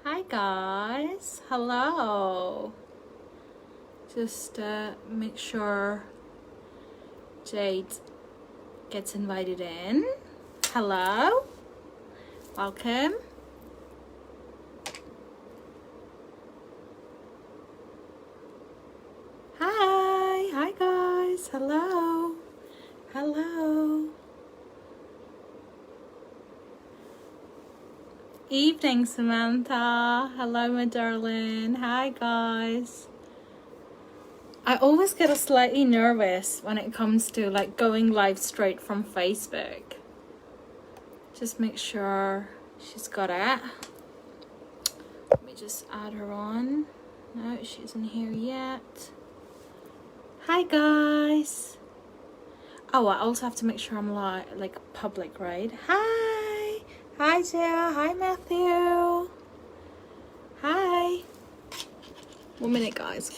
Hi guys, hello. Just make sure Jade gets invited in. Hello, welcome. Hi guys, hello, hello. Evening, Samantha. Hello, my darling. Hi guys. I always get slightly nervous when it comes to like going live straight from Facebook. Just make sure she's got it. Let me just add her on. No, she isn't here yet. Hi guys. Oh, I also have to make sure I'm like public, right? Hi Jia. Hi Matthew. Hi. 1 minute guys,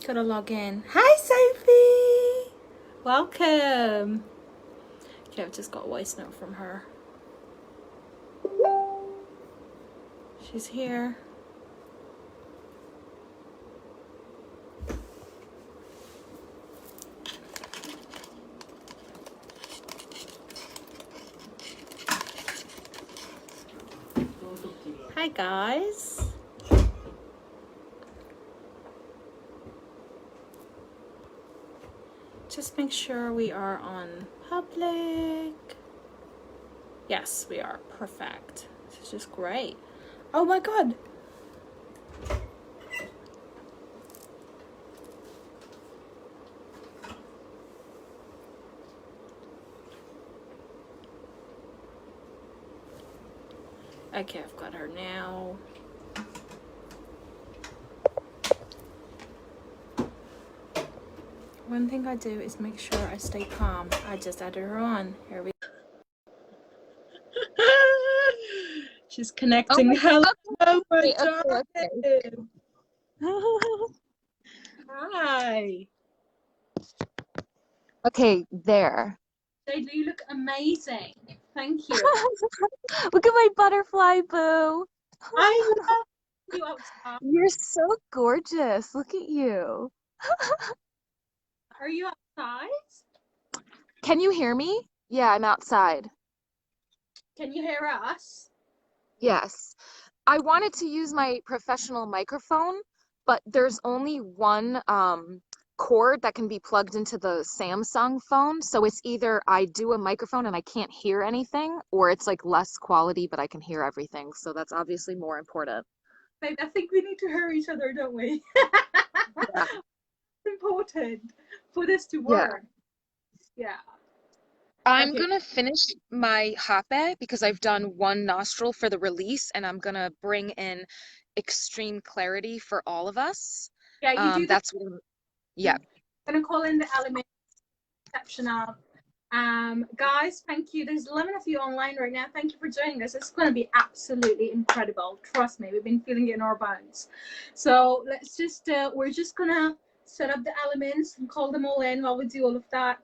gotta log in. Hi Sophie. Welcome. Okay, I've just got a voice note from her. She's here. Hi guys. Just make sure we are on public. Yes, we are. Perfect. This is just great. Oh my god. Okay, I've got her now. One thing I do is make sure I stay calm. I just added her on. Here we go. She's connecting. Oh Hello, my okay. Hi. Okay, there. Jade, you look amazing. Thank you. Look at my butterfly, boo. I love you outside. You're so gorgeous. Look at you. Are you outside? Can you hear me? Yeah, I'm outside. Can you hear us? Yes. I wanted to use my professional microphone, but there's only one cord that can be plugged into the Samsung phone. So it's either I do a microphone and I can't hear anything, or it's like less quality, but I can hear everything. So that's obviously more important. Babe, I think we need to hear each other, don't we? Yeah. It's important for this to work. Yeah. I'm Okay. gonna finish my hape because I've done one nostril for the release, and I'm gonna bring in extreme clarity for all of us. Yeah, you do that. That's what yeah. I'm gonna call in the element exceptional. Guys, thank you. There's 11 of you online right now. Thank you for joining us. It's going to be absolutely incredible. Trust me, we've been feeling it in our bones. So let's just, we're just going to set up the elements and call them all in while we do all of that.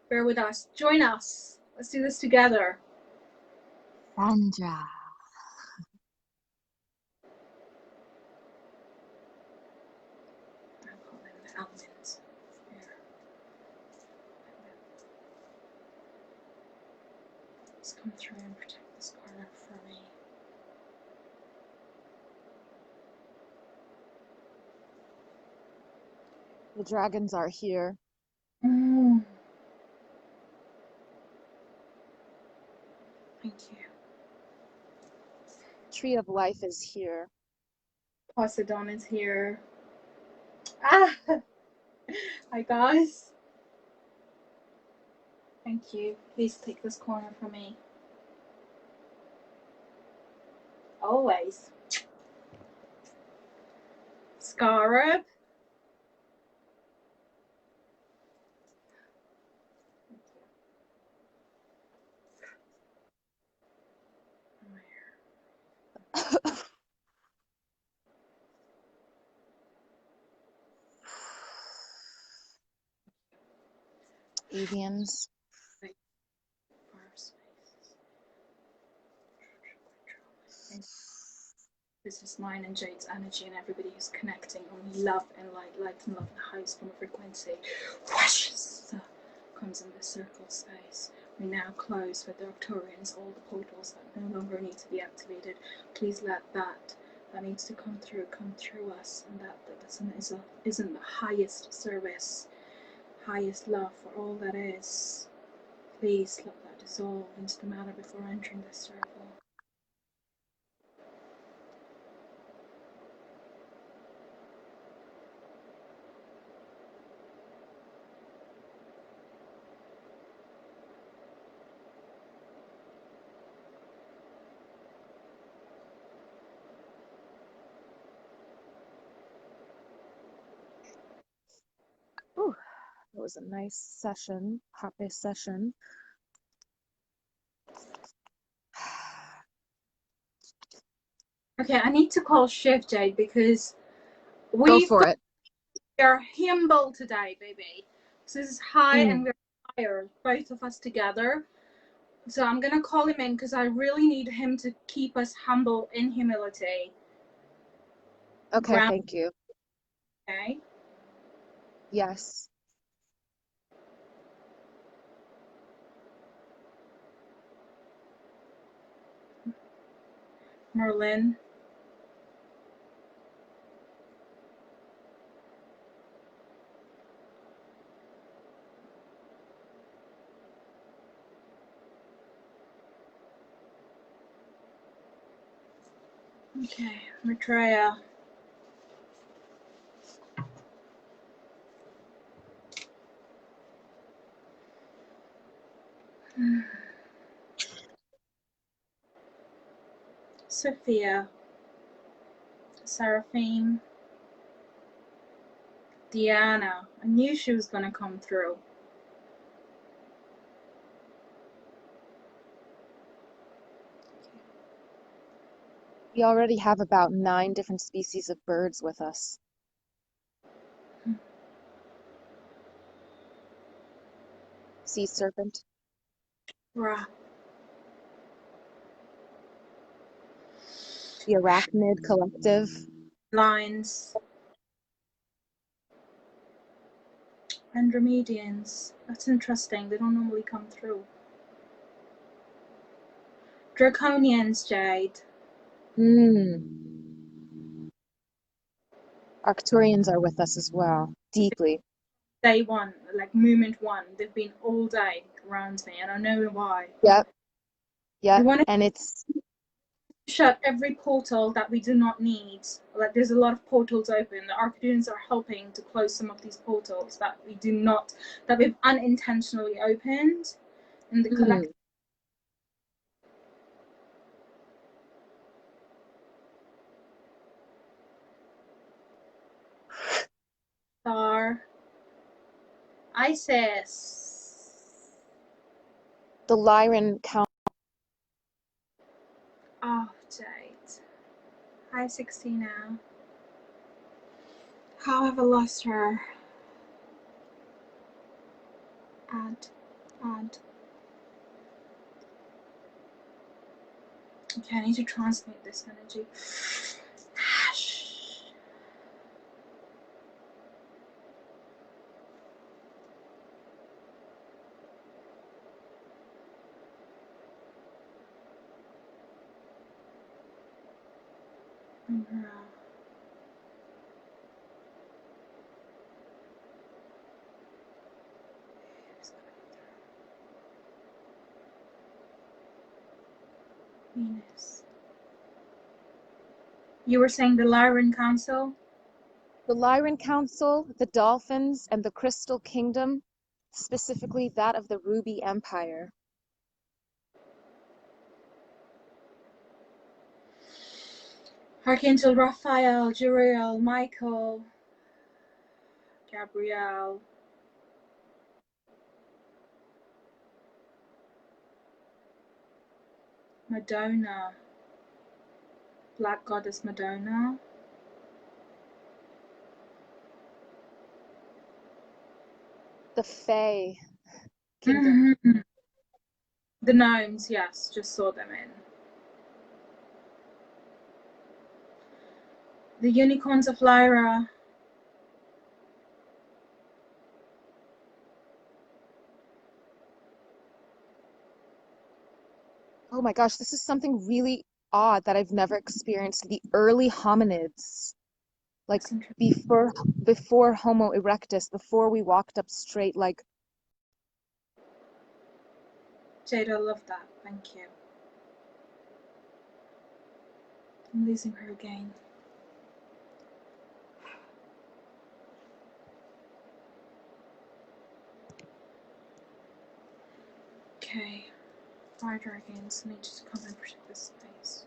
Bear with us. Join us. Let's do this together. Sandra. I'll call in the elements. Here. Let's come through and protect this corner for me. The dragons are here. Thank you. Tree of life is here. Poseidon is here. Ah! Hi guys. Thank you. Please take this corner for me. Always. Scarab. Avians. This is mine and Jade's energy, and everybody who's connecting on love and light, and love, the highest form of frequency. Whoosh! Comes in this circle space. We now close with the Arcturians all the portals that no longer need to be activated. Please let that needs to come through us, and that isn't the highest service, highest love for all that is. Please let that dissolve into the matter before entering this circle. Ooh, it was a nice session, hot-based session. Okay, I need to call Shift, Jade, because Go for it. we're humble today, baby. So this is high and we're higher, both of us together. So I'm gonna call him in because I really need him to keep us humble in humility. Okay, thank you. Okay. Yes. Merlin. Okay, Maitreya. Sophia. Seraphim. Diana. I knew she was gonna come through. We already have about 9 different species of birds with us. Sea serpent. Ra. The arachnid collective. Lines. Andromedians. That's interesting. They don't normally come through. Draconians, Jade. Arcturians are with us as well, deeply. Day one, like moment one. They've been all day around me, and I know why. Yep. And it's shut every portal that we do not need. Like there's a lot of portals open. The Arcturians are helping to close some of these portals that we do not, that we've unintentionally opened in the collective. Star. Isis. The Lyran Count. Oh, Jade. Hi, 16 now. How have I lost her? Add. Okay, I need to transmute this energy. Venus. You were saying the Lyran Council? The Lyran Council, the Dolphins, and the Crystal Kingdom, specifically that of the Ruby Empire. Archangel Raphael, Juriel, Michael, Gabrielle. Madonna. Black Goddess Madonna. The Fae Kingdom. The gnomes, yes, just saw them in. The unicorns of Lyra. Oh my gosh, this is something really odd that I've never experienced. The early hominids, like before Homo erectus, before we walked up straight, like. Jade, I love that. Thank you. I'm losing her again. Okay. Fire dragons. Let me just come and protect this space.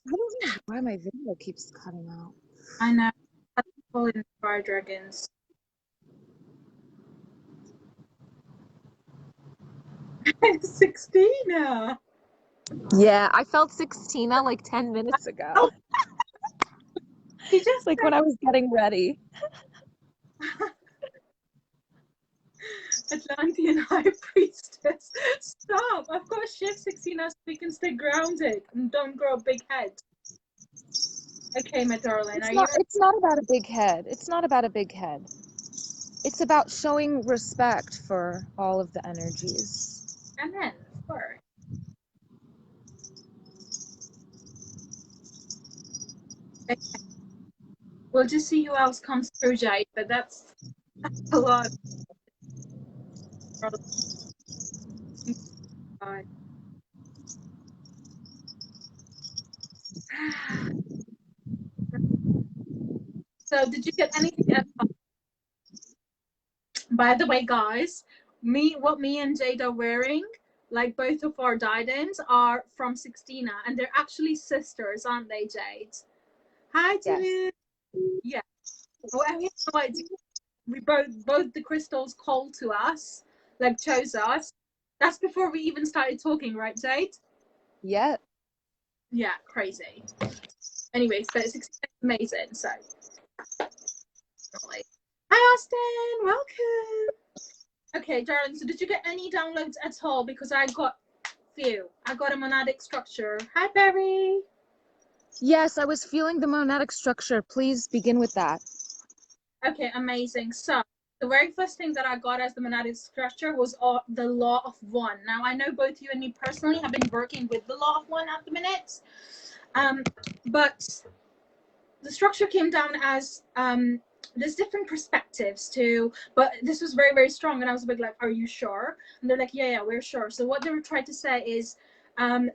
I don't know why my video keeps cutting out. I know. I call in fire dragons. I'm 16 now. Yeah, I felt 16 like 10 minutes ago. Oh. He just like when I was getting ready. Atlantean High Priestess. Stop! I've got to shift 16 so we can stay grounded and don't grow a big head. Okay, my darling. It's not about a big head. It's not about a big head. It's about showing respect for all of the energies. And then, of course. Okay. We'll just see who else comes through, Jade, but that's a lot. So, did you get anything else? By the way, guys, what me and Jade are wearing, like both of our diadems, are from Sixtina, and they're actually sisters, aren't they, Jade? Hi, Jade. Yes. Yeah. Well, we have no idea. We both the crystals called to us, like chose us. That's before we even started talking, right, Jade? Yeah. Yeah, crazy. Anyway, so it's amazing. So, hi, Austin. Welcome. Okay, darling. So, did you get any downloads at all? Because I got few. I got a monadic structure. Hi, Barry. Yes, I was feeling the monadic structure. Please begin with that. Okay, amazing. So, the very first thing that I got as the monadic structure was the law of one. Now, I know both you and me personally have been working with the law of one at the minute, but the structure came down as there's different perspectives too, but this was very, very strong, and I was a bit like, are you sure? And they're like, yeah, we're sure. So what they were trying to say is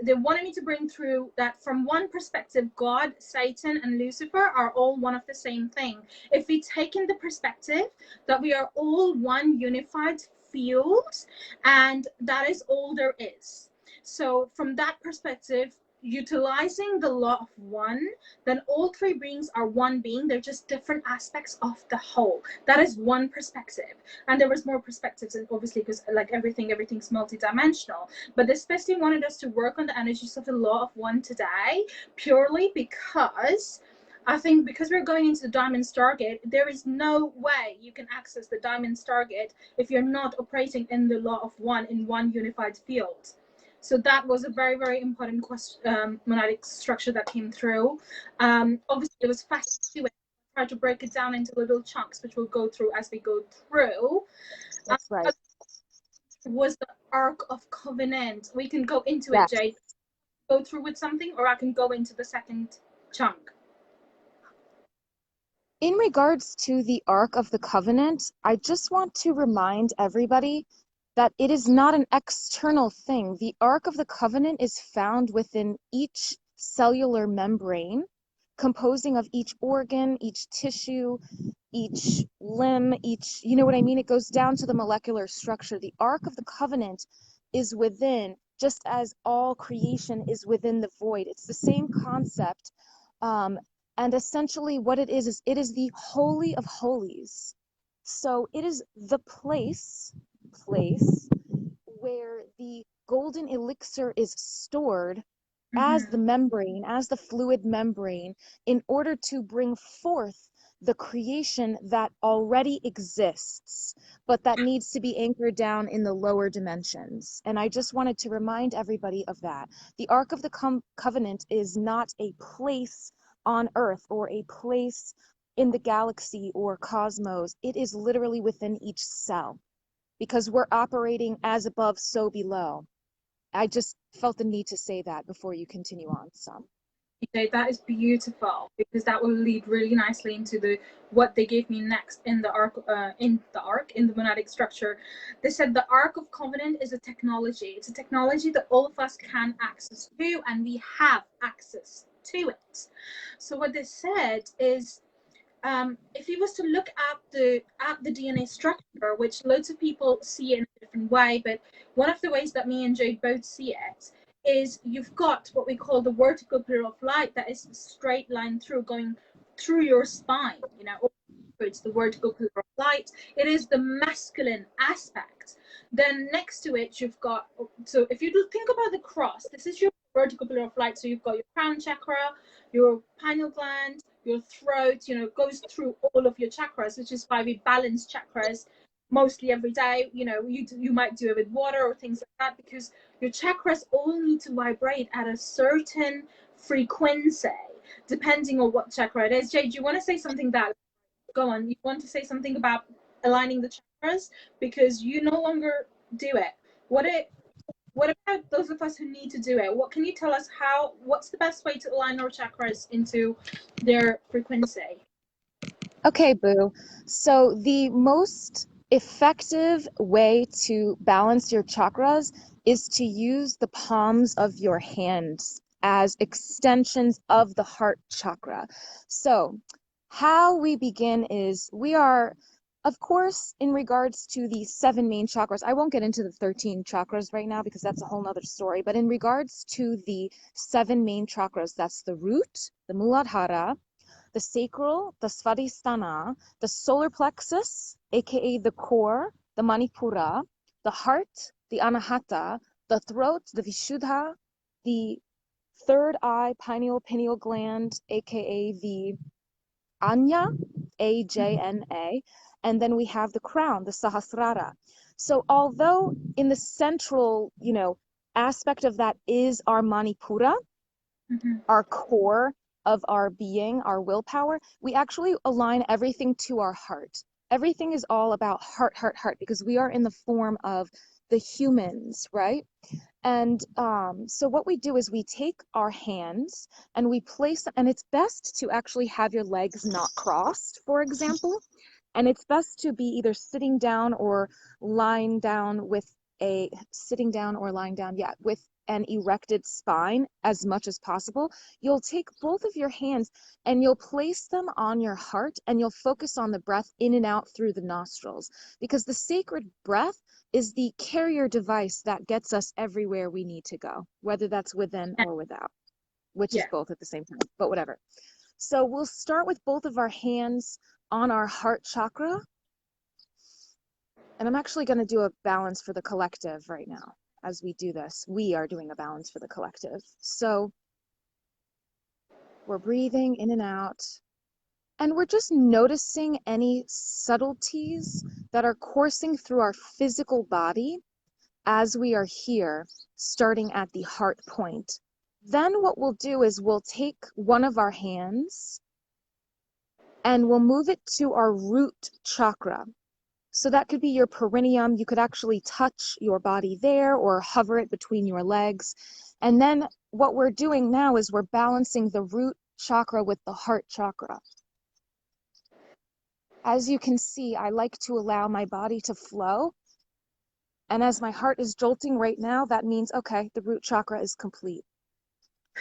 they wanted me to bring through that from one perspective, God, Satan, and Lucifer are all one of the same thing. If we take in the perspective that we are all one unified field, and that is all there is. So from that perspective, utilizing the law of one, then all three beings are one being. They're just different aspects of the whole. That is one perspective. And there was more perspectives, and obviously, because like everything's multidimensional. But they especially wanted us to work on the energies of the law of one today, purely because I think because we're going into the Diamond Stargate, there is no way you can access the Diamond Stargate if you're not operating in the law of one in one unified field. So that was a very, very important question, monadic structure that came through. Obviously, it was fast to try to break it down into little chunks, which we'll go through as we go through. That's right. Was the Ark of Covenant. We can go into it, Jade. Go through with something, or I can go into the second chunk. In regards to the Ark of the Covenant, I just want to remind everybody that it is not an external thing. The Ark of the Covenant is found within each cellular membrane, composing of each organ, each tissue, each limb, you know what I mean? It goes down to the molecular structure. The Ark of the Covenant is within, just as all creation is within the void. It's the same concept. And essentially what it is it is the Holy of Holies. So it is the place where the golden elixir is stored as the membrane, as the fluid membrane, in order to bring forth the creation that already exists, but that needs to be anchored down in the lower dimensions. And I just wanted to remind everybody of that. The Ark of the Covenant is not a place on Earth or a place in the galaxy or cosmos. It is literally within each cell because we're operating as above, so below. I just felt the need to say that before you continue on some. That is beautiful, because that will lead really nicely into the what they gave me next in the monadic structure. They said the Ark of Covenant is a technology. It's a technology that all of us can access to, and we have access to it. So what they said is, if you was to look at the DNA structure, which loads of people see it in a different way, but one of the ways that me and Jade both see it is you've got what we call the vertical pillar of light, that is a straight line through, going through your spine. It's the vertical pillar of light. It is the masculine aspect. Then next to it, you've got, so if you think about the cross, this is your vertical pillar of light. So you've got your crown chakra, your pineal gland, your throat, goes through all of your chakras, which is why we balance chakras mostly every day. You might do it with water or things like that, because your chakras all need to vibrate at a certain frequency depending on what chakra it is. Jade, do you want to say something? Go on, you want to say something about aligning the chakras, because you no longer do it. What about those of us who need to do it? What can you tell us? What's the best way to align our chakras into their frequency? Okay, Boo. So the most effective way to balance your chakras is to use the palms of your hands as extensions of the heart chakra. So how we begin is we are, of course, in regards to the 7 main chakras, I won't get into the 13 chakras right now because that's a whole nother story, but in regards to the 7 main chakras, that's the root, the muladhara, the sacral, the svadhisthana, the solar plexus, aka the core, the manipura, the heart, the anahata, the throat, the vishuddha, the third eye, pineal gland, aka the anya, AJNA, and then we have the crown, the sahasrara. So although in the central, aspect of that is our manipura, our core of our being, our willpower, we actually align everything to our heart. Everything is all about heart, heart, heart, because we are in the form of the humans, right? And so what we do is we take our hands and we place them, and it's best to actually have your legs not crossed, for example. And it's best to be either sitting down or lying down with with an erected spine as much as possible. You'll take both of your hands and you'll place them on your heart, and you'll focus on the breath in and out through the nostrils, because the sacred breath is the carrier device that gets us everywhere we need to go, whether that's within or without, which is both at the same time, but whatever. So we'll start with both of our hands on our heart chakra. And I'm actually going to do a balance for the collective right now. As we do this, we are doing a balance for the collective. So we're breathing in and out, and we're just noticing any subtleties that are coursing through our physical body as we are here, starting at the heart point. Then what we'll do is we'll take one of our hands and we'll move it to our root chakra. So that could be your perineum. You could actually touch your body there or hover it between your legs. And then what we're doing now is we're balancing the root chakra with the heart chakra. As you can see, I like to allow my body to flow. And as my heart is jolting right now, that means, okay, the root chakra is complete.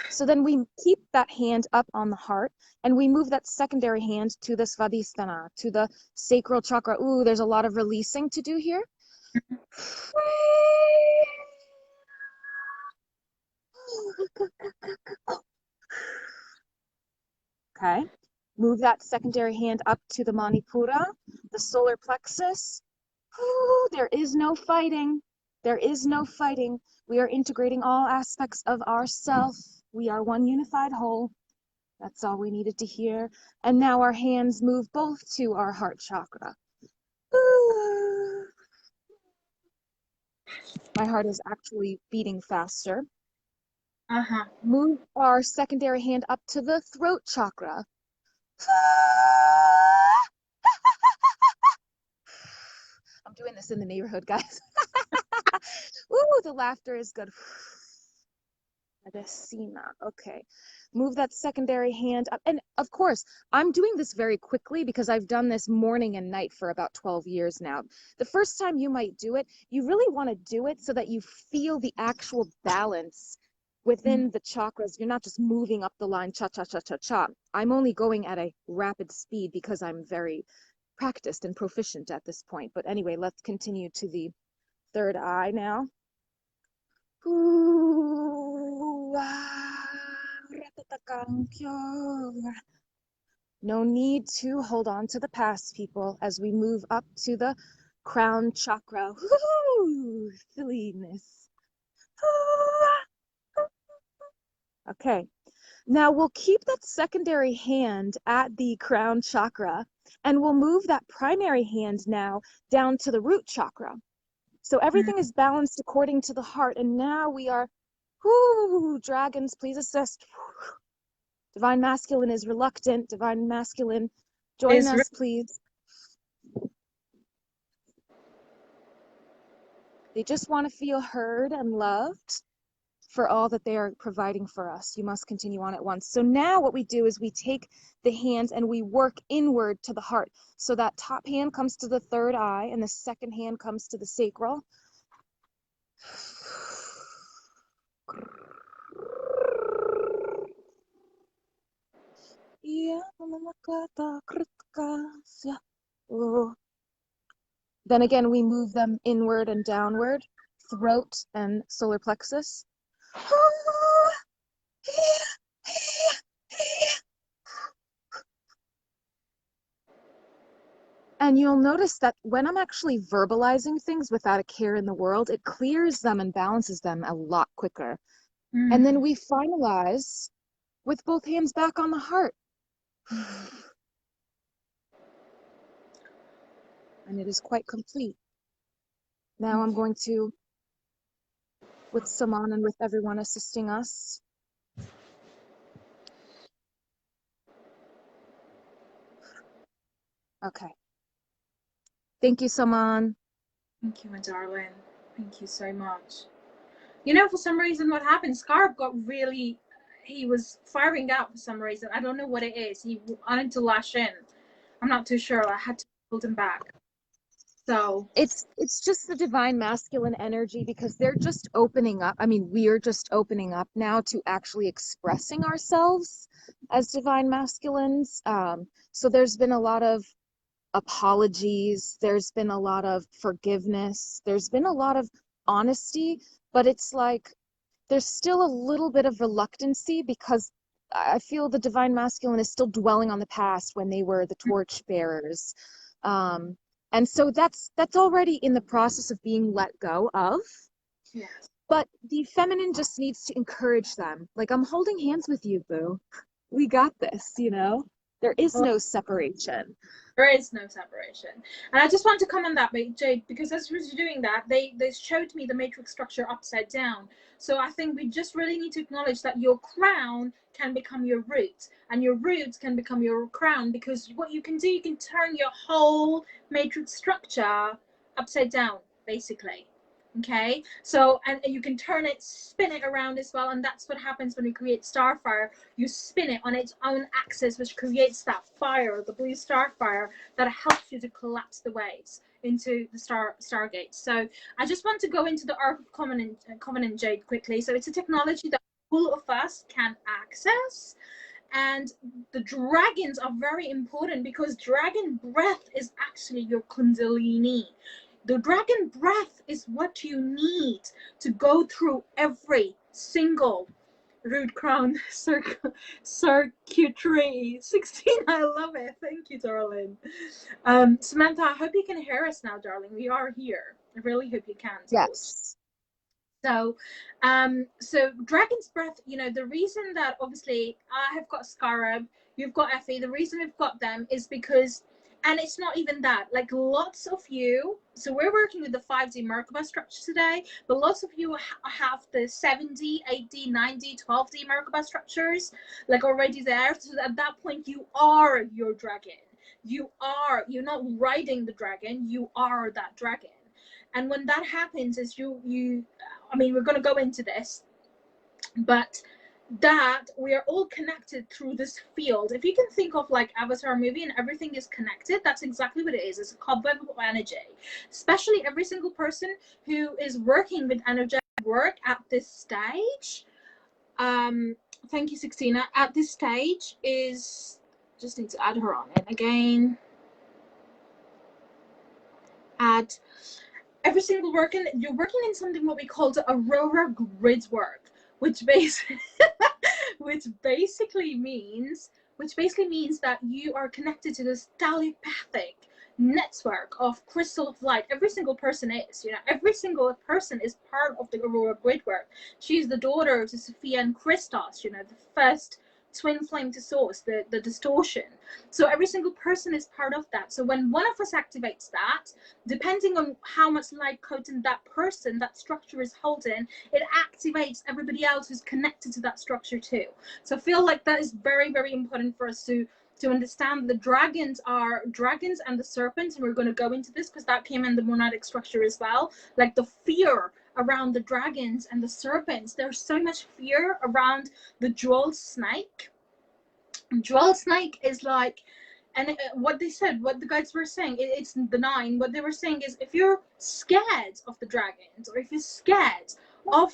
So then we keep that hand up on the heart, and we move that secondary hand to the svadhisthana, to the sacral chakra. Ooh, there's a lot of releasing to do here. Okay. Move that secondary hand up to the manipura, the solar plexus. Ooh, there is no fighting. There is no fighting. We are integrating all aspects of ourself. We are one unified whole. That's all we needed to hear. And now our hands move both to our heart chakra. Ooh. My heart is actually beating faster. Uh-huh. Move our secondary hand up to the throat chakra. I'm doing this in the neighborhood, guys. Ooh, the laughter is good. Medicina. Okay. Move that secondary hand up. And of course, I'm doing this very quickly because I've done this morning and night for about 12 years now. The first time you might do it, you really want to do it so that you feel the actual balance within the chakras. You're not just moving up the line, cha, cha, cha, cha, cha. I'm only going at a rapid speed because I'm very practiced and proficient at this point. But anyway, let's continue to the third eye now. No need to hold on to the past, people, as we move up to the crown chakra. Silliness. Okay, now we'll keep that secondary hand at the crown chakra, and we'll move that primary hand now down to the root chakra. So everything is balanced according to the heart, and now we are, dragons, please assist. Divine Masculine is reluctant. Divine Masculine, join us, please. They just want to feel heard and loved for all that they are providing for us. You must continue on at once. So now what we do is we take the hands and we work inward to the heart. So that top hand comes to the third eye and the second hand comes to the sacral. Then again, we move them inward and downward, throat and solar plexus. And you'll notice that when I'm actually verbalizing things without a care in the world, it clears them and balances them a lot quicker. And then we finalize with both hands back on the heart. And it is quite complete. Now I'm going to, with Saman and with everyone assisting us, okay. Thank you, Saman. Thank you, my darling. Thank you so much. You know, for some reason, what happened, Scarab got really, he was firing out for some reason. I don't know what it is. He wanted to lash in. I'm not too sure. I had to hold him back. So it's just the divine masculine energy, because they're just opening up. I mean, we're just opening up now to actually expressing ourselves as divine masculines. So there's been a lot of apologies, there's been a lot of forgiveness, there's been a lot of honesty, but it's like there's still a little bit of reluctancy, because I feel the divine masculine is still dwelling on the past when they were the torch bearers. And so that's already in the process of being let go of. yes. But the feminine just needs to encourage them. Like, I'm holding hands with you, boo. We got this, you know? There is no separation. There is no separation. And I just want to comment that, Jade, because as we were doing that, they showed me the matrix structure upside down. So I think we just really need to acknowledge that your crown can become your root, and your roots can become your crown, because what you can do, you can turn your whole matrix structure upside down, basically. Okay, so and you can turn it, spin it around as well, and that's what happens when you create starfire. You spin it on its own axis, which creates that fire, the blue starfire, that helps you to collapse the waves into the stargate. So I just want to go into the Ark of Covenant, Jade, quickly. So it's a technology that all of us can access. And the dragons are very important, because dragon breath is actually your kundalini. The dragon breath is what you need to go through every single root crown circuitry. 16, I love it. Thank you, darling. Samantha, I hope you can hear us now, darling. We are here. I really hope you can. Yes. So, so dragon's breath, you know, the reason that obviously I have got Scarab, you've got Effie, the reason we've got them is because And it's not even that, like lots of you, so we're working with the 5D Merkaba structure today, but lots of you have the 7D, 8D, 9D, 12D Merkaba structures like already there. So at that point you are your dragon. You're not riding the dragon, you are that dragon. And when that happens is I mean, we're going to go into this, but that we are all connected through this field. If you can think of like Avatar movie and everything is connected, that's exactly what it is. It's a cobweb of energy. Especially every single person who is working with energetic work at this stage. Thank you, Sixtina. At this stage is, just need to add her on in again. Add every single working, you're working in something what we call the Aurora grid work, which basically which basically means that you are connected to this telepathic network of crystal of light. Every single person is, every single person is part of the Aurora grid work. She's the daughter to Sophia and Christos, the first twin flame to source, the distortion. So every single person is part of that. So when one of us activates that, depending on how much light potent that person, that structure is holding, it activates everybody else who's connected to that structure too. So I feel like that is very, very important for us to understand. The dragons are dragons and the serpents, and we're going to go into this because that came in the monadic structure as well. Like the fear around the dragons and the serpents, there's so much fear around the jeweled snake. Jeweled snake is like, and what they said, what the guides were saying, it's the 9. What they were saying is, if you're scared of the dragons, or if you're scared of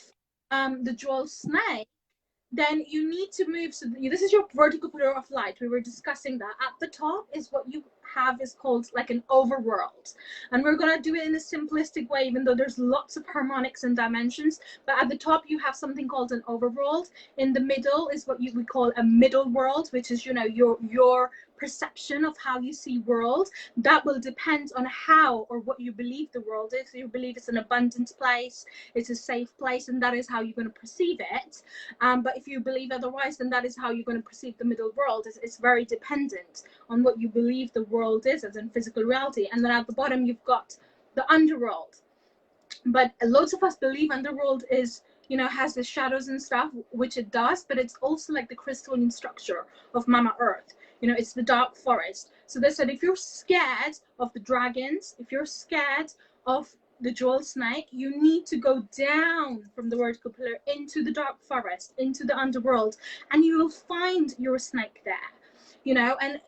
the jeweled snake, then you need to move. So this is your vertical pillar of light. We were discussing that. At the top is what you have is called like an overworld, and we're going to do it in a simplistic way, even though there's lots of harmonics and dimensions. But at the top you have something called an overworld. In the middle is what we call a middle world, which is your perception of how you see world. That will depend on how or what you believe the world is. You believe it's an abundant place, it's a safe place, and that is how you're going to perceive it. But if you believe otherwise, then that is how you're going to perceive the middle world. It's very dependent on what you believe the world is, as in physical reality. And then at the bottom you've got the underworld. But lots of us believe underworld is, has the shadows and stuff, which it does, but it's also like the crystalline structure of Mama Earth. It's the dark forest. So they said, if you're scared of the dragons, if you're scared of the jewel snake, you need to go down from the vertical pillar into the dark forest, into the underworld, and you will find your snake there. And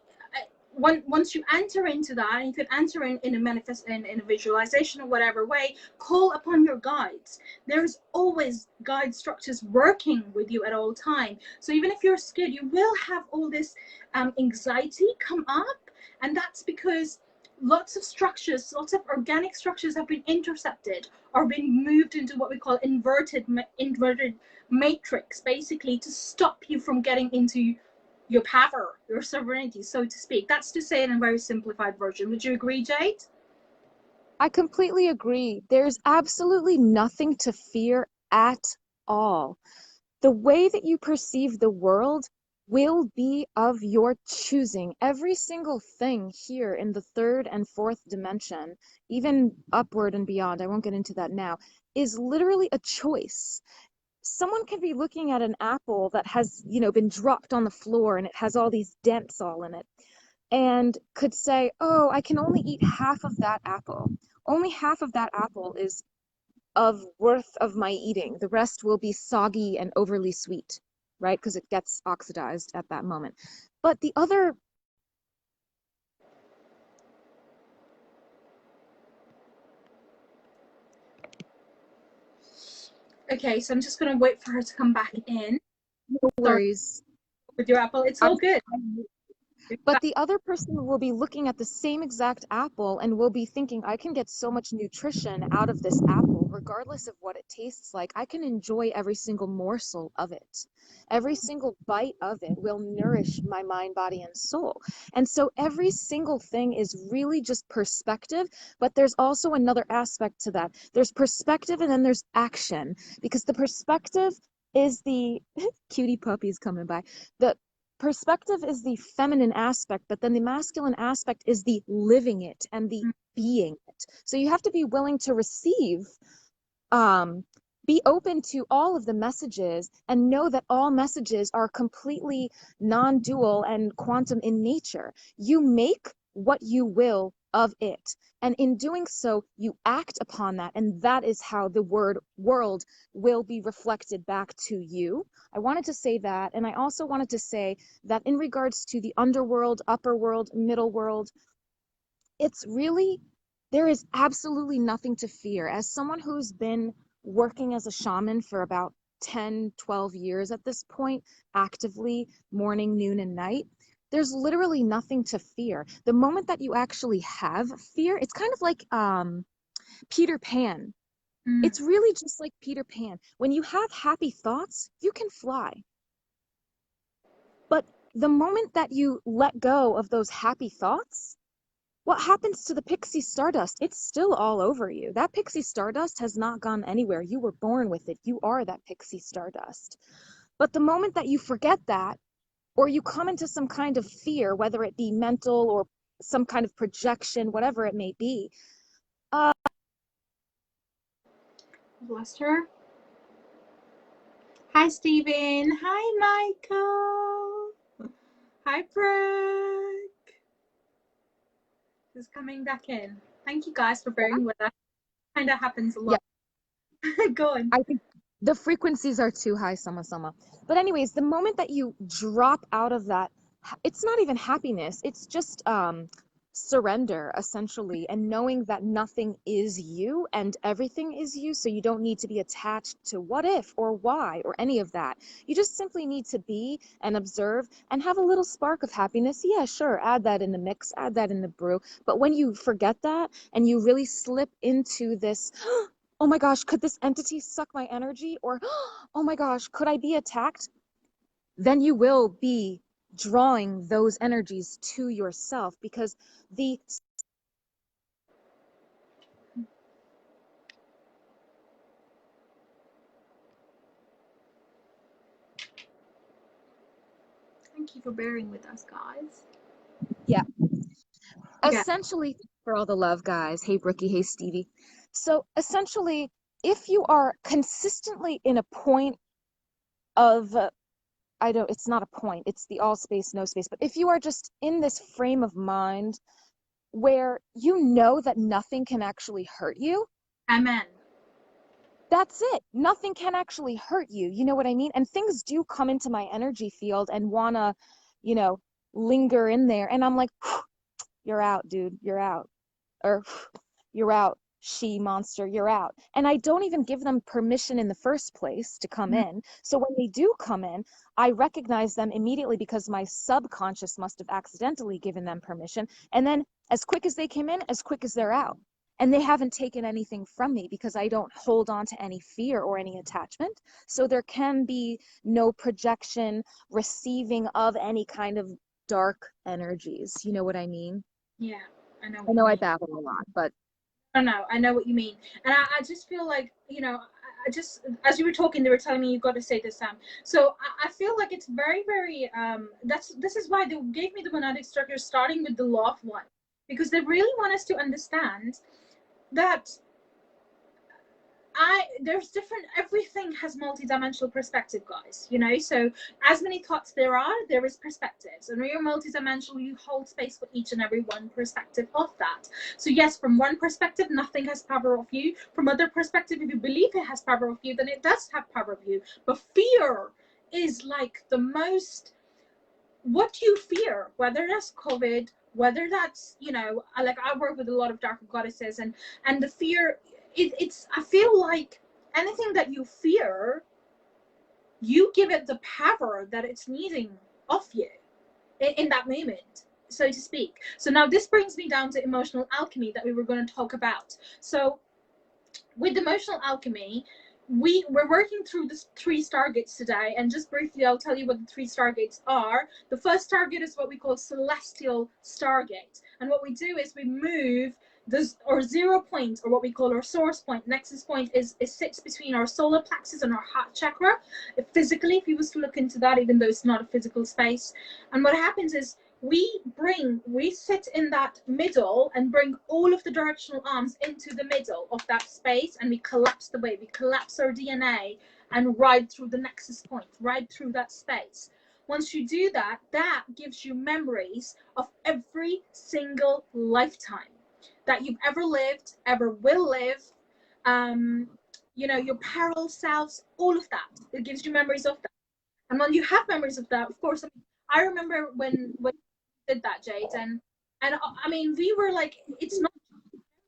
once you enter into that, and you could enter in a manifest, in a visualization or whatever way, call upon your guides. There's always guide structures working with you at all time. So even if you're scared, you will have all this anxiety come up, and that's because lots of structures, lots of organic structures have been intercepted or been moved into what we call inverted matrix, basically to stop you from getting into your power, your sovereignty, so to speak. That's to say it in a very simplified version. Would you agree, Jade? I completely agree. There's absolutely nothing to fear at all. The way that you perceive the world will be of your choosing. Every single thing here in the 3rd and 4th dimension, even upward and beyond, I won't get into that now, is literally a choice. Someone could be looking at an apple that has, been dropped on the floor and it has all these dents all in it, and could say, oh, I can only eat half of that apple. Only half of that apple is of worth of my eating. The rest will be soggy and overly sweet, right? Because it gets oxidized at that moment. But the other... Okay, so I'm just going to wait for her to come back in. No worries. Sorry, with your apple, it's all good. But the other person will be looking at the same exact apple and will be thinking, I can get so much nutrition out of this apple, regardless of what it tastes like. I can enjoy every single morsel of it. Every single bite of it will nourish my mind, body, and soul. And so every single thing is really just perspective, but there's also another aspect to that. There's perspective and then there's action, because the perspective is the cutie puppies coming by. The perspective is the feminine aspect, but then the masculine aspect is the living it and the being it. So you have to be willing to receive, be open to all of the messages, and know that all messages are completely non-dual and quantum in nature. You make what you will of it, and in doing so you act upon that, and that is how the world will be reflected back to you. I wanted to say that, and I also wanted to say that in regards to the underworld, upper world, middle world, it's really, there is absolutely nothing to fear. As someone who's been working as a shaman for about 10, 12 years at this point, actively morning, noon, and night, there's literally nothing to fear. The moment that you actually have fear, it's kind of like Peter Pan. It's really just like Peter Pan. When you have happy thoughts, you can fly. But the moment that you let go of those happy thoughts, what happens to the pixie stardust? It's still all over you. That pixie stardust has not gone anywhere. You were born with it. You are that pixie stardust. But the moment that you forget that, or you come into some kind of fear, whether it be mental or some kind of projection, whatever it may be. Bless her. Hi, Stephen. Hi, Michael. Hi, Brooke. Just coming back in. Thank you guys for bearing with us. Kind of happens a lot. Yeah. Go on. I think the frequencies are too high, sama. But anyways, the moment that you drop out of that, it's not even happiness. It's just surrender, essentially, and knowing that nothing is you and everything is you. So you don't need to be attached to what if or why or any of that. You just simply need to be and observe and have a little spark of happiness. Yeah, sure. Add that in the mix, add that in the brew. But when you forget that and you really slip into this, oh my gosh, could this entity suck my energy? Or, oh my gosh, could I be attacked? Then you will be drawing those energies to yourself, because the Thank you for bearing with us, guys. yeah. Essentially, for all the love, guys. Hey, Brookie. Hey, Stevie. So essentially, if you are consistently in a point of, it's not a point, it's the all space, no space. But if you are just in this frame of mind where you know that nothing can actually hurt you. Amen. That's it. Nothing can actually hurt you. You know what I mean? And things do come into my energy field and wanna, linger in there. And I'm like, you're out, dude. You're out. Or you're out, she monster, you're out. And I don't even give them permission in the first place to come in. So when they do come in, I recognize them immediately because my subconscious must have accidentally given them permission. And then as quick as they came in, as quick as they're out. And they haven't taken anything from me because I don't hold on to any fear or any attachment. So there can be no projection, receiving of any kind of dark energies. You know what I mean? Yeah, I know. I know I babble a lot, but I know what you mean. And I just feel like, I just, as you were talking, they were telling me you've got to say this, Sam. So I feel like it's very, very, this is why they gave me the monadic structure starting with the law of one, because they really want us to understand that there's different, everything has multidimensional perspective, guys, so as many thoughts there is perspectives, and when you're multidimensional, you hold space for each and every one perspective of that. So yes, from one perspective, nothing has power of you. From other perspective, if you believe it has power of you, then it does have power of you. But fear is like the most, what you fear, whether that's COVID, whether that's, like I work with a lot of darker goddesses, and the fear, it's I feel like anything that you fear, you give it the power that it's needing of you in that moment, so to speak. So now this brings me down to emotional alchemy that we were going to talk about. So with emotional alchemy, we're working through the 3 stargates today, and just briefly I'll tell you what the 3 stargates are. The first stargate is what we call celestial stargate, and what we do is we move There's our 0 point, or what we call our source point, nexus point, is sits between our solar plexus and our heart chakra. Physically, if you was to look into that, even though it's not a physical space. And what happens is we sit in that middle and bring all of the directional arms into the middle of that space, and we collapse the way, we collapse our DNA and ride through the nexus point, ride through that space. Once you do that, that gives you memories of every single lifetime that you've ever lived, ever will live, you know, your parallel selves, all of that. It gives you memories of that. And when you have memories of that, of course, I remember when you did that, Jade, and I mean, we were like, it's not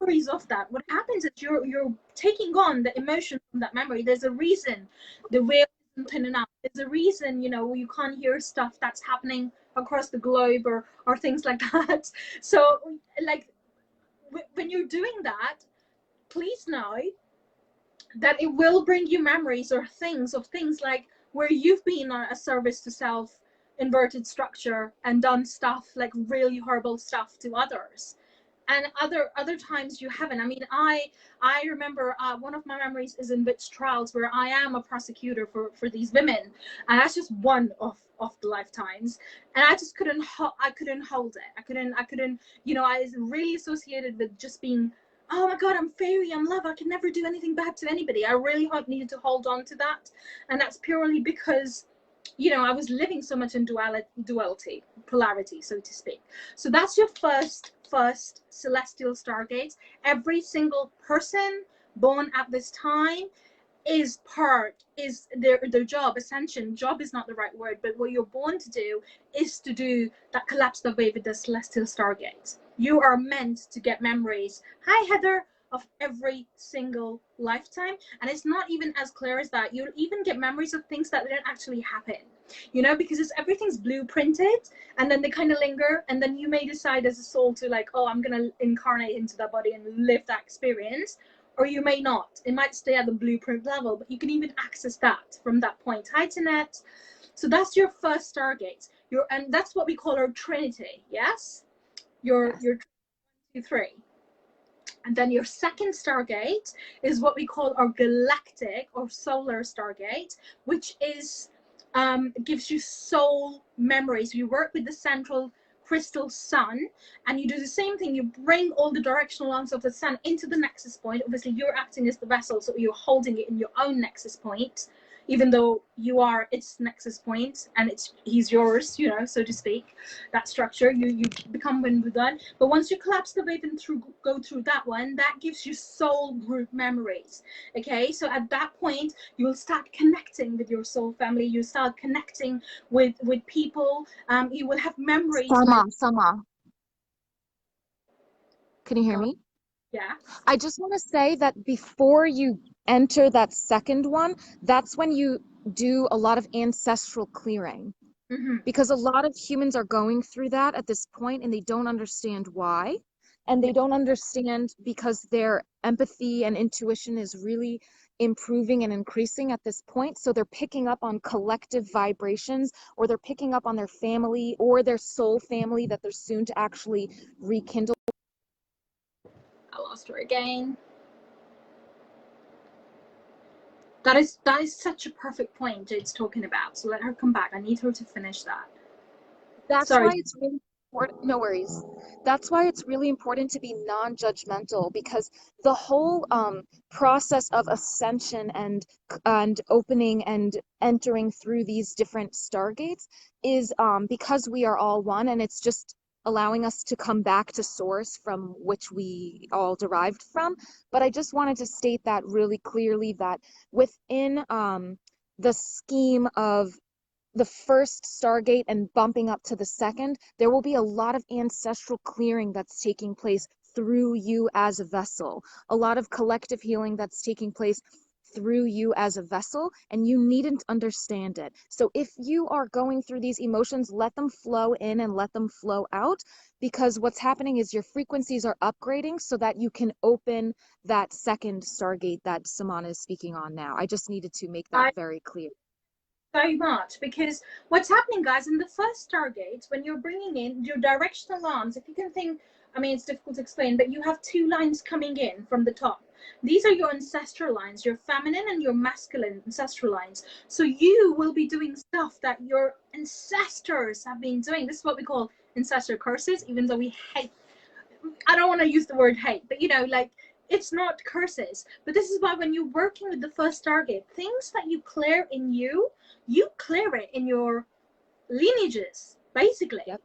memories of that. What happens is you're taking on the emotion from that memory. There's a reason the whale isn't turning up. There's a reason, you know, you can't hear stuff that's happening across the globe or things like that. So, like, when you're doing that, please know that it will bring you memories or things like where you've been a service to self inverted structure and done stuff like really horrible stuff to others, and other times you haven't. I mean, I remember one of my memories is in witch trials, where I am a prosecutor for these women, and that's just one of the lifetimes, and I just couldn't hold it. I couldn't, you know, I was really associated with just being, oh my god, I'm fairy, I'm love, I can never do anything bad to anybody. I really needed to hold on to that, and that's purely because, you know, I was living so much in duality, polarity, so to speak. So that's your first celestial stargate. Every single person born at this time is their job. Ascension, job is not the right word, but what you're born to do is to do that, collapse the wave with the celestial stargate. You are meant to get memories, hi Heather, of every single lifetime. And it's not even as clear as that. You'll even get memories of things that didn't actually happen, you know, because everything's blueprinted, and then they kind of linger, and then you may decide as a soul to, like, oh, I'm gonna incarnate into that body and live that experience, or you may not. It might stay at the blueprint level, but you can even access that from that point. Hi Jeanette. So that's your first stargate. And that's what we call our trinity. Yes, your 2, 3. And then your second stargate is what we call our galactic or solar stargate, which is gives you soul memories. You work with the central crystal sun, and you do the same thing. You bring all the directional arms of the sun into the nexus point. Obviously, you're acting as the vessel, so you're holding it in your own nexus point, even though you are its nexus point, and he's yours, you know, so to speak. That structure, you become one with that. But once you collapse the wave and go through that one, that gives you soul group memories. Okay, so at that point, you'll start connecting with your soul family. You start connecting with people. You will have memories. Sama. Can you hear me? Yeah. I just want to say that before you enter that second one, that's when you do a lot of ancestral clearing. Mm-hmm. Because a lot of humans are going through that at this point, and they don't understand why. And they don't understand because their empathy and intuition is really improving and increasing at this point. So they're picking up on collective vibrations, or they're picking up on their family or their soul family that they're soon to actually rekindle. I lost her again. That is such a perfect point Jade's talking about. So let her come back. I need her to finish that. That's Sorry. why it's really important. No worries. That's why it's really important to be non-judgmental, because the whole process of ascension and opening and entering through these different stargates is because we are all one, and it's just allowing us to come back to source from which we all derived from. But I just wanted to state that really clearly, that within the scheme of the first Stargate and bumping up to the second, there will be a lot of ancestral clearing that's taking place through you as a vessel, a lot of collective healing that's taking place through you as a vessel, and you needn't understand it. So if you are going through these emotions, let them flow in and let them flow out, because what's happening is your frequencies are upgrading so that you can open that second Stargate that Saman is speaking on now. I just needed to make that very clear. So much, because what's happening, guys, in the first stargate, when you're bringing in your directional arms, if you can think I mean, it's difficult to explain, but you have two lines coming in from the top. These are your ancestral lines, your feminine and your masculine ancestral lines. So you will be doing stuff that your ancestors have been doing. This is what we call ancestor curses, even though we hate, I don't want to use the word hate, but you know, like, it's not curses. But this is why when you're working with the first target, things that you clear in you clear it in your lineages, basically. Yep.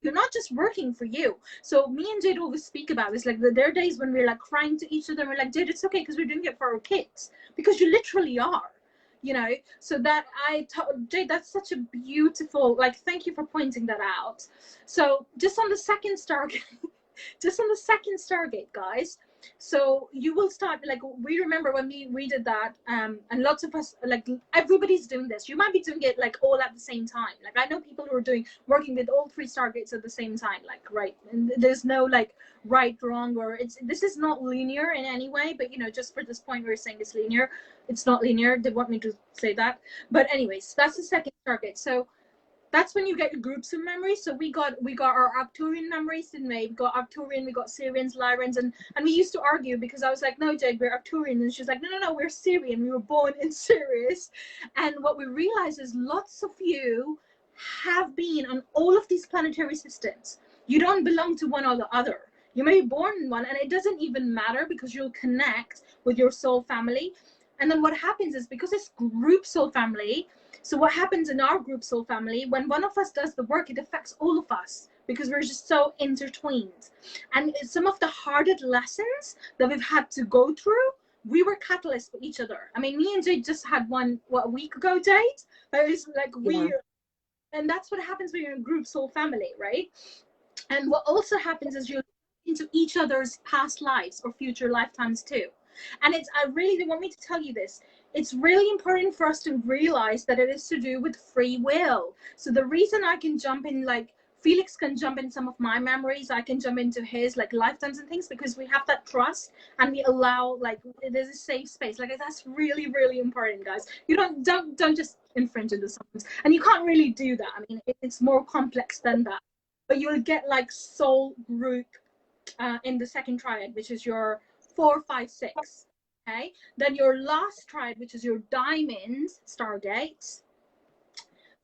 You're not just working for you. So me and Jade always speak about this. Like, there are days when we're like crying to each other and we're like, Jade, it's okay because we're doing it for our kids. Because you literally are, you know. So that Jade, that's such a beautiful, like, thank you for pointing that out. So just on the second Stargate, just on the second Stargate, guys. So you will start, like, we remember when we did that, and lots of us, like, everybody's doing this. You might be doing it like all at the same time. Like, I know people who are working with all three Stargates at the same time, like, right, and there's no like right, wrong, or this is not linear in any way, but you know, just for this point we're saying it's linear. It's not linear. They want me to say that, but anyways, that's the second Stargate. So that's when you get your groups of memories. So we got our Arcturian memories, didn't we? We got Arcturian, we got Syrians, Lyrans, and we used to argue because I was like, no, Jade, we're Arcturian, and she's like, no, we're Syrian. We were born in Sirius. And what we realize is lots of you have been on all of these planetary systems. You don't belong to one or the other. You may be born in one, and it doesn't even matter because you'll connect with your soul family. And then what happens is, because it's group soul family, so what happens in our group soul family, when one of us does the work, it affects all of us because we're just so intertwined. And some of the hardest lessons that we've had to go through, we were catalysts for each other. I mean, me and Jade just had one, a week ago, Jade? That is like, and that's what happens when you're in a group soul family, right? And what also happens is you're into each other's past lives or future lifetimes too. And I really want me to tell you this. It's really important for us to realize that it is to do with free will. So the reason I can jump in, like Felix can jump in some of my memories, I can jump into his like lifetimes and things, because we have that trust and we allow, like, there's a safe space. Like, that's really, really important, guys. You don't just infringe into someone's, and you can't really do that. I mean, it's more complex than that. But you'll get like soul group in the second triad, which is your 4, 5, 6. Okay, then your last triad, which is your Diamond Stargate.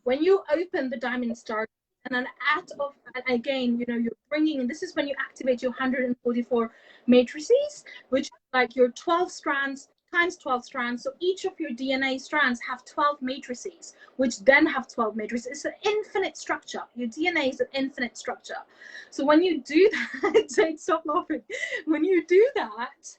When you open the Diamond Stargate, and then again, you know, you're bringing in, this is when you activate your 144 matrices, which is like your 12 strands times 12 strands. So each of your DNA strands have 12 matrices, which then have 12 matrices. It's an infinite structure. Your DNA is an infinite structure. So when you do that, stop laughing. When you do that,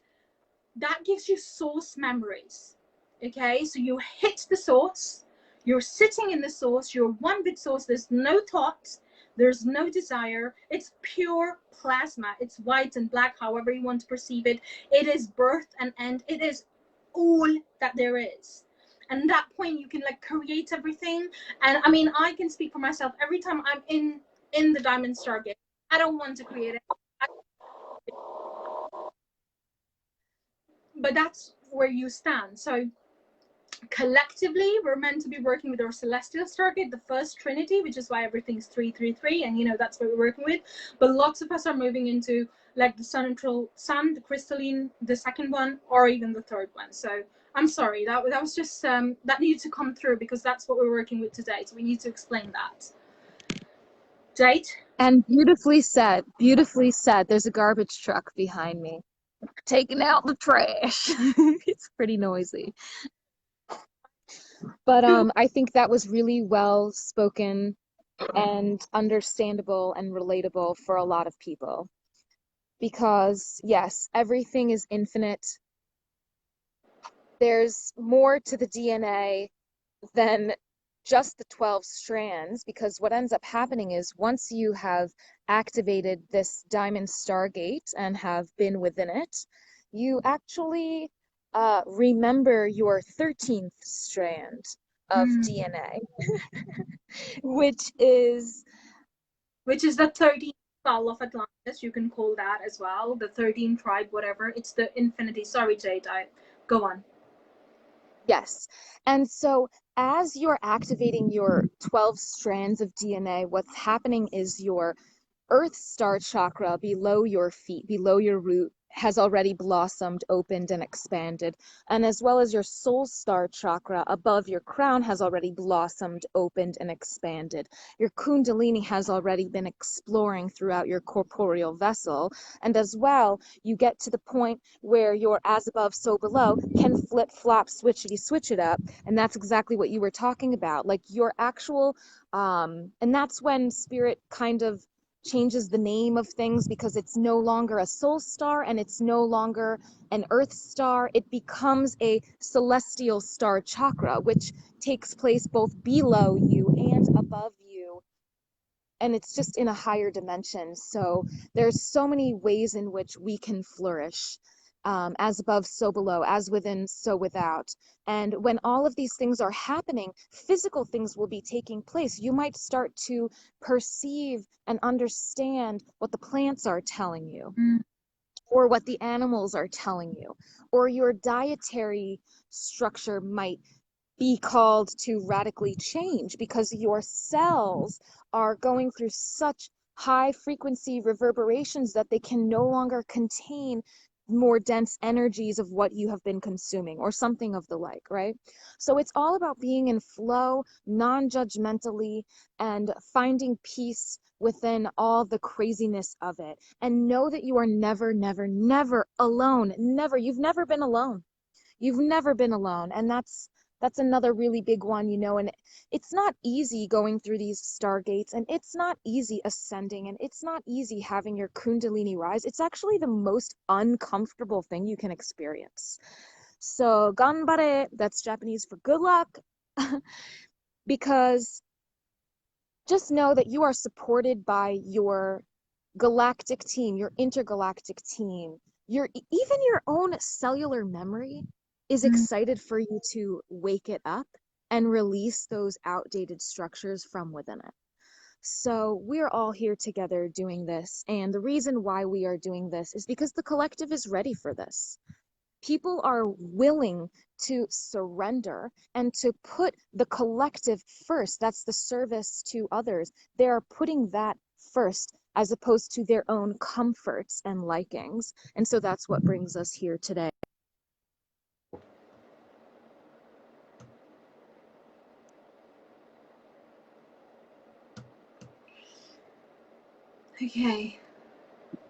that gives you source memories. Okay, so you hit the source, you're sitting in the source, you're one bit source, there's no thought, there's no desire, it's pure plasma, it's white and black, however you want to perceive it. It is birth and end, it is all that there is. And at that point you can like create everything. And I mean, I can speak for myself. Every time I'm in the Diamond Stargate, I don't want to create it, but that's where you stand. So collectively, we're meant to be working with our celestial Stargate, the first Trinity, which is why everything's 333, and you know, that's what we're working with. But lots of us are moving into like the central sun, the crystalline, the second one, or even the third one. So I'm sorry, that was just that needed to come through because that's what we're working with today. So we need to explain that. Jade? And beautifully said, beautifully said. There's a garbage truck behind me taking out the trash. It's pretty noisy. But I think that was really well spoken and understandable and relatable for a lot of people. Because yes, everything is infinite. There's more to the DNA than just the 12 strands, because what ends up happening is once you have activated this Diamond Stargate and have been within it, you actually remember your 13th strand of DNA, which is the 13th skull of Atlantis. You can call that as well, the 13th tribe, whatever. It's the infinity. Sorry, Jade, go on. Yes. And so as you're activating your 12 strands of DNA, what's happening is you're Earth Star chakra below your feet, below your root, has already blossomed, opened, and expanded. And as well as your Soul Star chakra above your crown has already blossomed, opened, and expanded. Your Kundalini has already been exploring throughout your corporeal vessel. And as well, you get to the point where your as above, so below can flip, flop, switchity, switch it up. And that's exactly what you were talking about. Like your actual, and that's when spirit kind of changes the name of things, because it's no longer a soul star and it's no longer an earth star. It becomes a celestial star chakra, which takes place both below you and above you. And it's just in a higher dimension. So there's so many ways in which we can flourish. As above, so below, as within, so without. And when all of these things are happening, physical things will be taking place. You might start to perceive and understand what the plants are telling you, or what the animals are telling you, or your dietary structure might be called to radically change, because your cells are going through such high frequency reverberations that they can no longer contain more dense energies of what you have been consuming, or something of the like, right? So it's all about being in flow, non-judgmentally, and finding peace within all the craziness of it. And know that you are never, never, never alone. Never. You've never been alone. You've never been alone. And that's another really big one, you know. And it's not easy going through these stargates, and it's not easy ascending, and it's not easy having your Kundalini rise. It's actually the most uncomfortable thing you can experience. So ganbare, that's Japanese for good luck. Because just know that you are supported by your galactic team, your intergalactic team, even your own cellular memory is excited for you to wake it up and release those outdated structures from within it. So we're all here together doing this. And the reason why we are doing this is because the collective is ready for this. People are willing to surrender and to put the collective first. That's the service to others. They are putting that first, as opposed to their own comforts and likings. And so that's what brings us here today. Okay.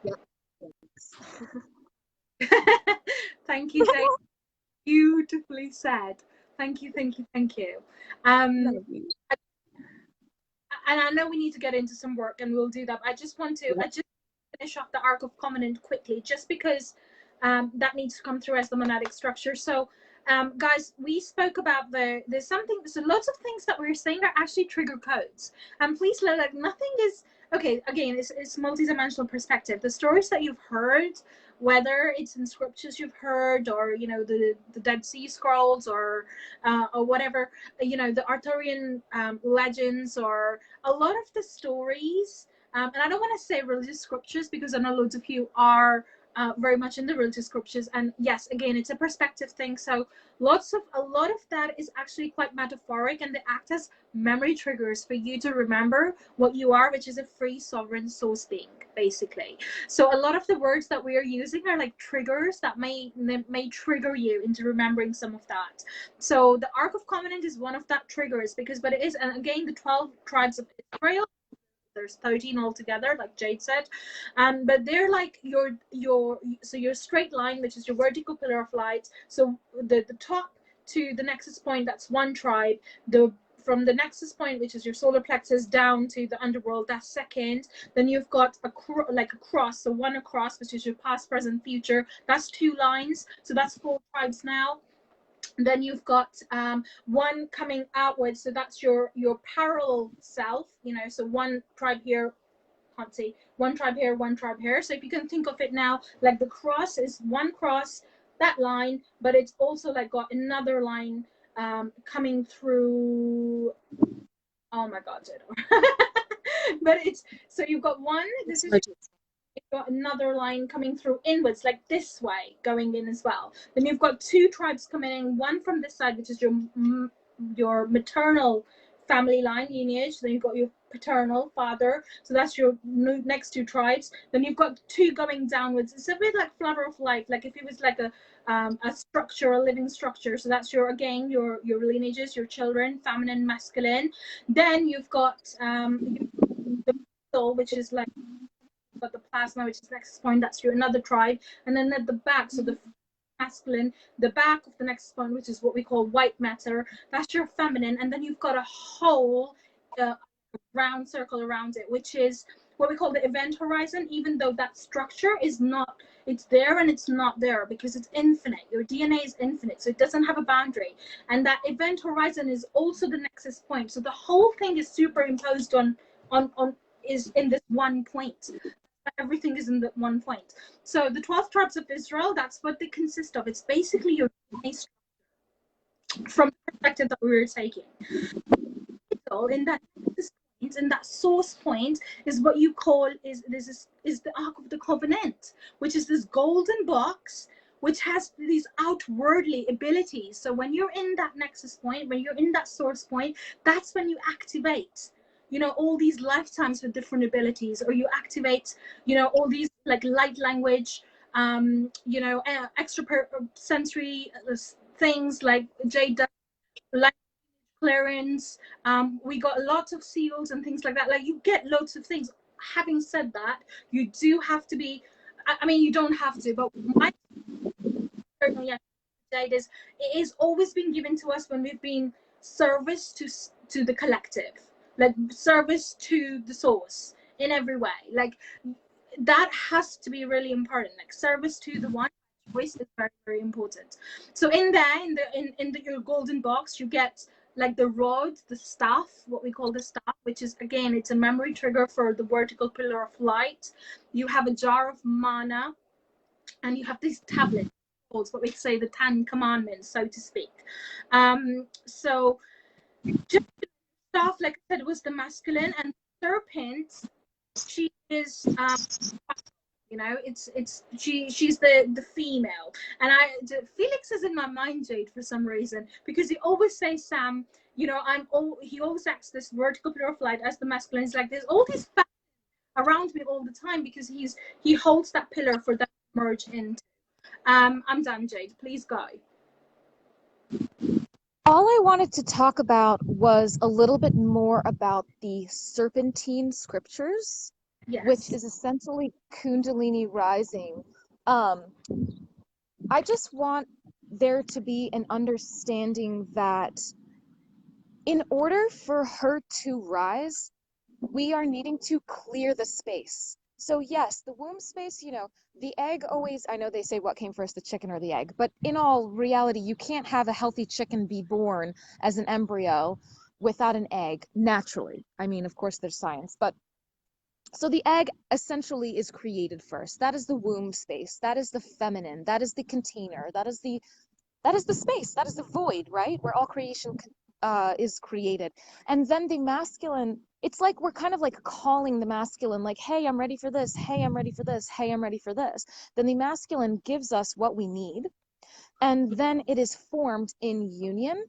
Yep. Thank you, Jade. Beautifully said. Thank you, thank you, thank you. And I know we need to get into some work, and we'll do that. I just finish off the Arc of Covenant quickly, just because that needs to come through as the monadic structure. So guys, we spoke about there's lots of things that we're saying are actually trigger codes. And please know that nothing is, okay, again, it's multidimensional perspective. The stories that you've heard, whether it's in scriptures you've heard, or you know, the Dead Sea Scrolls, or whatever, you know, the Arthurian legends, or a lot of the stories, and I don't want to say religious scriptures, because I know loads of you are very much in the religious scriptures. And yes, again, it's a perspective thing. So a lot of that is actually quite metaphoric, and they act as memory triggers for you to remember what you are, which is a free sovereign soul being, basically. So a lot of the words that we are using are like triggers that may trigger you into remembering some of that. So the Ark of Covenant is one of that triggers, but it is, and again, the 12 tribes of Israel, there's 13 altogether, like Jade said, but they're like your straight line, which is your vertical pillar of light. So the top to the nexus point, that's one tribe. From the nexus point, which is your solar plexus, down to the underworld, that's second. Then you've got a cross, so one across, which is your past, present, future. That's two lines, so that's four tribes now. Then you've got one coming outwards, so that's your parallel self, you know, so one tribe here, can't see, one tribe here, one tribe here. So if you can think of it now, like the cross is one cross, that line, but it's also like got another line coming through. Oh my god, but it's, so you've got one, this is, you've got another line coming through inwards, like this way, going in as well. Then you've got two tribes coming in, one from this side, which is your maternal family line, lineage. Then you've got your paternal father, so that's your next two tribes. Then you've got two going downwards. It's a bit like flutter of life, like if it was like a structure, a living structure. So that's your, again, your lineages, your children, feminine, masculine. Then you've got the middle, which is like, got the plasma, which is next point, that's your another tribe. And then at the back, so the masculine, the back of the next point, which is what we call white matter, that's your feminine. And then you've got a whole round circle around it, which is what we call the event horizon, even though that structure is not, it's there and it's not there, because it's infinite. Your DNA is infinite, so it doesn't have a boundary. And that event horizon is also the nexus point, so the whole thing is superimposed on is in this one point. Everything is in that one point. So the 12 tribes of Israel, that's what they consist of. It's basically your DNA structure from the perspective that we were taking. In that point, in that source point, is what you call is the Ark of the Covenant, which is this golden box which has these outwardly abilities. So when you're in that nexus point, when you're in that source point, that's when you activate, you know, all these lifetimes with different abilities, or you activate, you know, all these like light language, you know, extra sensory things like Jade does, like clearance. We got lots of seals and things like that. Like, you get loads of things. Having said that, you do have to be, I mean, you don't have to, but my certainly Jade is, it is always been given to us when we've been service to the collective, like service to the source in every way. Like, that has to be really important. Like, service to the one voice is very, very important. So in there, in your golden box, you get like the rod, the staff, what we call the staff, which is, again, it's a memory trigger for the vertical pillar of light. You have a jar of mana, and you have these tablets, what we say the 10 commandments, so to speak. So just stuff, like I said, was the masculine, and the serpent, she is you know, she's the female. And Felix is in my mind, Jade, for some reason, because he always says, Sam, you know, he always acts this vertical pillar of light as the masculine. It's like there's all these facts around me all the time, because he holds that pillar for that to merge into. I'm done, Jade, please go. All I wanted to talk about was a little bit more about the serpentine scriptures, Yes. which is essentially Kundalini rising. I just want there to be an understanding that in order for her to rise, we are needing to clear the space. So yes, the womb space, you know, the egg always, I know they say what came first, the chicken or the egg, but in all reality, you can't have a healthy chicken be born as an embryo without an egg naturally. I mean, of course there's science, but so the egg essentially is created first. That is the womb space. That is the feminine. That is the container. That is the space. That is the void, right? Where all creation is created. And then the masculine, it's like we're kind of like calling the masculine, like, hey, I'm ready for this. Hey, I'm ready for this. Hey, I'm ready for this. Then the masculine gives us what we need. And then it is formed in union.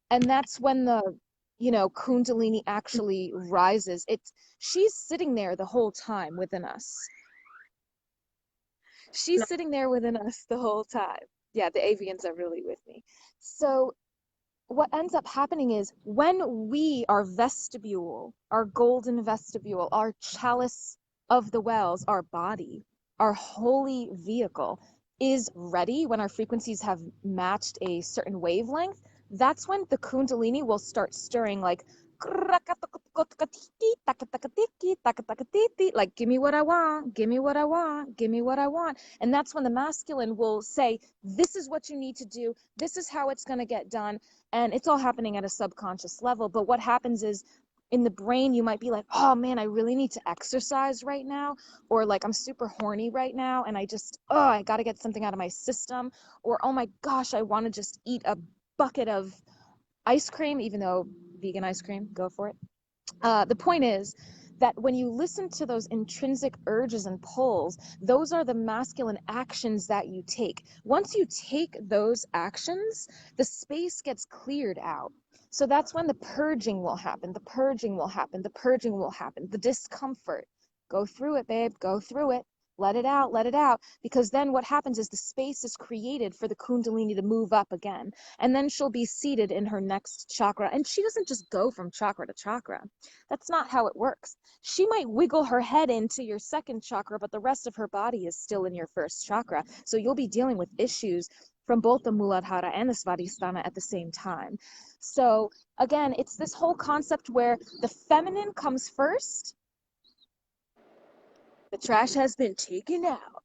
And that's when the, you know, Kundalini actually rises. She's sitting there the whole time within us. She's sitting there within us the whole time. Yeah, the avians are really with me. So what ends up happening is when our vestibule, our golden vestibule, our chalice of the wells, our body, our holy vehicle is ready, when our frequencies have matched a certain wavelength, that's when the Kundalini will start stirring, like give me what I want, give me what I want, give me what I want. And that's when the masculine will say, this is what you need to do, this is how it's going to get done. And it's all happening at a subconscious level. But what happens is, in the brain, you might be like, oh man, I really need to exercise right now, or like I'm super horny right now and I got to get something out of my system, or oh my gosh, I want to just eat a bucket of ice cream, even though vegan ice cream, go for it. The point is that when you listen to those intrinsic urges and pulls, those are the masculine actions that you take. Once you take those actions, the space gets cleared out. So that's when the purging will happen. The purging will happen. The purging will happen. The discomfort. Go through it, babe. Go through it. Let it out. Let it out. Because then what happens is the space is created for the Kundalini to move up again. And then she'll be seated in her next chakra. And she doesn't just go from chakra to chakra. That's not how it works. She might wiggle her head into your second chakra, but the rest of her body is still in your first chakra. So you'll be dealing with issues from both the Muladhara and the Svadhisthana at the same time. So again, it's this whole concept where the feminine comes first, the trash has been taken out,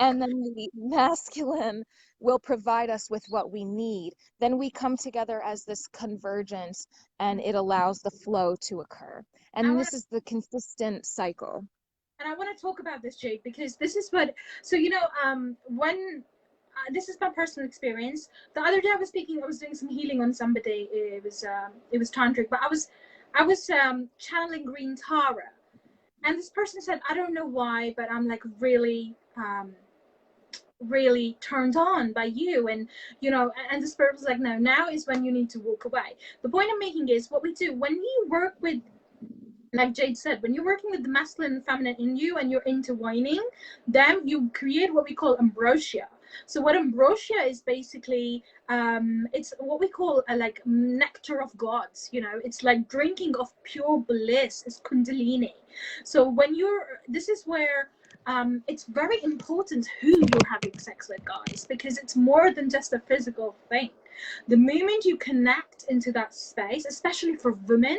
and then the masculine will provide us with what we need. Then we come together as this convergence, and it allows the flow to occur. And this is the consistent cycle. And I want to talk about this, Jade, because this is what, so, when, this is my personal experience. The other day I was doing some healing on somebody. It was tantric, but I was channeling green Tara. And this person said, I don't know why, but I'm like really, really turned on by you. And, and the spirit was like, no, now is when you need to walk away. The point I'm making is what we do when you work with, like Jade said, when you're working with the masculine and feminine in you and you're intertwining, then you create what we call ambrosia. So what ambrosia is basically, it's what we call like nectar of gods. It's like drinking of pure bliss. It's kundalini. So this is where it's very important who you're having sex with, guys, because it's more than just a physical thing. The moment you connect into that space, especially for women,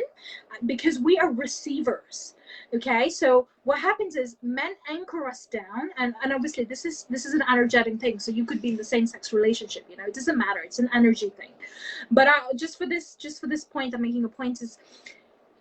because we are receivers. Okay, so what happens is men anchor us down, and obviously this is an energetic thing. So you could be in the same-sex relationship. It doesn't matter. It's an energy thing. But just for this point, I'm making a point is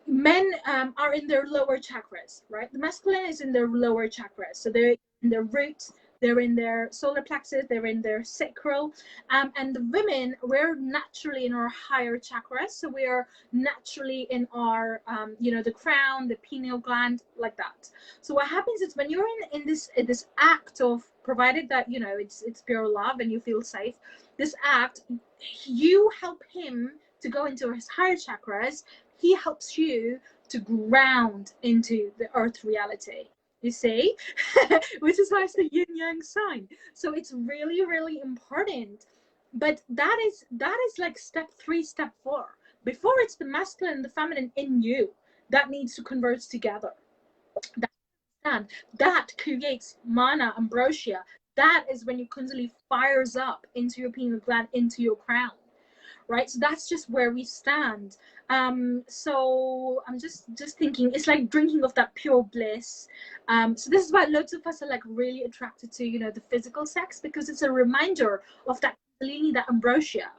men are in their lower chakras, right? The masculine is in their lower chakras, so they're in their root. They're in their solar plexus, they're in their sacral. And the women, we're naturally in our higher chakras. So we are naturally in our, the crown, the pineal gland, like that. So what happens is when you're in this act of, provided that, it's pure love and you feel safe, this act, you help him to go into his higher chakras. He helps you to ground into the earth reality. You see, which is why it's the yin yang sign. So it's really, really important. But that is like step 3, step 4. Before, it's the masculine and the feminine in you that needs to converge together. That creates mana, ambrosia. That is when your kundalini fires up into your pineal gland, into your crown. Right, so that's just where we stand. So I'm just thinking, it's like drinking of that pure bliss. So this is why loads of us are like really attracted to the physical sex, because it's a reminder of that kundalini, that ambrosia,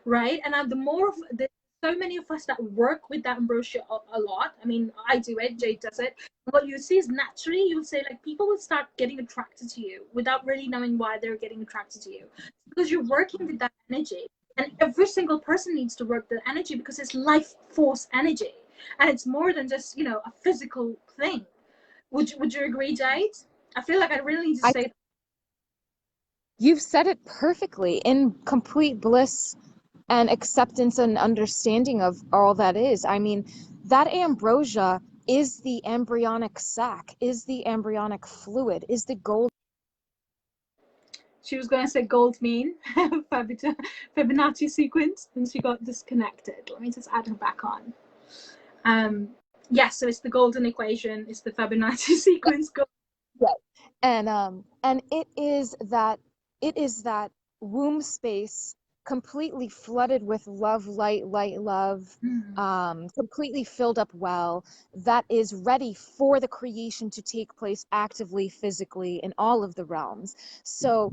right? And the more of the, so many of us that work with that ambrosia a lot. I mean, I do it, Jade does it. What you see is naturally, you'll say like people will start getting attracted to you without really knowing why they're getting attracted to you, because you're working with that energy. And every single person needs to work the energy, because it's life force energy, and it's more than just a physical thing. Would you agree, Jade? I feel like I really need to say that. You've said it perfectly. In complete bliss and acceptance and understanding of all that is. I mean, that ambrosia is the embryonic sac, is the embryonic fluid, is the gold. She was going to say gold mean Fibonacci sequence, and she got disconnected. Let me just add her back on. Yes, so it's the golden equation. It's the Fibonacci sequence. Yes. And it is that womb space completely flooded with love, light, love, completely filled up well, that is ready for the creation to take place actively, physically, in all of the realms. So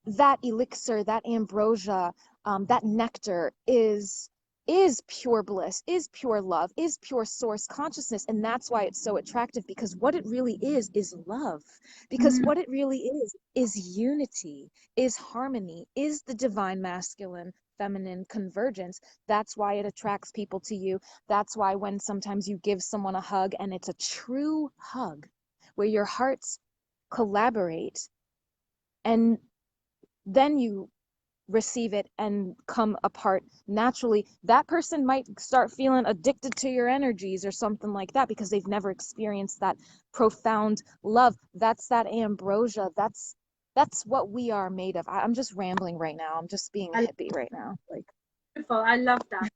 that elixir, that ambrosia, that nectar is pure bliss, is pure love, is pure source consciousness. And that's why it's so attractive, because what it really is love. Because what it really is unity, is harmony, is the divine masculine feminine convergence. That's why it attracts people to you. That's why when sometimes you give someone a hug and it's a true hug where your hearts collaborate, and then you receive it and come apart naturally. That person might start feeling addicted to your energies or something like that because they've never experienced that profound love. That's that ambrosia. That's what we are made of. I'm just rambling right now. I'm just being a hippie right now. Like, beautiful. I love that.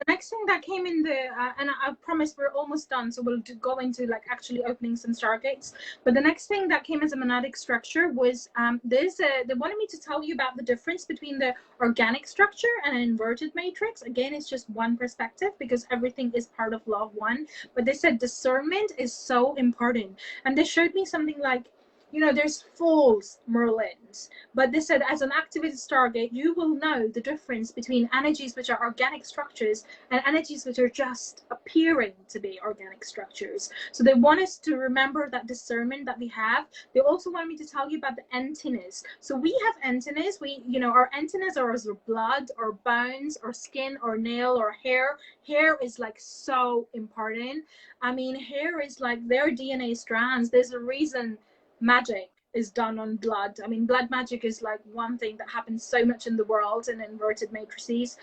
The next thing that came in the and I promise we're almost done, so we'll go into like actually opening some stargates. But the next thing that came as a monadic structure was they wanted me to tell you about the difference between the organic structure and an inverted matrix. Again, it's just one perspective because everything is part of law of one. But they said discernment is so important, and they showed me something like, you know, there's false Merlins, but they said as an activated stargate, you will know the difference between energies which are organic structures and energies which are just appearing to be organic structures. So they want us to remember that discernment that we have. They also want me to tell you about the antennas. So we have antennas. We, you know, our antennas are our blood or bones or skin or nail or hair. Hair is like so important. I mean, hair is like their DNA strands. There's a reason magic is done on blood. I mean, blood magic is like one thing that happens so much in the world in inverted matrices,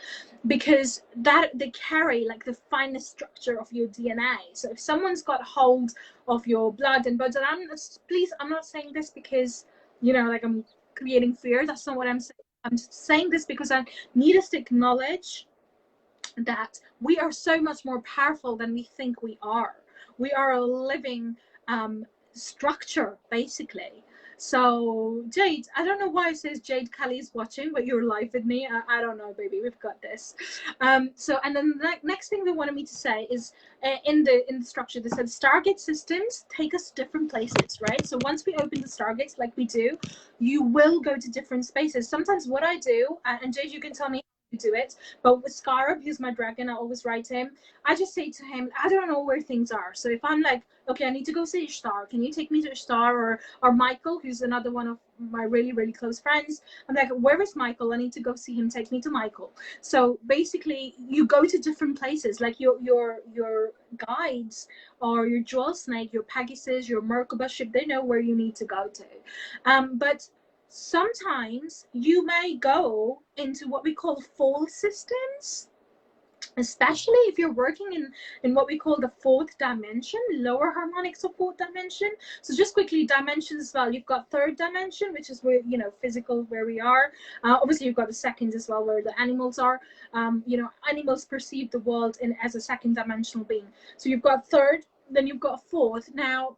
because that they carry like the finest structure of your DNA. So if someone's got hold of your blood and bones, and I'm not saying this because, you know, like I'm creating fear. That's not what I'm saying. I'm saying this because I need us to acknowledge that we are so much more powerful than we think we are. We are a living structure, basically. So Jade, I don't know why it says Jade Kelly is watching, but you're live with me. I don't know, baby, we've got this. So, and then the next thing they wanted me to say is in the structure, they said Stargate systems take us to different places, right? So once we open the Stargates, like we do, you will go to different spaces. Sometimes what I do, and Jade, you can tell me how to do it, but with Scarab, who's my dragon, I always write him. I just say to him, I don't know where things are. So if I'm like, okay, I need to go see Ishtar, can you take me to Ishtar? Or Michael, who's another one of my really, really close friends. I'm like, where is Michael? I need to go see him, take me to Michael. So basically you go to different places, like your guides or your jewel snake, your Pegasus, your Merkaba ship, they know where you need to go to. But sometimes you may go into what we call fall systems, especially if you're working in what we call the fourth dimension, lower harmonics of fourth dimension. So just quickly, dimensions as well. You've got third dimension, which is where, you know, physical, where we are. Obviously you've got the second as well, where the animals are. You know, animals perceive the world as a second dimensional being. So you've got third, then you've got fourth. Now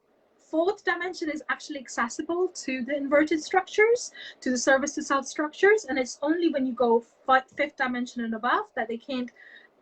fourth dimension is actually accessible to the inverted structures, to the service to self structures, and it's only when you go fifth dimension and above that they can't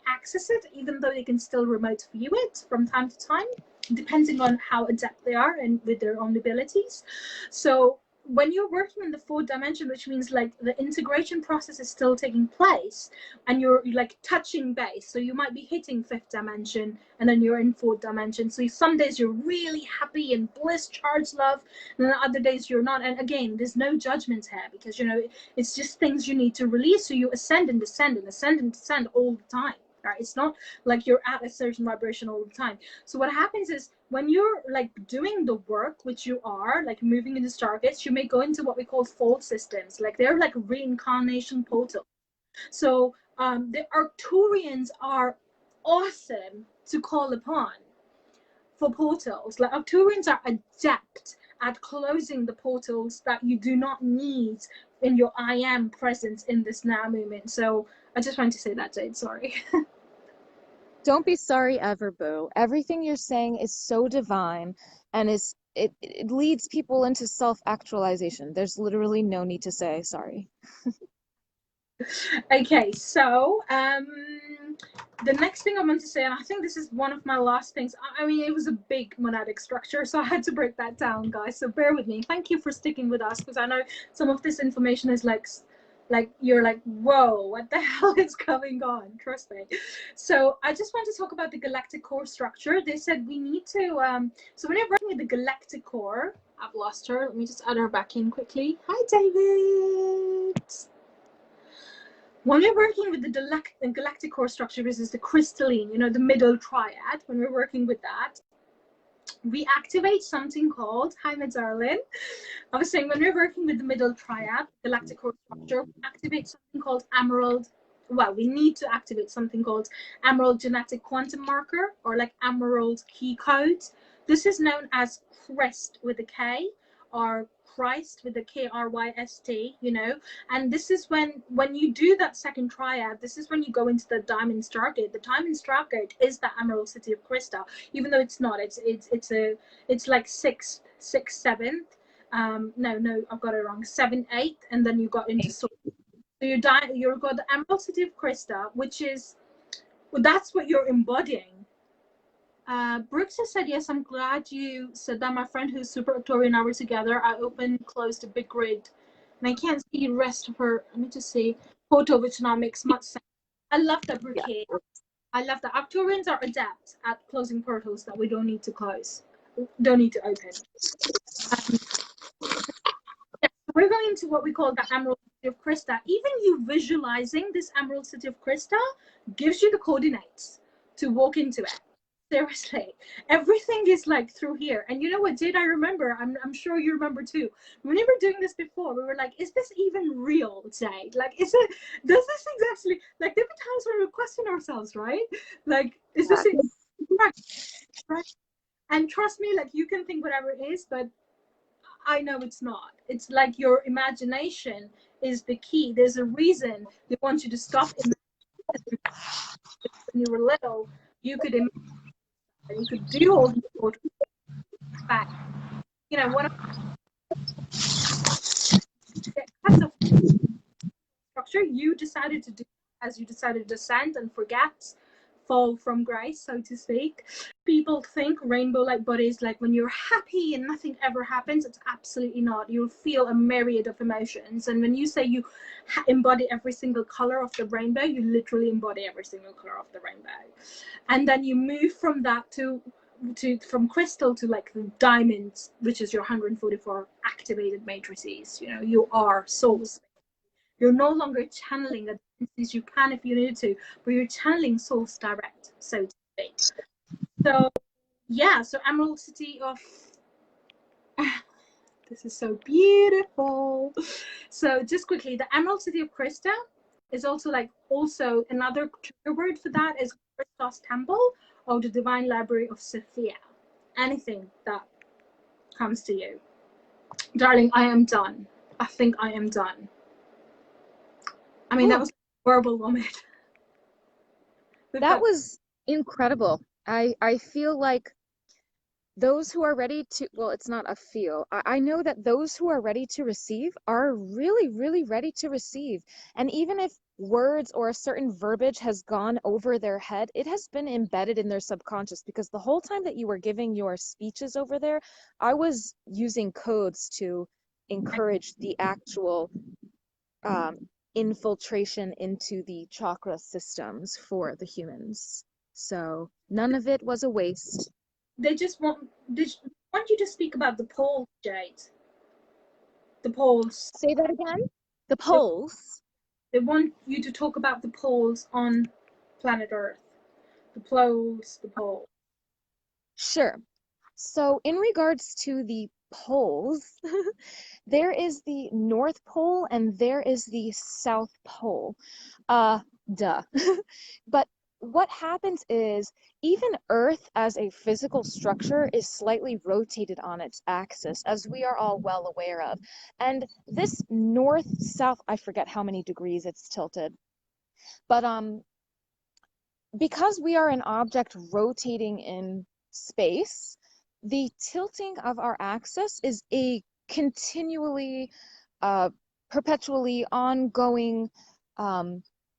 access it, even though they can still remote view it from time to time, depending on how adept they are and with their own abilities. So when you're working in the fourth dimension, which means like the integration process is still taking place and you're like touching base, so you might be hitting fifth dimension and then you're in fourth dimension. So some days you're really happy and bliss, charged love, and then other days you're not. And again, there's no judgment here, because, you know, it's just things you need to release. So you ascend and descend and ascend and descend all the time. Right? It's not like you're at a certain vibration all the time. So what happens is when you're like doing the work, which you are like moving into stargates, you may go into what we call fold systems. Like they're like reincarnation portals. So the Arcturians are awesome to call upon for portals. Like Arcturians are adept at closing the portals that you do not need in your I am presence in this now moment. So I just wanted to say that, Jade, sorry. don't be sorry ever, boo. Everything you're saying is so divine, and it leads people into self-actualization. There's literally no need to say sorry. Okay, so the next thing I want to say, and I think this is one of my last things. I mean, it was a big monadic structure, so I had to break that down, guys. So bear with me. Thank you for sticking with us, because I know some of this information is like you're like, whoa, what the hell is going on? Trust me. So I just want to talk about the galactic core structure. They said we need to so when you're working with the galactic core, I've lost her, let me just add her back in quickly. Hi, David. When we're working with the galactic core structure, this is the crystalline, you know, the middle triad. When we're working with that, we activate something called, hi, my darling. I was saying when we're working with the middle triad, galactic core structure, we activate something called emerald. Well, we need to activate something called emerald genetic quantum marker, or like emerald key code. This is known as Christ with a K, or Christ with a Kryst, you know. And this is when you do that second triad, this is when you go into the Diamond Stargate. The Diamond Stargate is the Emerald City of Krystal, even though it's not. It's like sixth, seventh. No, I've got it wrong. 7, 8, and then you got into so you've got the Emerald City of Krystal, which is, well, that's what you're embodying. Brooks has said, yes, I'm glad you said that. My friend who's super Victorian and I were together. I opened, closed a big grid, and I can't see the rest of her. Let me just see photo, which now makes much sense. I love that, Brookie. Yeah. I love that. Arcturians are adept at closing portals that we don't need to close, don't need to open. We're going into what we call the Emerald City of Krystal. Even you visualizing this Emerald City of Krystal gives you the coordinates to walk into it. Seriously, everything is like through here. And you know what, Jade, I remember, I'm sure you remember too, when we were doing this before, we were like, is this even real, Jade? Like, does this exactly, like, there were times when we question ourselves, right? Like, is this right? And trust me, like, you can think whatever it is, but I know it's not. It's like your imagination is the key. There's a reason they want you to stop imagining. When you were little, you could imagine, you could do all these sort of facts. You know, one of the structure you decided to do as you decided to descend and forget, fall from grace, so to speak. People think rainbow like bodies, like when you're happy and nothing ever happens. It's absolutely not. You'll feel a myriad of emotions, and when you say you embody every single color of the rainbow, you literally embody every single color of the rainbow. And then you move from that to from crystal to like the diamonds, which is your 144 activated matrices. You know, you are souls. You're no longer channeling entities. You can if you need to, but you're channeling source direct, so to speak. So yeah, so Emerald City of this is so beautiful. So just quickly, the Emerald City of Krystal is also another trigger word for that is Christos Temple or the Divine Library of Sophia. Anything that comes to you. Darling, I am done. I think I am done. I mean, that was a verbal vomit. That was incredible. I feel like those who are ready to, well, it's not a feel. I know that those who are ready to receive are really, really ready to receive. And even if words or a certain verbiage has gone over their head, it has been embedded in their subconscious, because the whole time that you were giving your speeches over there, I was using codes to encourage the actual infiltration into the chakra systems for the humans. So none of it was a waste. They want you to speak about the poles, Jade. The poles. Say that again? The poles? They want you to talk about the poles on planet Earth. The poles. Sure. So in regards to the poles, there is the North Pole and there is the South Pole. Duh. But what happens is even Earth as a physical structure is slightly rotated on its axis, as we are all well aware of. And this north-south, I forget how many degrees it's tilted, but because we are an object rotating in space, the tilting of our axis is a continually, perpetually ongoing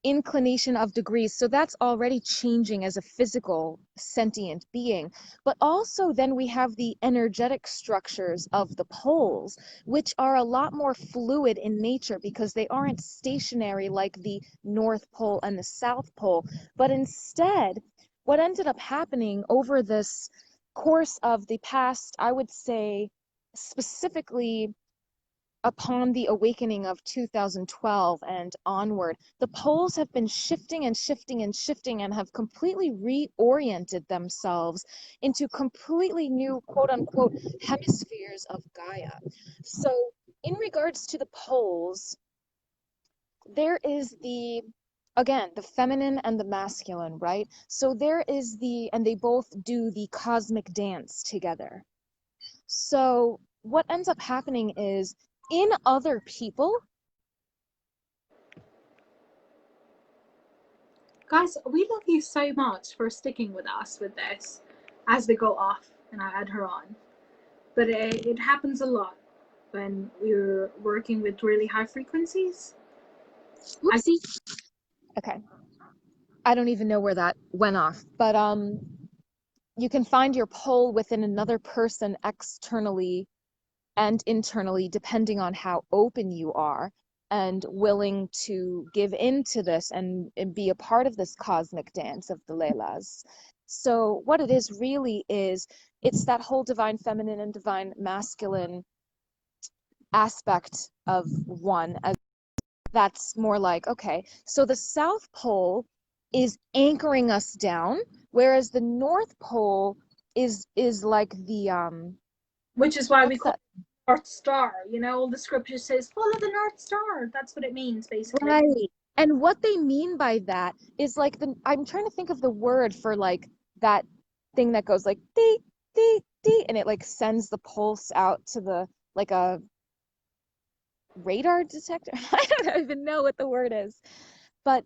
inclination of degrees. So that's already changing as a physical sentient being. But also then we have the energetic structures of the poles, which are a lot more fluid in nature because they aren't stationary like the North Pole and the South Pole. But instead, what ended up happening over this course of the past, I would say specifically upon the awakening of 2012 and onward, the poles have been shifting and shifting and shifting and have completely reoriented themselves into completely new quote unquote hemispheres of Gaia. So in regards to the poles, there is again, the feminine and the masculine, right? So there is and they both do the cosmic dance together. So what ends up happening is in other people. Guys, we love you so much for sticking with us with this as we go off and I add her on. But it happens a lot when we're working with really high frequencies. Oopsie. Okay. I don't even know where that went off, but you can find your pole within another person externally and internally, depending on how open you are and willing to give into this and be a part of this cosmic dance of the Leilas. So what it is really is, it's that whole divine feminine and divine masculine aspect of one. That's more like, okay, so the South Pole is anchoring us down, whereas the North Pole is like the which is why we what's call that? North Star. You know, all the scripture says follow the North Star. That's what it means, basically. Right. And what they mean by that is like I'm trying to think of the word for like that thing that goes like dee dee dee, and it like sends the pulse out to the like a radar detector. I don't even know what the word is, but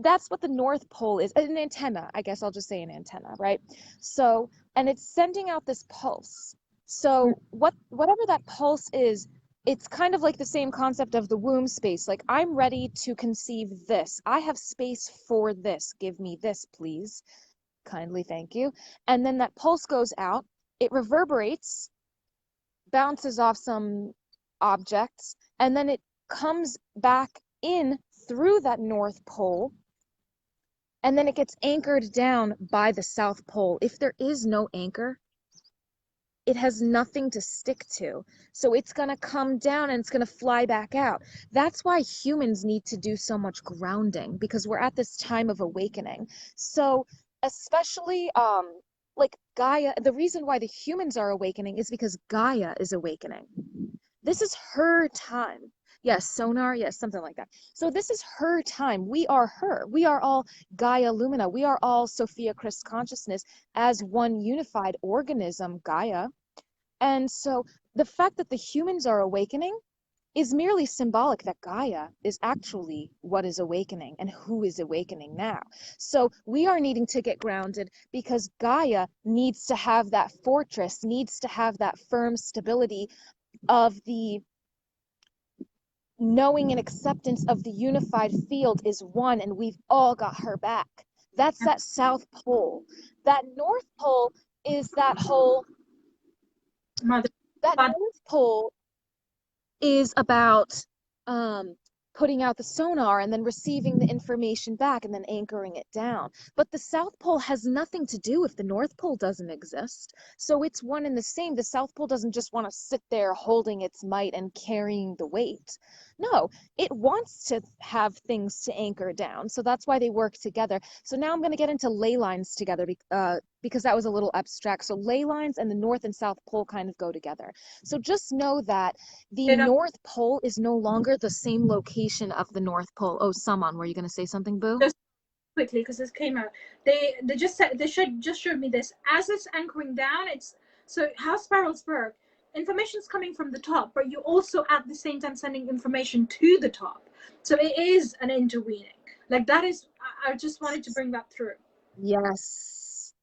that's what the North Pole is. An antenna, I guess I'll just say an antenna, right? So, and it's sending out this pulse. So whatever that pulse is, it's kind of like the same concept of the womb space. Like, I'm ready to conceive this. I have space for this. Give me this, please. Kindly, thank you. And then that pulse goes out. It reverberates, bounces off some objects, and then it comes back in through that North Pole, and then it gets anchored down by the South Pole. If there is no anchor, it has nothing to stick to. So it's going to come down and it's going to fly back out. That's why humans need to do so much grounding, because we're at this time of awakening. So especially like Gaia, the reason why the humans are awakening is because Gaia is awakening. This is her time. Yes, sonar, yes, something like that. So this is her time. We are her. We are all Gaia Lumina. We are all Sophia Christ Consciousness as one unified organism, Gaia. And so the fact that the humans are awakening is merely symbolic that Gaia is actually what is awakening and who is awakening now. So we are needing to get grounded because Gaia needs to have that fortress, needs to have that firm stability of the knowing and acceptance of the unified field is one, and we've all got her back. That's that South Pole. That North Pole is that whole that North Pole is about putting out the sonar and then receiving the information back and then anchoring it down. But the South Pole has nothing to do if the North Pole doesn't exist. So it's one and the same. The South Pole doesn't just want to sit there holding its might and carrying the weight. No, it wants to have things to anchor down. So that's why they work together. So now I'm going to get into ley lines together because that was a little abstract. So ley lines and the North and South Pole kind of go together. So just know that the North Pole is no longer the same location of the North Pole. Oh, Saman, were you going to say something, Boo? Just quickly, because this came out. They just said, they just showed me this. As it's anchoring down, it's so how spirals work. Information's coming from the top, but you also at the same time sending information to the top. So it is an interweaving. Like that is, I just wanted to bring that through. Yes.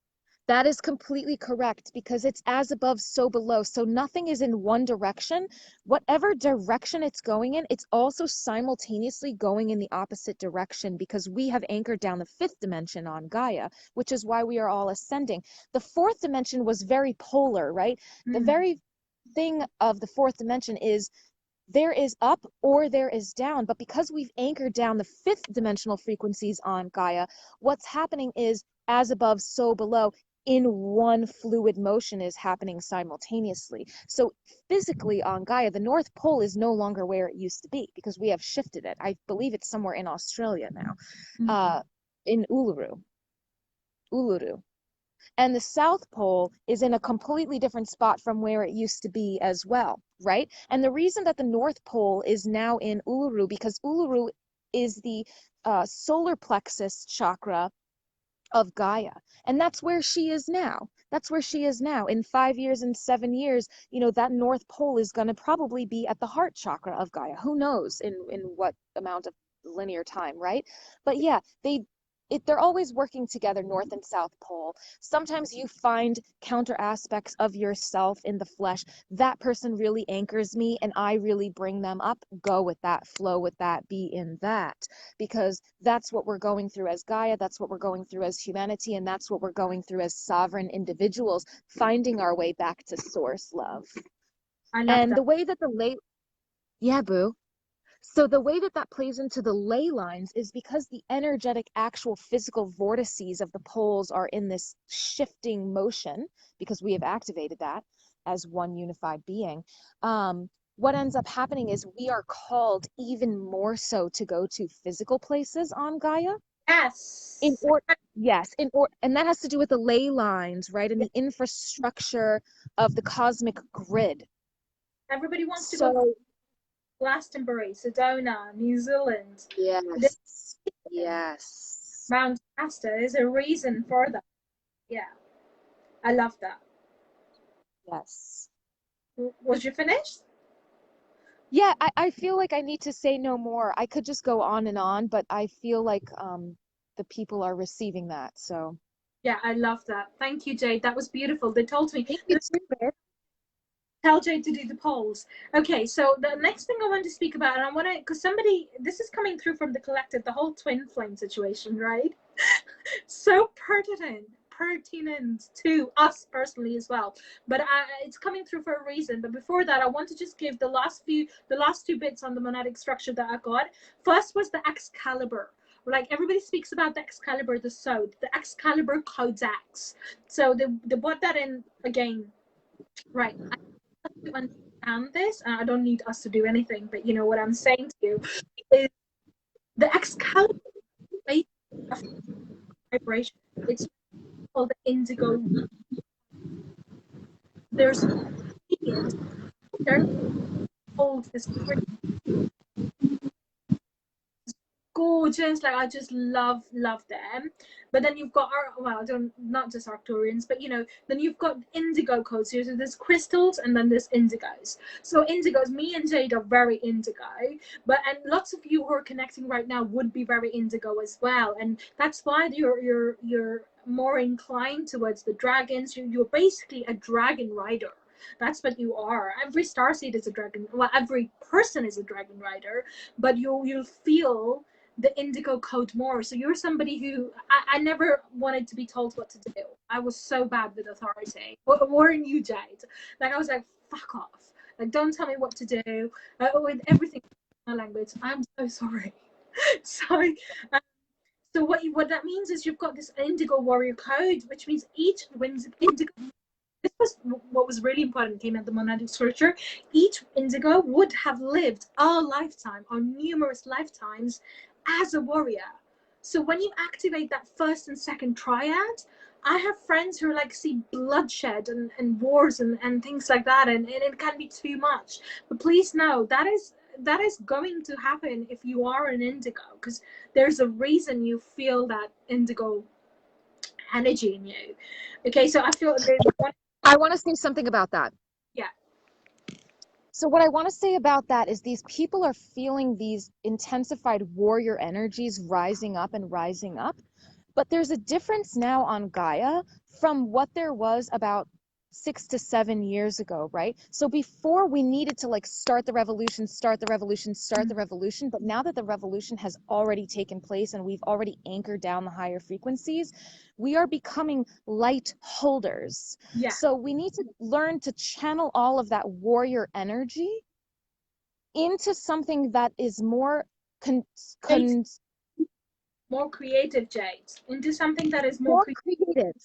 That is completely correct, because it's as above, so below. So nothing is in one direction. Whatever direction it's going in, it's also simultaneously going in the opposite direction, because we have anchored down the fifth dimension on Gaia, which is why we are all ascending. The fourth dimension was very polar, right? The very thing of the fourth dimension is there is up or there is down. But because we've anchored down the fifth dimensional frequencies on Gaia, what's happening is as above, so below. in one fluid motion is happening simultaneously. So physically on Gaia, the North Pole is no longer where it used to be because we have shifted it. I believe it's somewhere in Australia now, in Uluru. And the South Pole is in a completely different spot from where it used to be as well, right? And the reason that the North Pole is now in Uluru, because Uluru is the solar plexus chakra of Gaia. And that's where she is now. That's where she is now. In 5 years and 7 years, you know, that North Pole is going to probably be at the heart chakra of Gaia. Who knows in what amount of linear time, right? But yeah, they're always working together, North and South Pole. Sometimes you find counter aspects of yourself in the flesh. That person really anchors me and I really bring them up. Go with that, flow with that, be in that. Because that's what we're going through as Gaia, that's what we're going through as humanity, and that's what we're going through as sovereign individuals, finding our way back to source love. I love And that. the way that yeah, boo. So the way that plays into the ley lines is because the energetic, actual physical vortices of the poles are in this shifting motion, because we have activated that as one unified being. What ends up happening is we are called even more so to go to physical places on Gaia. Yes. Yes, and that has to do with the ley lines, right? And the infrastructure of the cosmic grid. Everybody wants to go to So Glastonbury, Sedona, New Zealand. yes. Mount Shasta is a reason for that. Yeah, I love that. Yes. Was you finished? Yeah, I feel like I need to say no more. I could just go on and on, but I feel like the people are receiving that. So Yeah, I love that. Thank you, Jade. That was beautiful. They told me, thank you too, babe. tell Jade to do the polls. Okay, so the next thing I want to speak about, and I want to, because this is coming through from the collective, the whole twin flame situation, right? So pertinent to us personally as well, but it's coming through for a reason. But before that, I want to just give the last two bits on the monadic structure that I got. First was the Excalibur. Like everybody speaks about the Excalibur, the sword, the Excalibur codex. So they brought that in again, right? I have to understand this, and I don't need us to do anything, but you know what I'm saying to you is the Excalibur is a vibration. It's called the indigo. There's radiance. There's gold, this gorgeous. Like I just love them. But then you've got not just Arcturians, but you know, then you've got indigo codes here. So there's crystals and then there's indigos. So indigos, me and Jade are very indigo, and lots of you who are connecting right now would be very indigo as well. And that's why you're more inclined towards the dragons. You're basically a dragon rider. That's what you are. Every starseed is a dragon. Well, every person is a dragon rider, but you'll feel the indigo code more. So you're somebody who I never wanted to be told what to do. I was so bad with authority. Weren't you, Jade? Like I was like, fuck off. Like don't tell me what to do. With everything in my language. I'm so sorry. So so what that means is you've got this indigo warrior code, which means each indigo. This was what was really important, came out the monadic structure. Each indigo would have lived a lifetime or numerous lifetimes as a warrior. So when you activate that first and second triad, I have friends who are like see bloodshed and wars and things like that, and it can be too much. But please know that is going to happen if you are an indigo, because there's a reason you feel that indigo energy in you. Okay, so I feel I want to say something about that. Yeah. So what I want to say about that is these people are feeling these intensified warrior energies rising up and rising up. But there's a difference now on Gaia from what there was about 6 to 7 years ago, right? So before we needed to like start the revolution, but now that the revolution has already taken place and we've already anchored down the higher frequencies, we are becoming light holders. Yeah. So we need to learn to channel all of that warrior energy into something that is more more creative, Jade, into something that is more creative.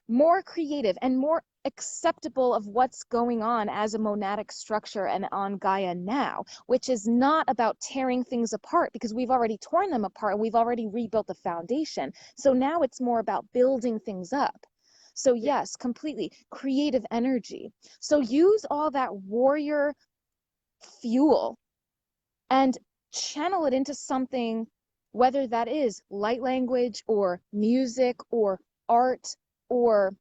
more creative and more acceptable of what's going on as a monadic structure and on Gaia now, which is not about tearing things apart, because we've already torn them apart and we've already rebuilt the foundation. So now it's more about building things up. So yes, completely creative energy. So use all that warrior fuel and channel it into something, whether that is light language or music or art or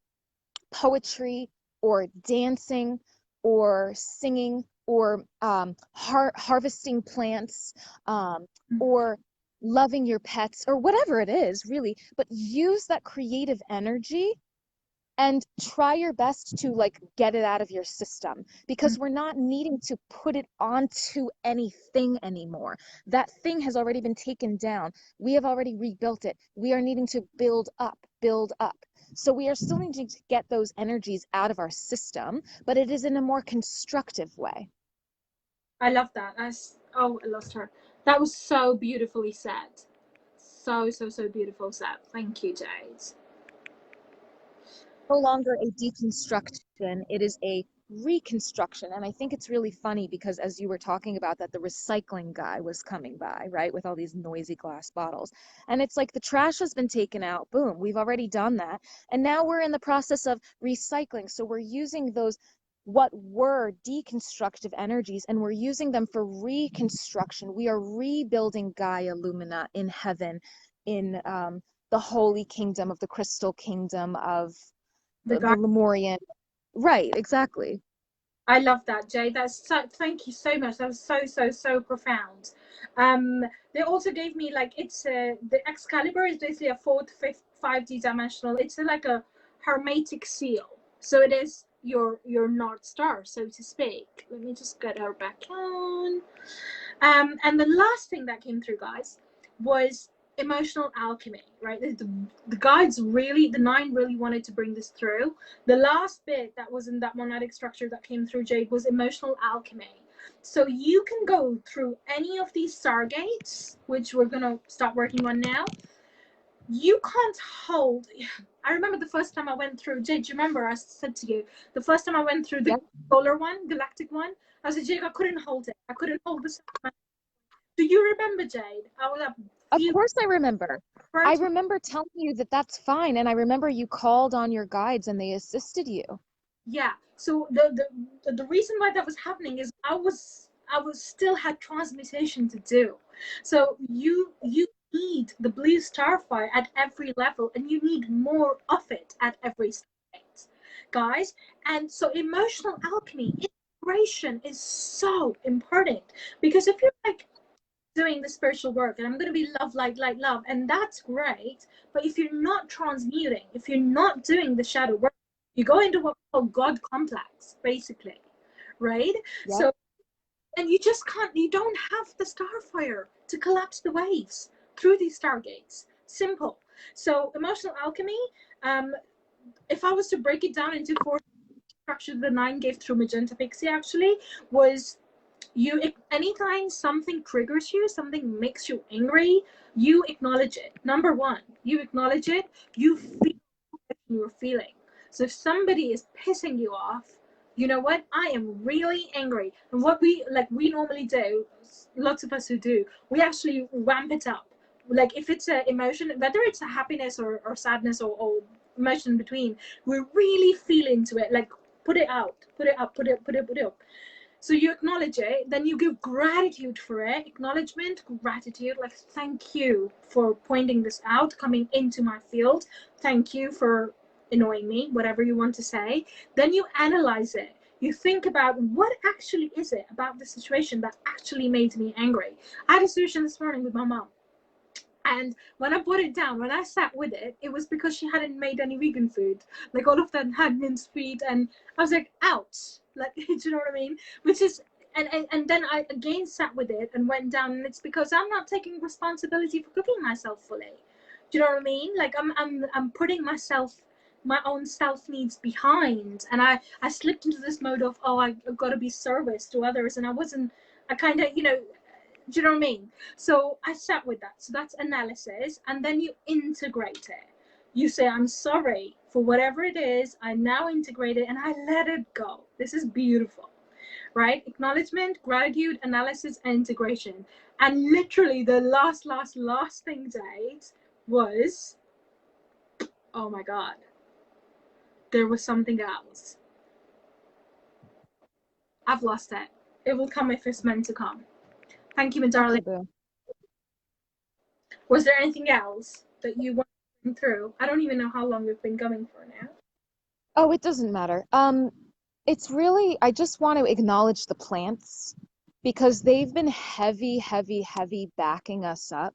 poetry or dancing or singing or harvesting plants, or loving your pets, or whatever it is, really. But use that creative energy and try your best to like get it out of your system, because we're not needing to put it onto anything anymore. That thing has already been taken down. We have already rebuilt it. We are needing to build up, build up. So we are still needing to get those energies out of our system, but it is in a more constructive way. I love that. Oh, I lost her. That was so beautifully said. So beautiful said. Thank you, Jade. No longer a deconstruction, it is a reconstruction. And I think it's really funny because, as you were talking about, that the recycling guy was coming by, right, with all these noisy glass bottles. And it's like the trash has been taken out. Boom, we've already done that. And now we're in the process of recycling. So we're using those, what were deconstructive energies, and we're using them for reconstruction. We are rebuilding Gaia Lumina in heaven, in the holy kingdom of the crystal kingdom of the Lemurian. Right, exactly. I love that, Jay. Thank you so much. That was so profound. They also gave me like, it's the Excalibur is basically a fourth, fifth, 5D dimensional. It's like a hermetic seal. So it is your North Star, so to speak. Let me just get her back on. And the last thing that came through, guys, was emotional alchemy, right? The guides really, the nine really wanted to bring this through. The last bit that was in that monadic structure that came through, Jade, was emotional alchemy. So you can go through any of these stargates, which we're going to start working on now. You can't hold. I remember the first time I went through, Jade, do you remember I said to you, the first time I went through the solar one, galactic one, I said, Jade, I couldn't hold it. I couldn't hold the. Do you remember, Jade? Of course I remember. I remember telling you that that's fine, and I remember you called on your guides and they assisted you. Yeah. So the reason why that was happening is I was still had transmutation to do. So you need the blue starfire at every level, and you need more of it at every stage, guys. And so emotional alchemy, integration is so important, because if you're like doing the spiritual work and I'm going to be love, light, light, love, and that's great, but if you're not transmuting, if you're not doing the shadow work, you go into what's called God complex, basically, right? Yep. So, and you just can't, you don't have the starfire to collapse the waves through these stargates. Simple. So emotional alchemy, if I was to break it down into four structures, the nine gave through magenta pixie actually was, you, anytime something triggers you, something makes you angry, you acknowledge it. Number one, you acknowledge it, you feel what you're feeling. So if somebody is pissing you off, you know what, I am really angry. And what we normally do, lots of us who do, we actually ramp it up. Like if it's an emotion, whether it's a happiness or sadness or emotion in between, we really feel into it, like put it out, put it up, put it up. So you acknowledge it, then you give gratitude for it. Acknowledgement, gratitude, like thank you for pointing this out, coming into my field. Thank you for annoying me, whatever you want to say. Then you analyze it. You think about what actually is it about the situation that actually made me angry. I had a situation this morning with my mom. And when I put it down, when I sat with it, it was because she hadn't made any vegan food. Like all of them had minced meat, and I was like, ouch. Like, do you know what I mean? Which is, and then I again sat with it and went down, and it's because I'm not taking responsibility for cooking myself fully. Do you know what I mean? Like I'm putting myself, my own self needs behind, and I slipped into this mode of, oh, I've got to be service to others, and I kind of, do you know what I mean? So I sat with that. So that's analysis. And then you integrate it. You say, I'm sorry for whatever it is. I now integrate it and I let it go. This is beautiful, right? Acknowledgement, gratitude, analysis, and integration. And literally the last thing, Jade, was, oh my God, there was something else. I've lost it. It will come if it's meant to come. Thank you, my darling. Okay, was there anything else that you want to go through? I don't even know how long we've been going for now. oh, it doesn't matter. It's really, I just want to acknowledge the plants because they've been heavy, heavy, heavy backing us up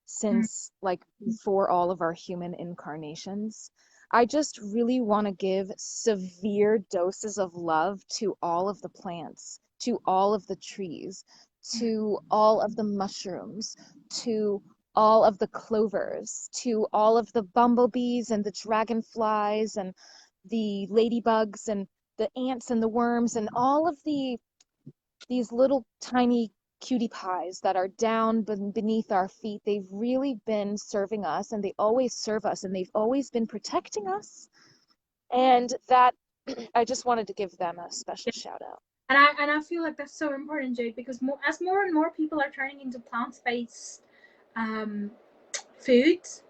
since like before all of our human incarnations. I just really want to give severe doses of love to all of the plants, to all of the trees, to all of the mushrooms, to all of the clovers, to all of the bumblebees and the dragonflies and the ladybugs and the ants and the worms and all of these little tiny cutie pies that are down beneath our feet. They've really been serving us, and they always serve us, and they've always been protecting us. And that I just wanted to give them a special shout out. And I feel like that's so important, Jade, because as more and more people are turning into plant-based foods,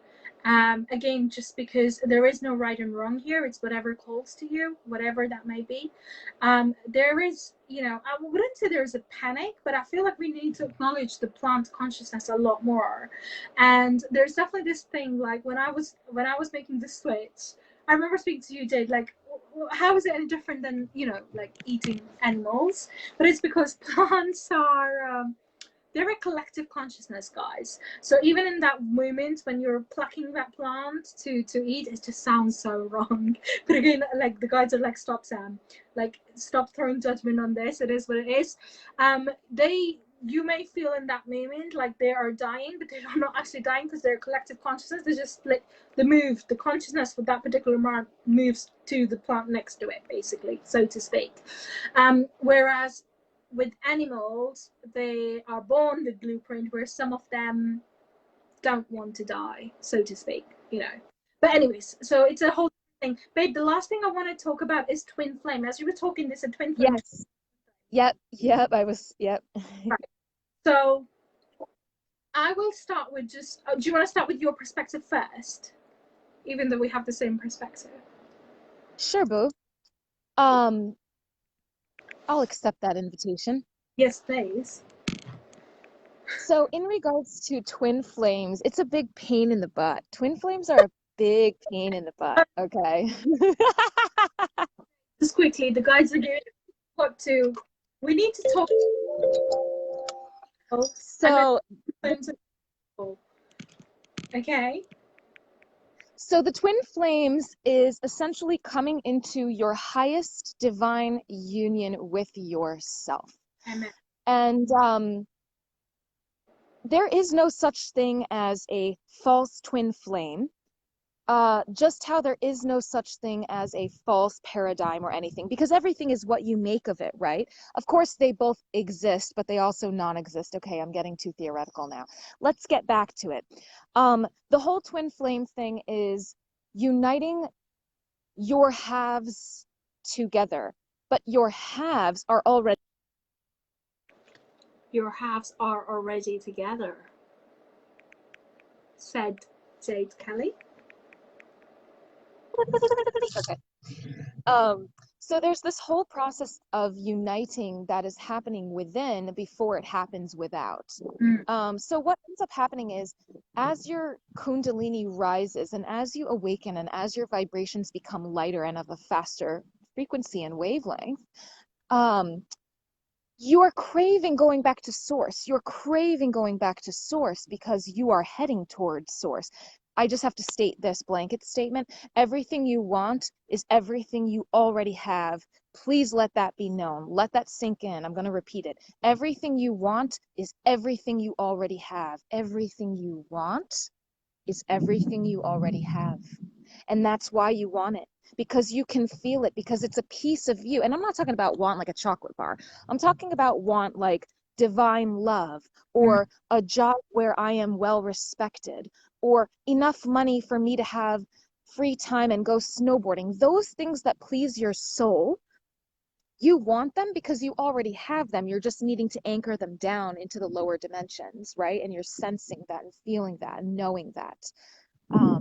again, just because there is no right and wrong here, it's whatever calls to you, whatever that may be. There is, I wouldn't say there's a panic, but I feel like we need to acknowledge the plant consciousness a lot more. And there's definitely this thing, like when I was making the switch, I remember speaking to you, Jade, like, how is it any different than, like eating animals? But it's because plants are, they're a collective consciousness, guys. So even in that moment when you're plucking that plant to eat, it just sounds so wrong. But again, like the guides are like, stop, Sam, like stop throwing judgment on this. It is what it is. You may feel in that moment like they are dying, but they're not actually dying because they're a collective consciousness. They just split the consciousness for that particular amount moves to the plant next to it, basically, so to speak. Whereas with animals, they are born with blueprint, where some of them don't want to die, so to speak, But anyways, so it's a whole thing. Babe, the last thing I want to talk about is twin flame. As you were talking, there's a twin flame. Yes. Yep. Yep. Right. So I will start with just, do you want to start with your perspective first? Even though we have the same perspective. Sure, boo. I'll accept that invitation. Yes, please. So in regards to twin flames, it's a big pain in the butt. Twin flames are a big pain in the butt, okay? Just quickly, the guides are giving what to, we need to talk. So, okay. So the twin flames is essentially coming into your highest divine union with yourself. Amen. And there is no such thing as a false twin flame. Just how there is no such thing as a false paradigm or anything, because everything is what you make of it, right? Of course, they both exist, but they also non-exist. Okay, I'm getting too theoretical now. Let's get back to it. The whole twin flame thing is uniting your halves together, but your halves are already together, said Jade Kelly. Okay. So there's this whole process of uniting that is happening within before it happens without. So what ends up happening is, as your kundalini rises and as you awaken and as your vibrations become lighter and of a faster frequency and wavelength, you are craving going back to source. You're craving going back to source because you are heading towards source. I just have to state this blanket statement. Everything you want is everything you already have. Please let that be known. Let that sink in. I'm going to repeat it. Everything you want is everything you already have. Everything you want is everything you already have. And that's why you want it, because you can feel it, because it's a piece of you. And I'm not talking about want like a chocolate bar. I'm talking about want like divine love, or a job where I am well respected, or enough money for me to have free time and go snowboarding, those things that please your soul, you want them because you already have them. You're just needing to anchor them down into the lower dimensions, right? And you're sensing that and feeling that and knowing that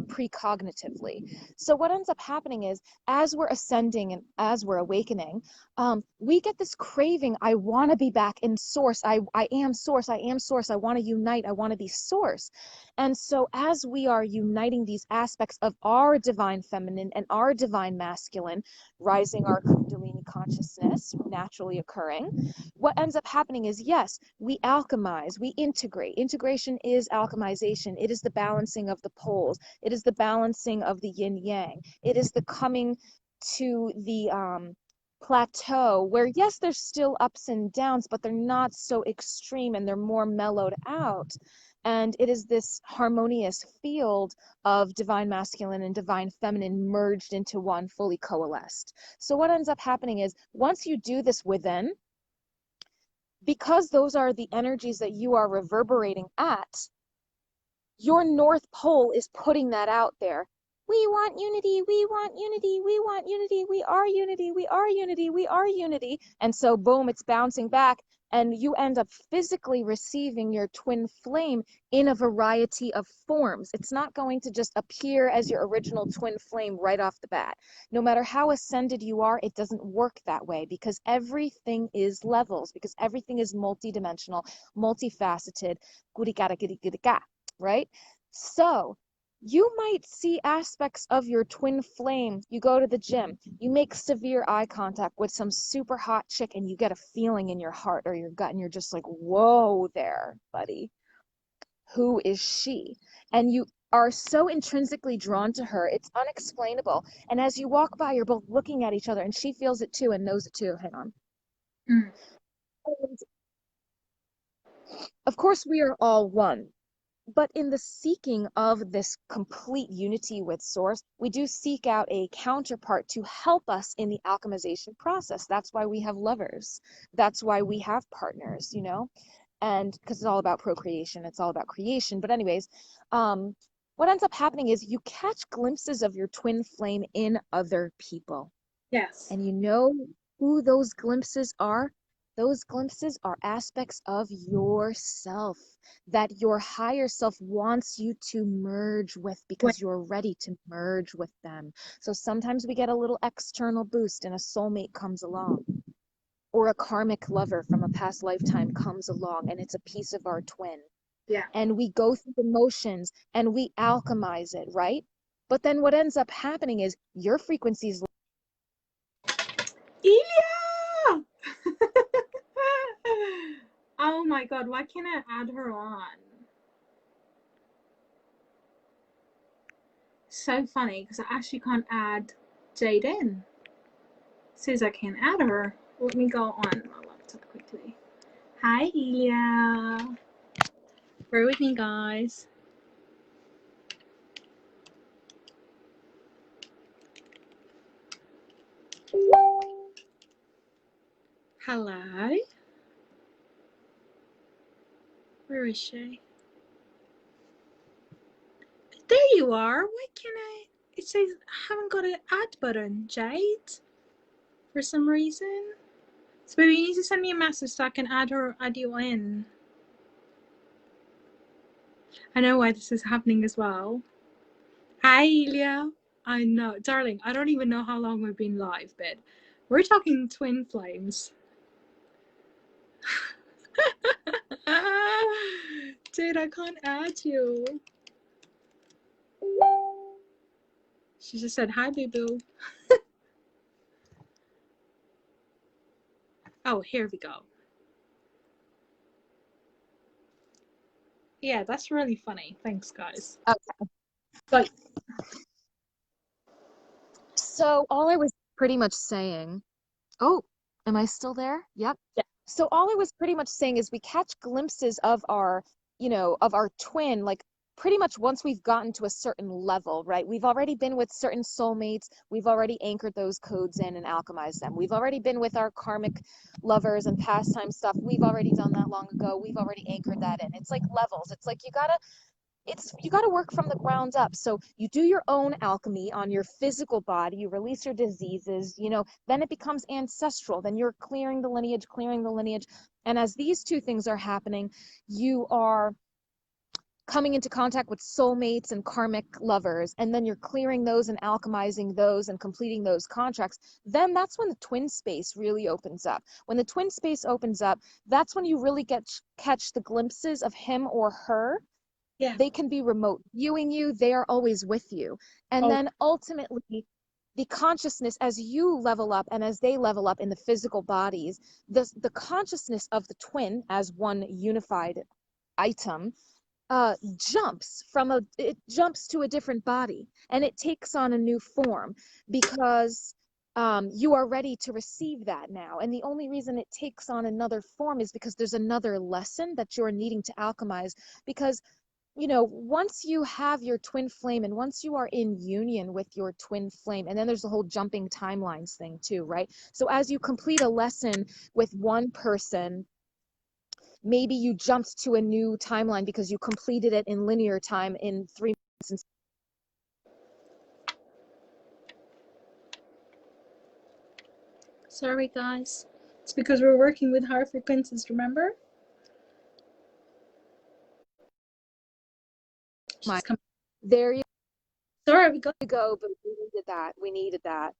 precognitively. So what ends up happening is, as we're ascending and as we're awakening, we get this craving. I want to be back in source. I am source. I am source. I want to unite. I want to be source. And so as we are uniting these aspects of our divine feminine and our divine masculine, rising our Kundalini consciousness naturally occurring, what ends up happening is, yes, we alchemize, we integrate. Integration is alchemization. It is the balancing of the poles. It is the balancing of the yin yang. It is the coming to the plateau where, yes, there's still ups and downs, but they're not so extreme and they're more mellowed out. And it is this harmonious field of divine masculine and divine feminine merged into one, fully coalesced. So what ends up happening is, once you do this within, because those are the energies that you are reverberating at, your North Pole is putting that out there. We want unity, we want unity, we want unity, we are unity, we are unity, we are unity. And so boom, it's bouncing back, and you end up physically receiving your twin flame in a variety of forms. It's not going to just appear as your original twin flame right off the bat. No matter how ascended you are, it doesn't work that way, because everything is levels, because everything is multidimensional, multifaceted, right? So you might see aspects of your twin flame. You go to the gym, you make severe eye contact with some super hot chick, and you get a feeling in your heart or your gut, and you're just like, whoa there, buddy. Who is she? And you are so intrinsically drawn to her, it's unexplainable. And as you walk by, you're both looking at each other, and she feels it too and knows it too. Hang on. And of course, we are all one. But in the seeking of this complete unity with source, we do seek out a counterpart to help us in the alchemization process. That's why we have lovers. That's why we have partners, you know? And because it's all about procreation, it's all about creation. But anyways, what ends up happening is you catch glimpses of your twin flame in other people. Yes. And you know who those glimpses are? Those glimpses are aspects of yourself that your higher self wants you to merge with, because you're ready to merge with them. So sometimes we get a little external boost and a soulmate comes along, or a karmic lover from a past lifetime comes along, and it's a piece of our twin. Yeah. And we go through the motions and we alchemize it, right? But then what ends up happening is your frequencies. Ilya! Oh my god, why can't I add her on? So funny, because I actually can't add Jade in. Says I can't add her. Let me go on my laptop quickly. Hi, Ilya. Bear with me, guys. Hello. Where is she? There you are. Why can't I? It says I haven't got an add button, Jade, for some reason. So maybe you need to send me a message so I can add you in. I know why this is happening as well. Hi, Ilya. I know, darling, I don't even know how long we've been live, but we're talking twin flames. Dude, I can't add you. She just said, hi, boo-boo. Oh, here we go. Yeah, that's really funny. Thanks, guys. Okay. But So all I was pretty much saying, oh, am I still there? Yep. yeah. So all I was pretty much saying is we catch glimpses of our, of our twin, like pretty much once we've gotten to a certain level, right? We've already been with certain soulmates. We've already anchored those codes in and alchemized them. We've already been with our karmic lovers and pastime stuff. We've already done that long ago. We've already anchored that in. It's like levels. It's like you gotta you got to work from the ground up. So you do your own alchemy on your physical body, you release your diseases, you know, then it becomes ancestral. Then you're clearing the lineage, clearing the lineage. And as these two things are happening, you are coming into contact with soulmates and karmic lovers, and then you're clearing those and alchemizing those and completing those contracts. Then that's when the twin space really opens up. When the twin space opens up, that's when you really catch the glimpses of him or her. Yeah. They can be remote viewing you, they are always with you. And then ultimately, the consciousness, as you level up and as they level up in the physical bodies, the consciousness of the twin as one unified item jumps to a different body, and it takes on a new form, because you are ready to receive that now. And the only reason it takes on another form is because there's another lesson that you're needing to alchemize. Because, you know, once you have your twin flame and once you are in union with your twin flame, and then there's the whole jumping timelines thing too, right? So as you complete a lesson with one person, maybe you jumped to a new timeline because you completed it in linear time in 3 months. Sorry, guys. It's because we're working with higher frequencies, remember? There you Sorry, we got go, but we needed that.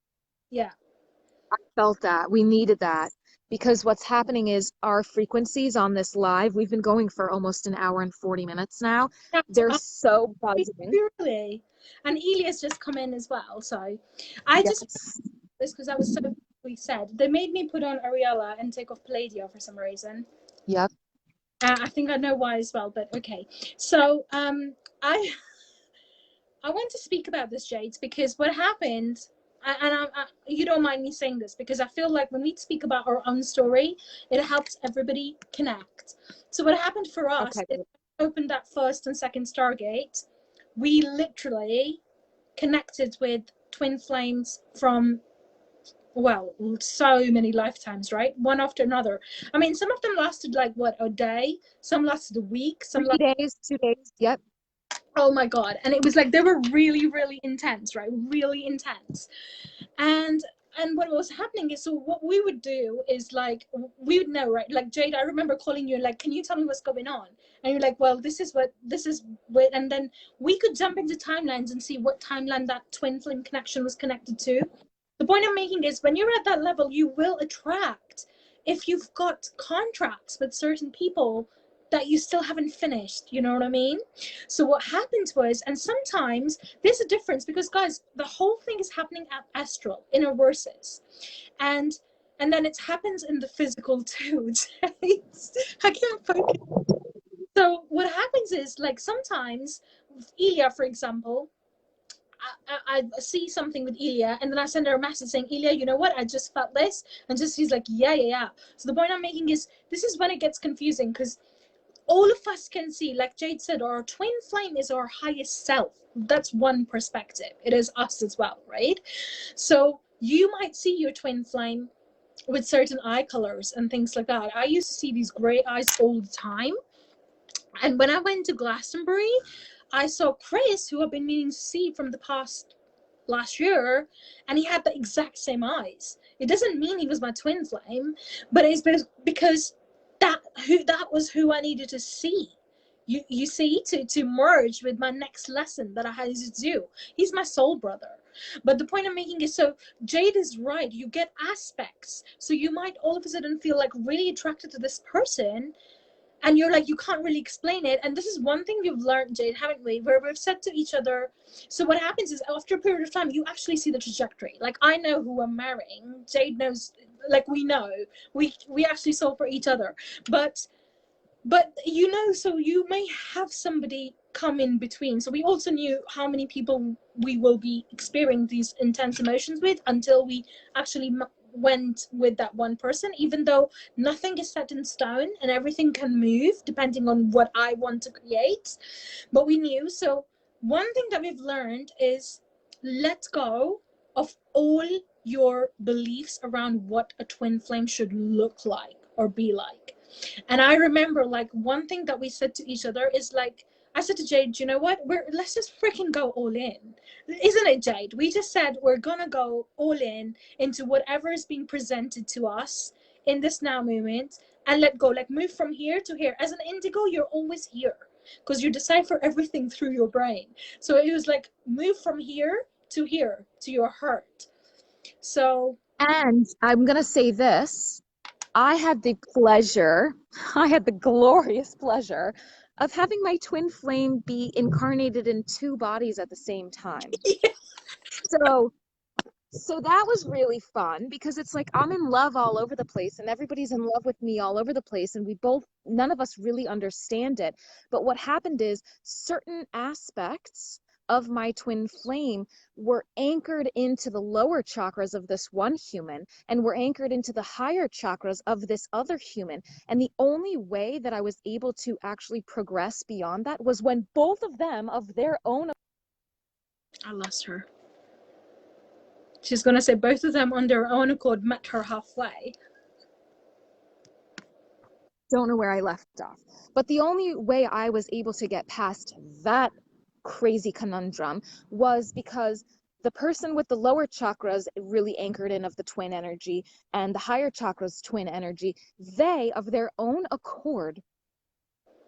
Yeah. I felt that. We needed that. Because what's happening is our frequencies on this live, we've been going for almost an hour and 40 minutes now. They're so buzzing. Really. And Elia's just come in as well. So I just this because that was so we said. They made me put on Ariella and take off Palladio for some reason. Yep. I think I know why as well, but okay. So I want to speak about this, Jade, because what happened, and you don't mind me saying this, because I feel like when we speak about our own story, it helps everybody connect. So what happened for us is we opened that first and second Stargate, we literally connected with twin flames from, well, so many lifetimes, right? One after another. I mean, some of them lasted like, what, a day? Some lasted a week. Some 3 days, 2 days. Yep. Oh my God. And it was like, they were really, really intense, right? Really intense. And what was happening is, so what we would do is like, we would know, right? Like, Jade, I remember calling you like, can you tell me what's going on? And you're like, well, this is what, and then we could jump into timelines and see what timeline that twin flame connection was connected to. The point I'm making is, when you're at that level, you will attract, if you've got contracts with certain people that you still haven't finished, you know what I mean? So what happened was, and sometimes there's a difference, because guys, the whole thing is happening at astral, in a versus, and then it happens in the physical too. I can't focus. So what happens is, like, sometimes Ilya, for example, I see something with Ilya, and then I send her a message saying, Ilya, you know what? I just felt this. And just she's like, yeah. So the point I'm making is, this is when it gets confusing, because all of us can see, like Jade said, our twin flame is our highest self. That's one perspective. It is us as well, right? So you might see your twin flame with certain eye colors and things like that. I used to see these gray eyes all the time. And when I went to Glastonbury, I saw Chris, who I've been meaning to see from the past last year, and he had the exact same eyes. It doesn't mean he was my twin flame, but it's because that was who I needed to see. You see, to merge with my next lesson that I had to do. He's my soul brother. But the point I'm making is, so Jade is right. You get aspects. So you might all of a sudden feel like really attracted to this person, and you're like, you can't really explain it. And this is one thing we've learned, Jade, haven't we, where we've said to each other, so what happens is, after a period of time, you actually see the trajectory. Like, I know who I'm marrying, Jade knows, like, we know, we actually saw for each other, but you know, so you may have somebody come in between. So we also knew how many people we will be experiencing these intense emotions with, until we actually went with that one person, even though nothing is set in stone and everything can move depending on what I want to create. But we knew. So one thing that we've learned is, let go of all your beliefs around what a twin flame should look like or be like. And I remember, like, one thing that we said to each other is, like, I said to Jade, you know what? Let's just freaking go all in. Isn't it, Jade? We just said we're going to go all in into whatever is being presented to us in this now moment and let go. Like move from here to here. As an indigo, you're always here because you decipher everything through your brain. So it was like move from here to your heart. So, And I'm going to say this. I had the glorious pleasure of having my twin flame be incarnated in 2 bodies at the same time. So that was really fun because it's like I'm in love all over the place and everybody's in love with me all over the place, and none of us really understand it. But what happened is certain aspects of my twin flame were anchored into the lower chakras of this one human and were anchored into the higher chakras of this other human. And the only way that I was able to actually progress beyond that was when both of them, of their own... I lost her. She's going to say both of them on their own accord met her halfway. Don't know where I left off. But the only way I was able to get past that crazy conundrum was because the person with the lower chakras really anchored in of the twin energy, and the higher chakras twin energy, they of their own accord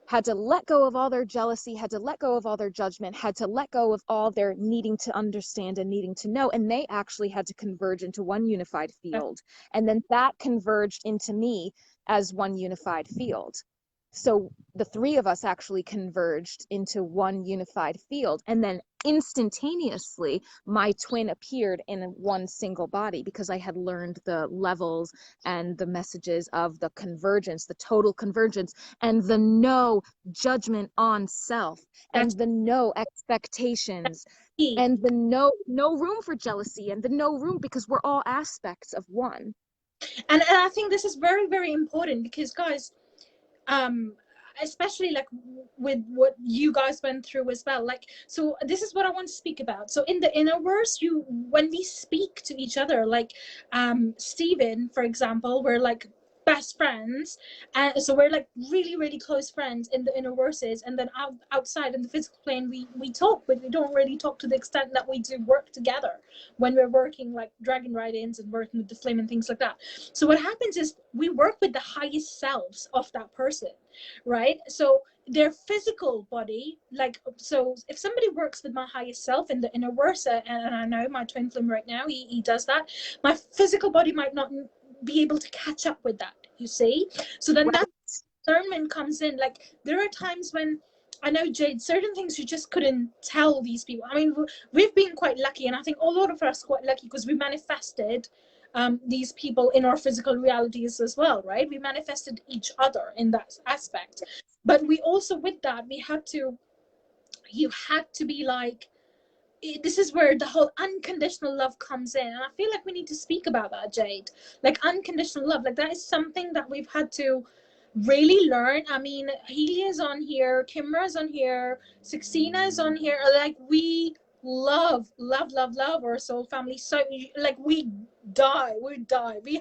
had to let go of all their jealousy, had to let go of all their judgment, had to let go of all their needing to understand and needing to know, and they actually had to converge into one unified field. And then that converged into me as one unified field. So the 3 of us actually converged into one unified field, and then instantaneously my twin appeared in one single body because I had learned the levels and the messages of the convergence, the total convergence, and the no judgment on self, and the no expectations, and the no room for jealousy, and the no room, because we're all aspects of one. And I think this is very, very important because, guys, especially like with what you guys went through as well, like, so this is what I want to speak about. So in the innerverse, when we speak to each other, like Stephen, for example, we're like best friends, and so we're like really, really close friends in the inner verses, and then outside in the physical plane we talk, but we don't really talk to the extent that we do work together when we're working like dragon ride-ins and working with the flame and things like that. So what happens is we work with the highest selves of that person, right? So their physical body, like, so if somebody works with my highest self in the inner verse, and I know my twin flame right now, he does that, my physical body might not be able to catch up with that, you see? So then that discernment comes in. Like, there are times when I know, Jade, certain things you just couldn't tell these people. I mean, we've been quite lucky, and I think a lot of us quite lucky because we manifested these people in our physical realities as well, right? We manifested each other in that aspect. But we also, with that, you had to be like, this is where the whole unconditional love comes in, and I feel like we need to speak about that, Jade. Like, unconditional love, like, that is something that we've had to really learn. I mean, Helia's on here, Kimra's on here, Saxina is on here. Like, we love our soul family. So, like, we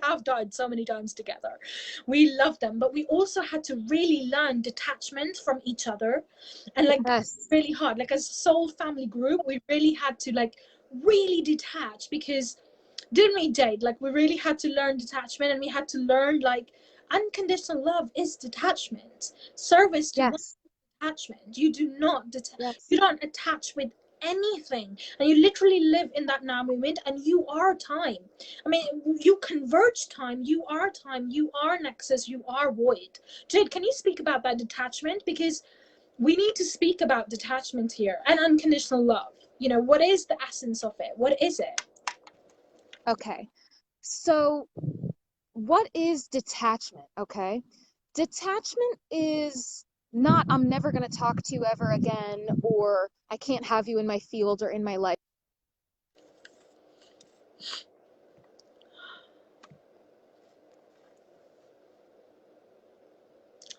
have died so many times together. We love them, but we also had to really learn detachment from each other, and like, really hard. Like, as a soul family group, we really had to like really detach, because, didn't we, Jade? Like, we really had to learn detachment, and we had to learn like unconditional love is detachment. Service to one, detachment. You do not you don't attach with anything, and you literally live in that now moment, and you are time. I mean, you converge time, you are nexus, you are void. Jade, can you speak about that detachment? Because we need to speak about detachment here and unconditional love. You know, what is the essence of it? What is it? Okay, so what is detachment? Okay, detachment is not I'm never going to talk to you ever again, or I can't have you in my field or in my life.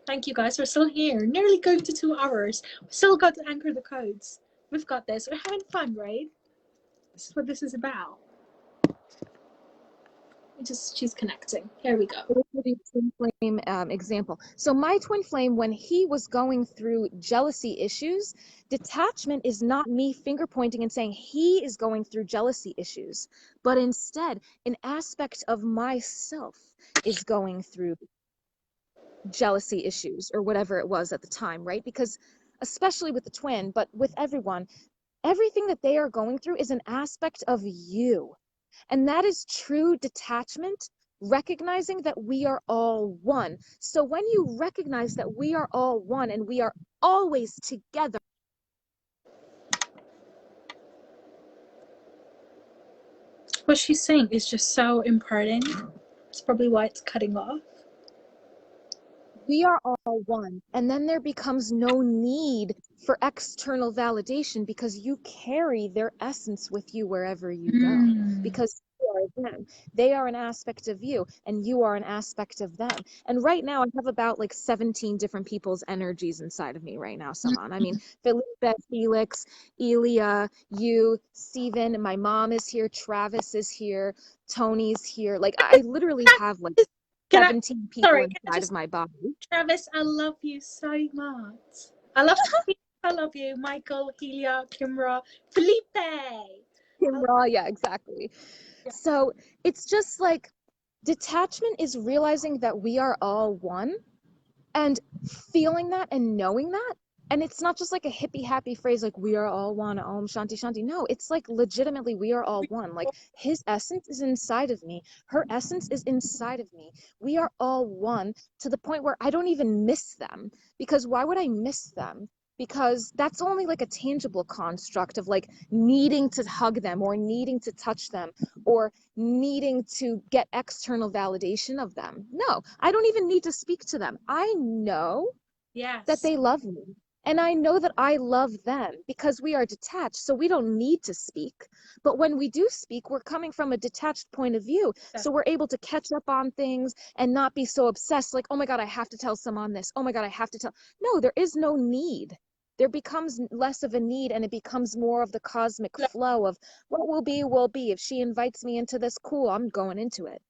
Thank you, guys. We're still here, nearly going to 2 hours. We've still got to anchor the codes. We've got this. We're having fun, right? This is what this is about. she's connecting. Here we go. Twin flame example. So my twin flame, when he was going through jealousy issues, detachment is not me finger pointing and saying he is going through jealousy issues, but instead an aspect of myself is going through jealousy issues or whatever it was at the time, right? Because especially with the twin, but with everyone, everything that they are going through is an aspect of you. And that is true detachment, recognizing that we are all one. So when you recognize that we are all one and we are always together. What she's saying is just so imparting. It's probably why it's cutting off. We are all one. And then there becomes no need for external validation because you carry their essence with you wherever you go. Because you are them. They are an aspect of you and you are an aspect of them. And right now I have about like 17 different people's energies inside of me right now, Saman. I mean, Felipe, Felix, Elia, you, Steven, my mom is here, Travis is here, Tony's here. Like I literally have like 17 people inside of my body. Travis, I love you so much. I love you. Michael, Helia, Kimra, Felipe. Kimra, yeah, exactly. Yeah. So it's just like detachment is realizing that we are all one and feeling that and knowing that. And it's not just like a hippie happy phrase like we are all one, Om Shanti Shanti. No, it's like legitimately we are all one. Like his essence is inside of me. Her essence is inside of me. We are all one to the point where I don't even miss them. Because why would I miss them? Because that's only like a tangible construct of like needing to hug them or needing to touch them or needing to get external validation of them. No, I don't even need to speak to them. I know that they love me. And I know that I love them because we are detached, so we don't need to speak. But when we do speak, we're coming from a detached point of view. So we're able to catch up on things and not be so obsessed, like, oh my God, I have to tell someone this. Oh my God, I have to tell. No, there is no need. There becomes less of a need and it becomes more of the cosmic flow of what will be, will be. If she invites me into this, cool, I'm going into it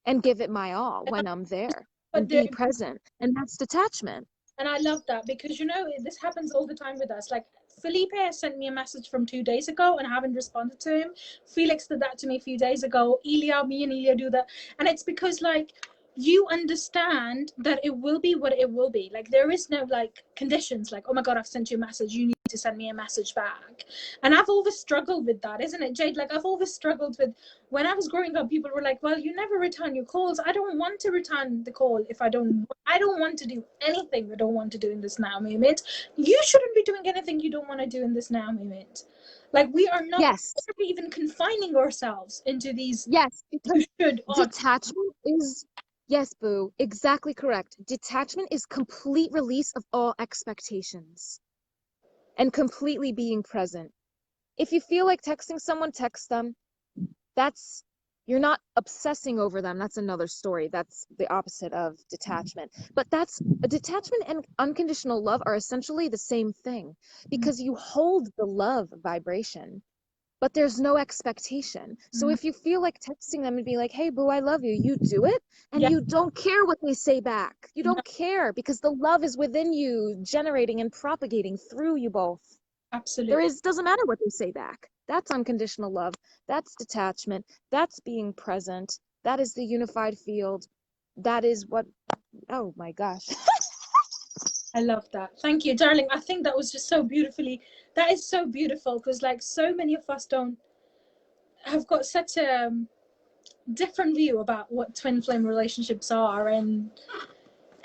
and give it my all when I'm there and be present. And that's detachment. And I love that because, you know, this happens all the time with us. Like, Felipe sent me a message from 2 days ago and I haven't responded to him. Felix did that to me a few days ago. Me and Elia do that. And it's because, like, you understand that it will be what it will be. Like, there is no, like, conditions. Like, oh my God, I've sent you a message. You need to send me a message back. And I've always struggled with that, isn't it, Jade? Like, I've always struggled with, when I was growing up, people were like, well, you never return your calls. I don't want to return the call if I don't want to do anything I don't want to do in this now moment. You shouldn't be doing anything you don't want to do in this now moment. Like, we are not even confining ourselves into these. Yes, because detachment is, yes, boo, exactly correct. Detachment is complete release of all expectations and completely being present. If you feel like texting someone, text them. That's, you're not obsessing over them. That's another story. That's the opposite of detachment. But that's, detachment and unconditional love are essentially the same thing because you hold the love vibration, but there's no expectation. So if you feel like texting them and be like, hey, boo, I love you, you do it, and you don't care what they say back. You don't care because the love is within you, generating and propagating through you both. Absolutely. Doesn't matter what they say back. That's unconditional love. That's detachment. That's being present. That is the unified field. That is what, oh my gosh. I love that. Thank you, darling. I think that was just so beautifully, that is so beautiful because, like, so many of us have got such a different view about what twin flame relationships are, and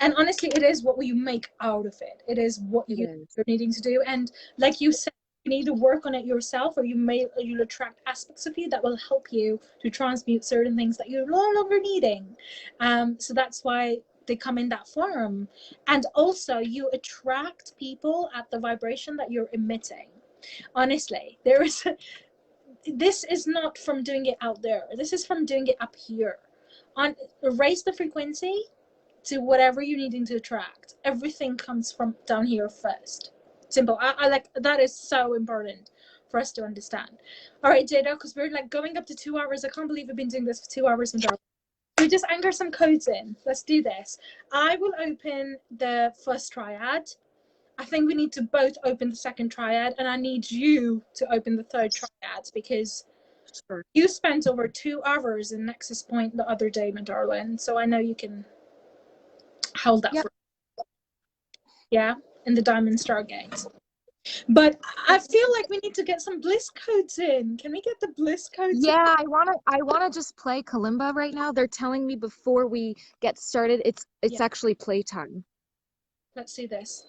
honestly, it is what you make out of it. It is what you're needing to do. And like you said, you need to work on it yourself, or you'll attract aspects of you that will help you to transmute certain things that you're no longer needing. So that's why they come in that form. And also, you attract people at the vibration that you're emitting. Honestly, this is not from doing it out there. This is from doing it up here. Raise the frequency to whatever you're needing to attract. Everything comes from down here first. Simple. I like that is so important for us to understand. All right, Jada, because we're like going up to 2 hours. I can't believe we've been doing this for 2 hours. We just anchor some codes in. Let's do this. I will open the first triad. I think we need to both open the second triad, and I need you to open the third triad because you spent over 2 hours in Nexus Point the other day, my darling. So I know you can hold that for in the Diamond Stargate. But I feel like we need to get some bliss codes in. Can we get the bliss codes in? Yeah, I wanna just play kalimba right now. They're telling me before we get started, it's actually playtime. Let's see this.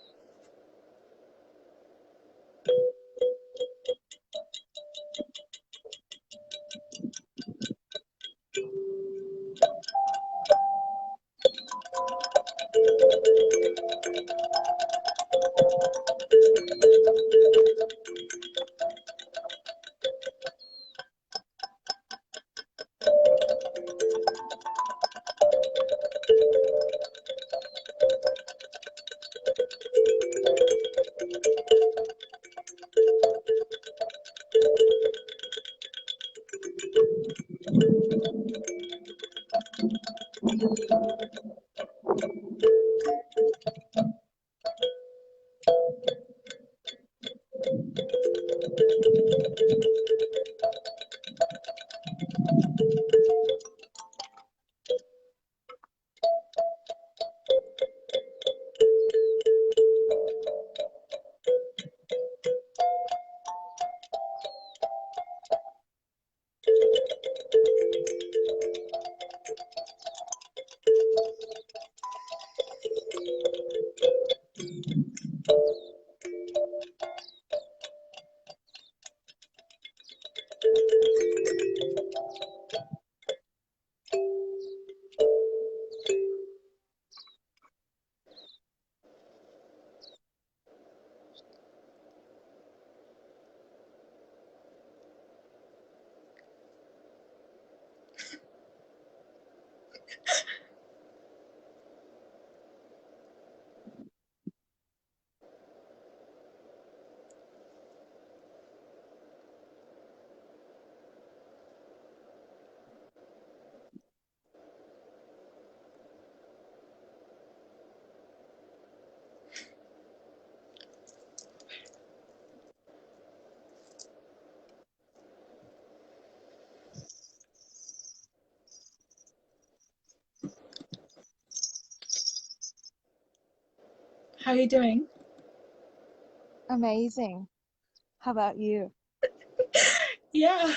How are you doing? Amazing. How about you? Yeah.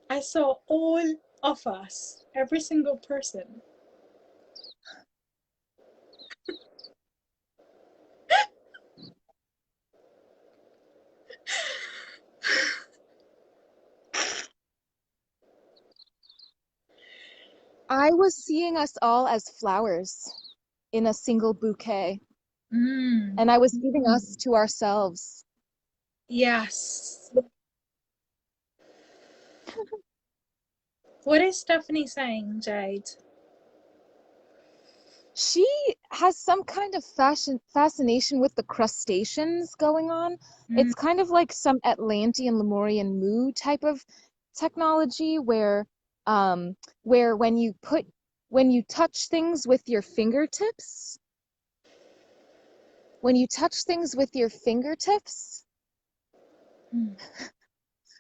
I saw all of us, every single person. I was seeing us all as flowers in a single bouquet, and I was giving us to ourselves. Yes. What is Stephanie saying, Jade? She has some kind of fascination with the crustaceans going on. It's kind of like some Atlantean Lemurian Mu type of technology where when you touch things with your fingertips,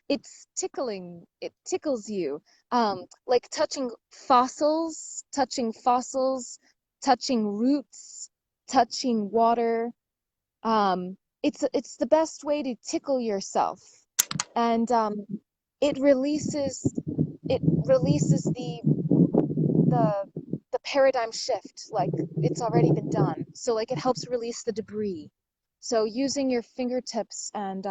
it's tickling. It tickles you. Like touching fossils, touching roots, touching water. It's the best way to tickle yourself, and it releases the paradigm shift. Like it's already been done, so like it helps release the debris. So using your fingertips and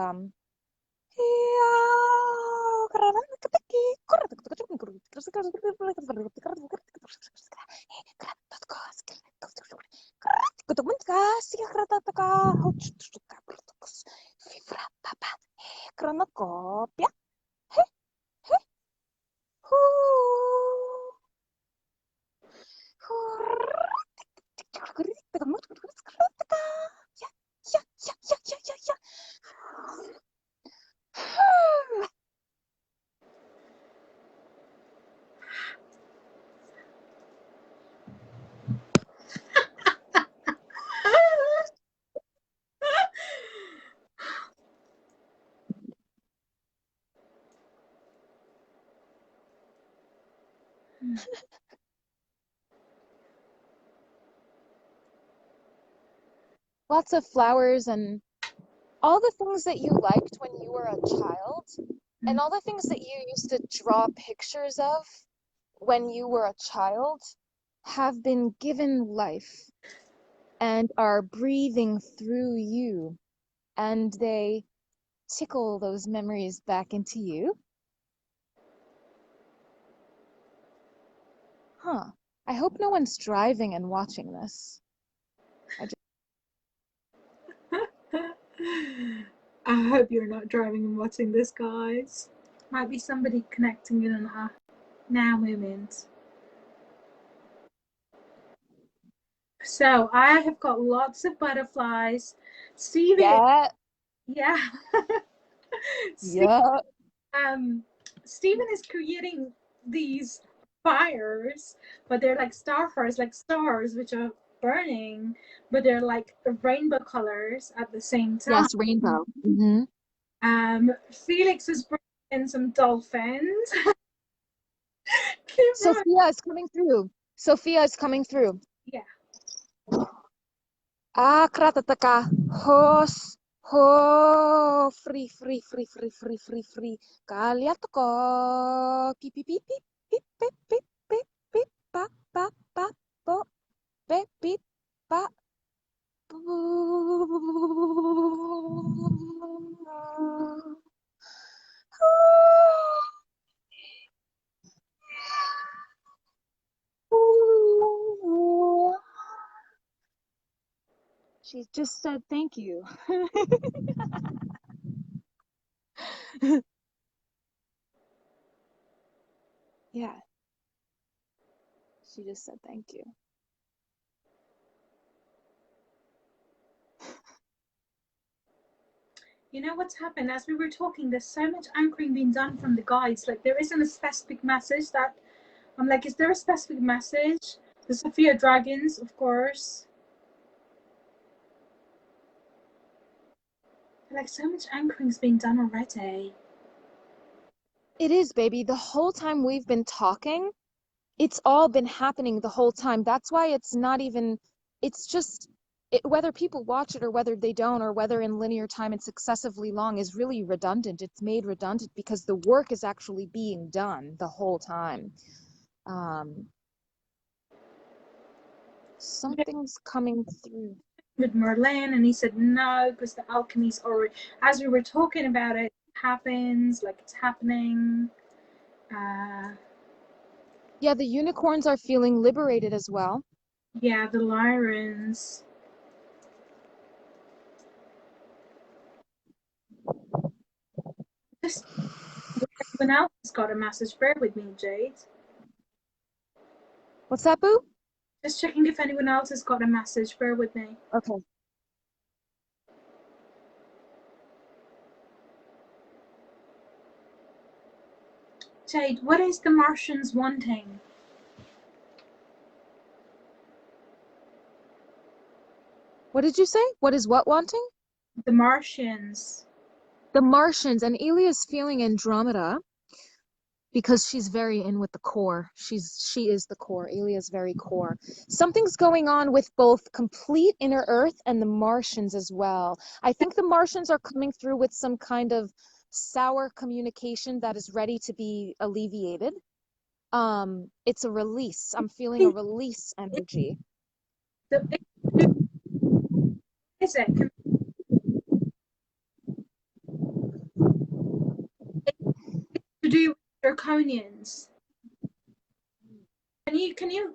lots of flowers and all the things that you liked when you were a child, and all the things that you used to draw pictures of when you were a child have been given life and are breathing through you, and they tickle those memories back into you. Huh. I hope no one's driving and watching this. I hope you're not driving and watching this, guys. Might be somebody connecting in on a now moment. So I have got lots of butterflies. Stephen, Yeah. Stephen, Yeah. Stephen is creating these fires, but they're like starfires, like stars, which are burning, but they're like rainbow colors at the same time. Yes, rainbow. Mm-hmm. Felix is bringing in some dolphins. Sophia is coming through. Sophia is coming through. Yeah. Ah, kratataka. Hos. Ho. Free, free, free, free, free, free, free. Kaliatoko. Pip, pip, pip, pip, pip, pip, pip, pip, pa, pa, pa, po, pip, pip, pa. She just said thank you. Yeah. She just said thank you. You know what's happened? As we were talking, there's so much anchoring being done from the guides. Like, there isn't a specific message that I'm like, is there a specific message? The Sophia dragons, of course. Like, so much anchoring's being done already. It is, baby. The whole time we've been talking, it's all been happening the whole time. That's why it's not even, it's just, whether people watch it or whether they don't, or whether in linear time it's excessively long, is really redundant. It's made redundant because the work is actually being done the whole time. Something's coming through. With Merlin, and he said no, because the alchemy's already, as we were talking about it, happens, like it's happening. Yeah, the unicorns are feeling liberated as well. Yeah, the Lyrans. Just everyone else has got a message. Bear with me, Jade. What's that, boo? Just checking if anyone else has got a message. Bear with me. Okay. Jade, what is the Martians wanting? What did you say? What is what wanting? The Martians. The Martians. And Elia's feeling Andromeda because she's very in with the core. She is the core. Elia's very core. Something's going on with both complete inner Earth and the Martians as well. I think the Martians are coming through with some kind of sour communication that is ready to be alleviated. It's a release. I'm feeling a release energy. Is it? To do with draconians. Can you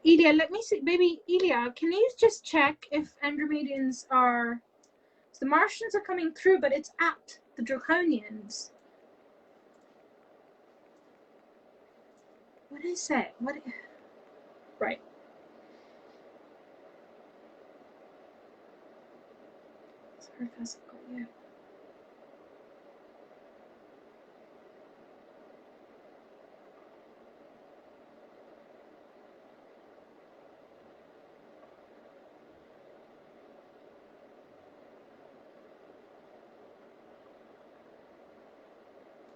Elia, let me see, baby Elia, can you just check if Andromedians are, so the Martians are coming through, but it's at the draconians. What is it? What? Right. Sorry if I got you.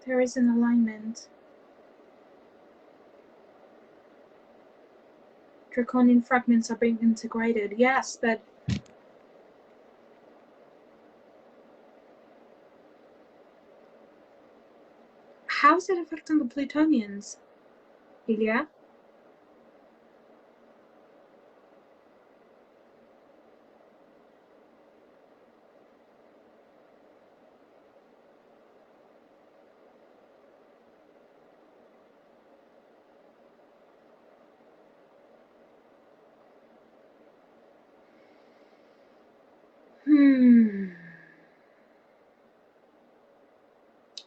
There is an alignment. Draconian fragments are being integrated. Yes, but how's it affecting the Plutonians, Ilya?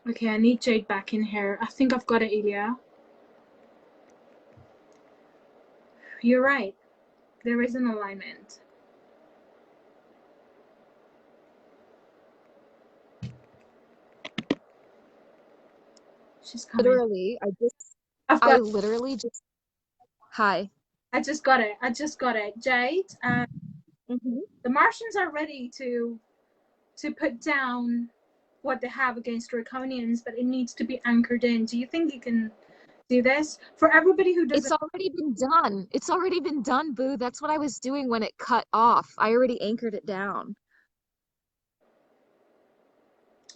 Okay, I need Jade back in here. I think I've got it, Ilya. You're right. There is an alignment. She's coming. Literally, I literally just, hi. I just got it. I just got it. Jade, Mhm. the Martians are ready to put down what they have against Draconians, but it needs to be anchored in. Do you think you can do this? For everybody who doesn't... It's already been done. It's already been done, Boo. That's what I was doing when it cut off. I already anchored it down.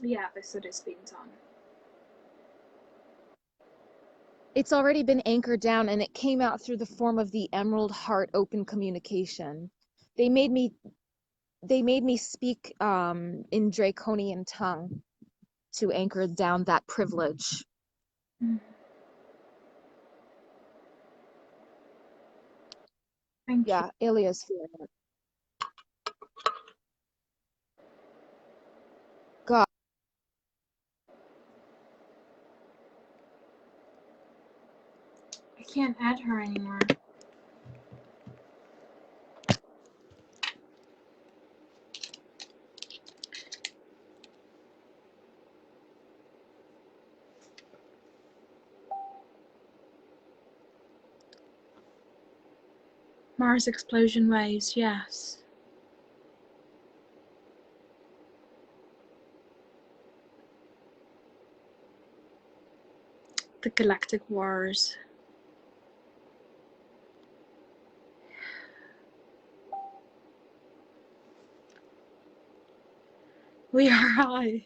Yeah, this it is being done. It's already been anchored down, and it came out through the form of the Emerald Heart open communication. They made me speak in Draconian tongue to anchor down that privilege. Thank you. Yeah, Ilya's feeling it. God. I can't add her anymore. Mars explosion waves, yes. The Galactic Wars. We are high.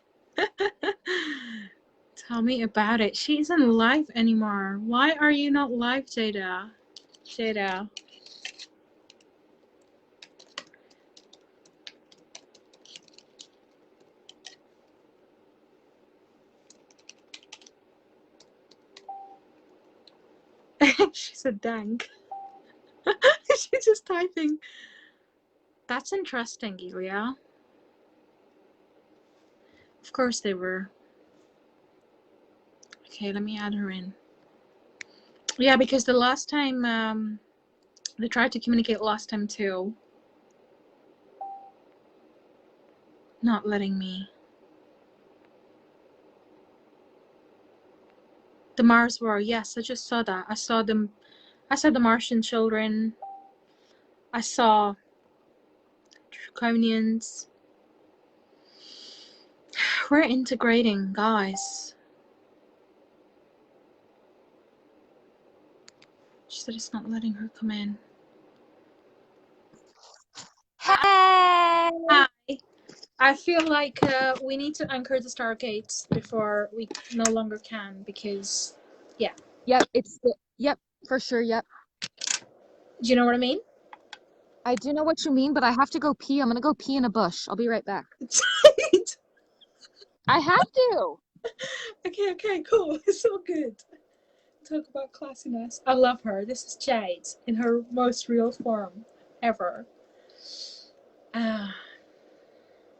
Tell me about it. She isn't live anymore. Why are you not live, Jada? Jada. She's a dank. She's just typing. That's interesting, Ilya. Of course they were. Okay, let me add her in. Yeah, because the last time they tried to communicate last time too. Not letting me. The Mars War, yes, I just saw that. I saw them. I saw the Martian children. I saw Draconians. We're integrating, guys. She said it's not letting her come in. Hey! Hi. I feel like we need to anchor the Stargates before we no longer can, because, yeah. Yep, yep, for sure, yep. Do you know what I mean? I do know what you mean, but I have to go pee. I'm gonna go pee in a bush. I'll be right back. I have to! Okay, cool. It's so good. Talk about classiness. I love her. This is Jade in her most real form ever.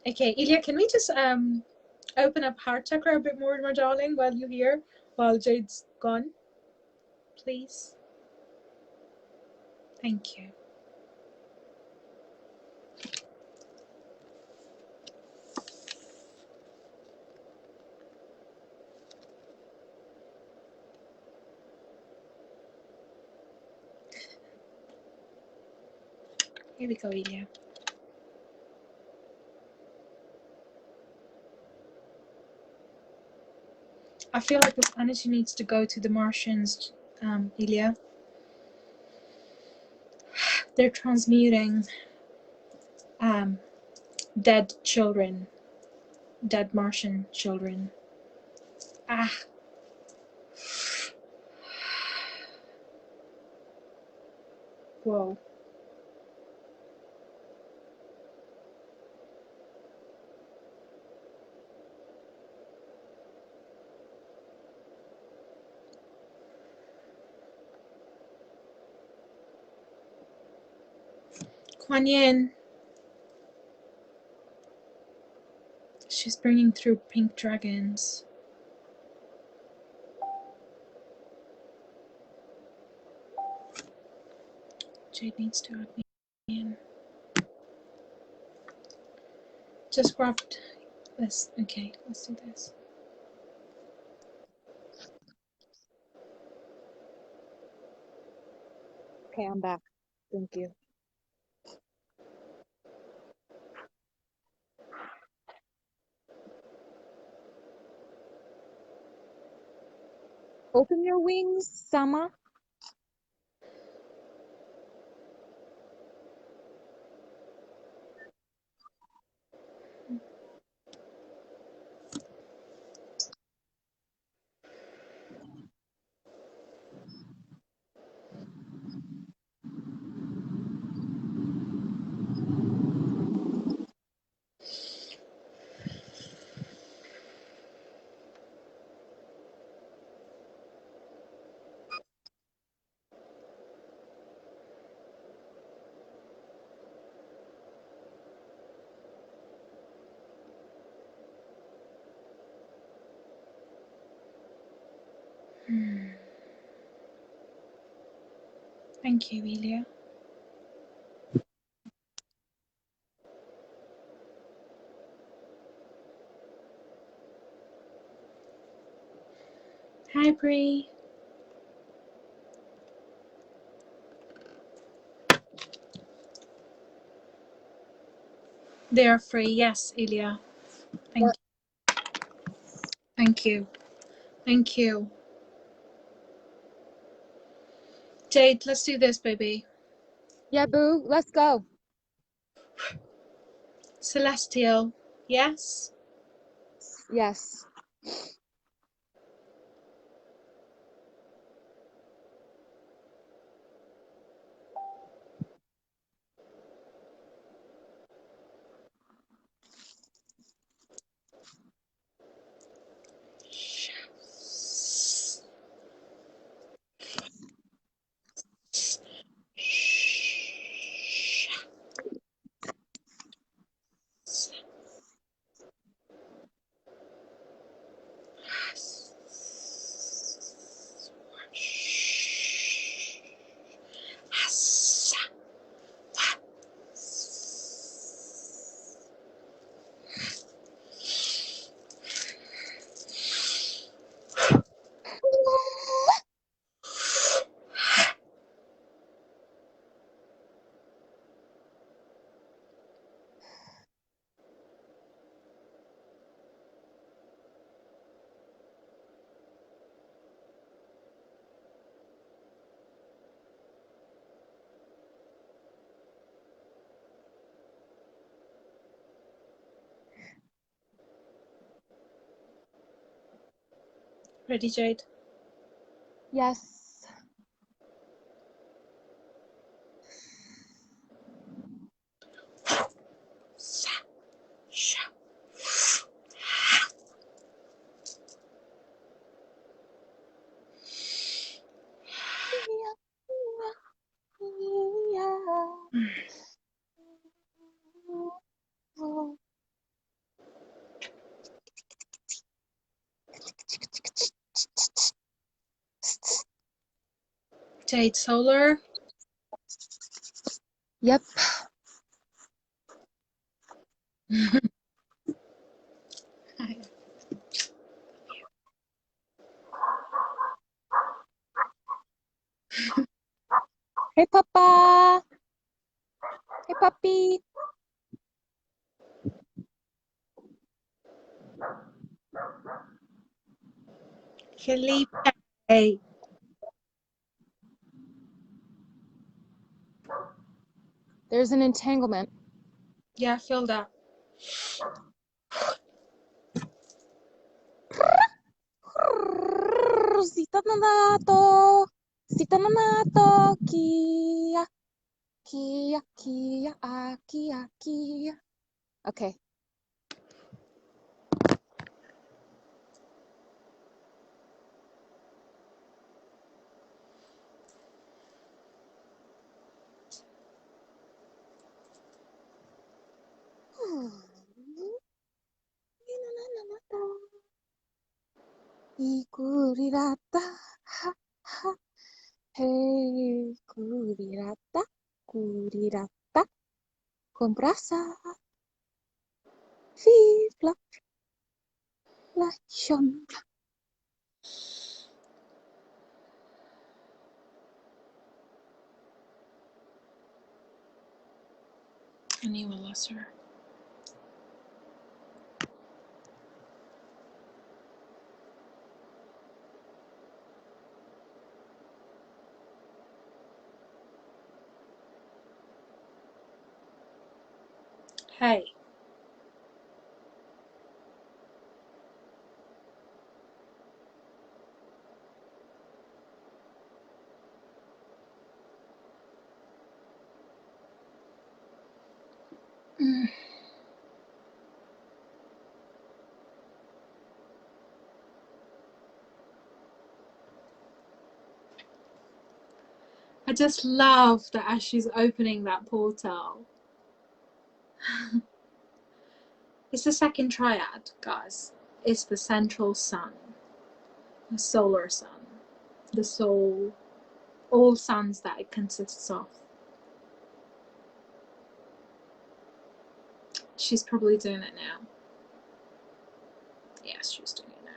Okay, Ilya, can we just open up heart chakra a bit more, my darling, while you're here, while Jade's gone, please? Thank you. Here we go, Ilya. I feel like this energy needs to go to the Martians, Ilya. They're transmuting dead children, dead Martian children. Ah. Whoa. Kuan Yin. She's bringing through pink dragons. Jade needs to add me in. Just grabbed this. Okay, let's do this. Okay, I'm back. Thank you. Open your wings, Sama. Thank you, Elia. Hi, Bree. They are free. Yes, Elia. Thank you. Thank you. Thank you. Jade, let's do this, baby. Yeah, boo. Let's go. Celestial. Yes? Yes. Ready, Jade? Yes. Jade Solar. Yep. Hey, Papa. Hey, puppy. Felipe. Hey. There's an entanglement. Yeah, I feel that. Sita na nato. Sita na nato. Kia. Kia. Kia. Kia. Kia. Okay. Ikurirata, ha, ha, hey, kurirata, kurirata, con brasa, fibla, la chombla. I knew I lost her. Hey. I just love that as she's opening that portal. It's the second triad, guys. It's the central sun, the solar sun, the soul, all suns that it consists of. She's probably doing it now. Yes, she's doing it now.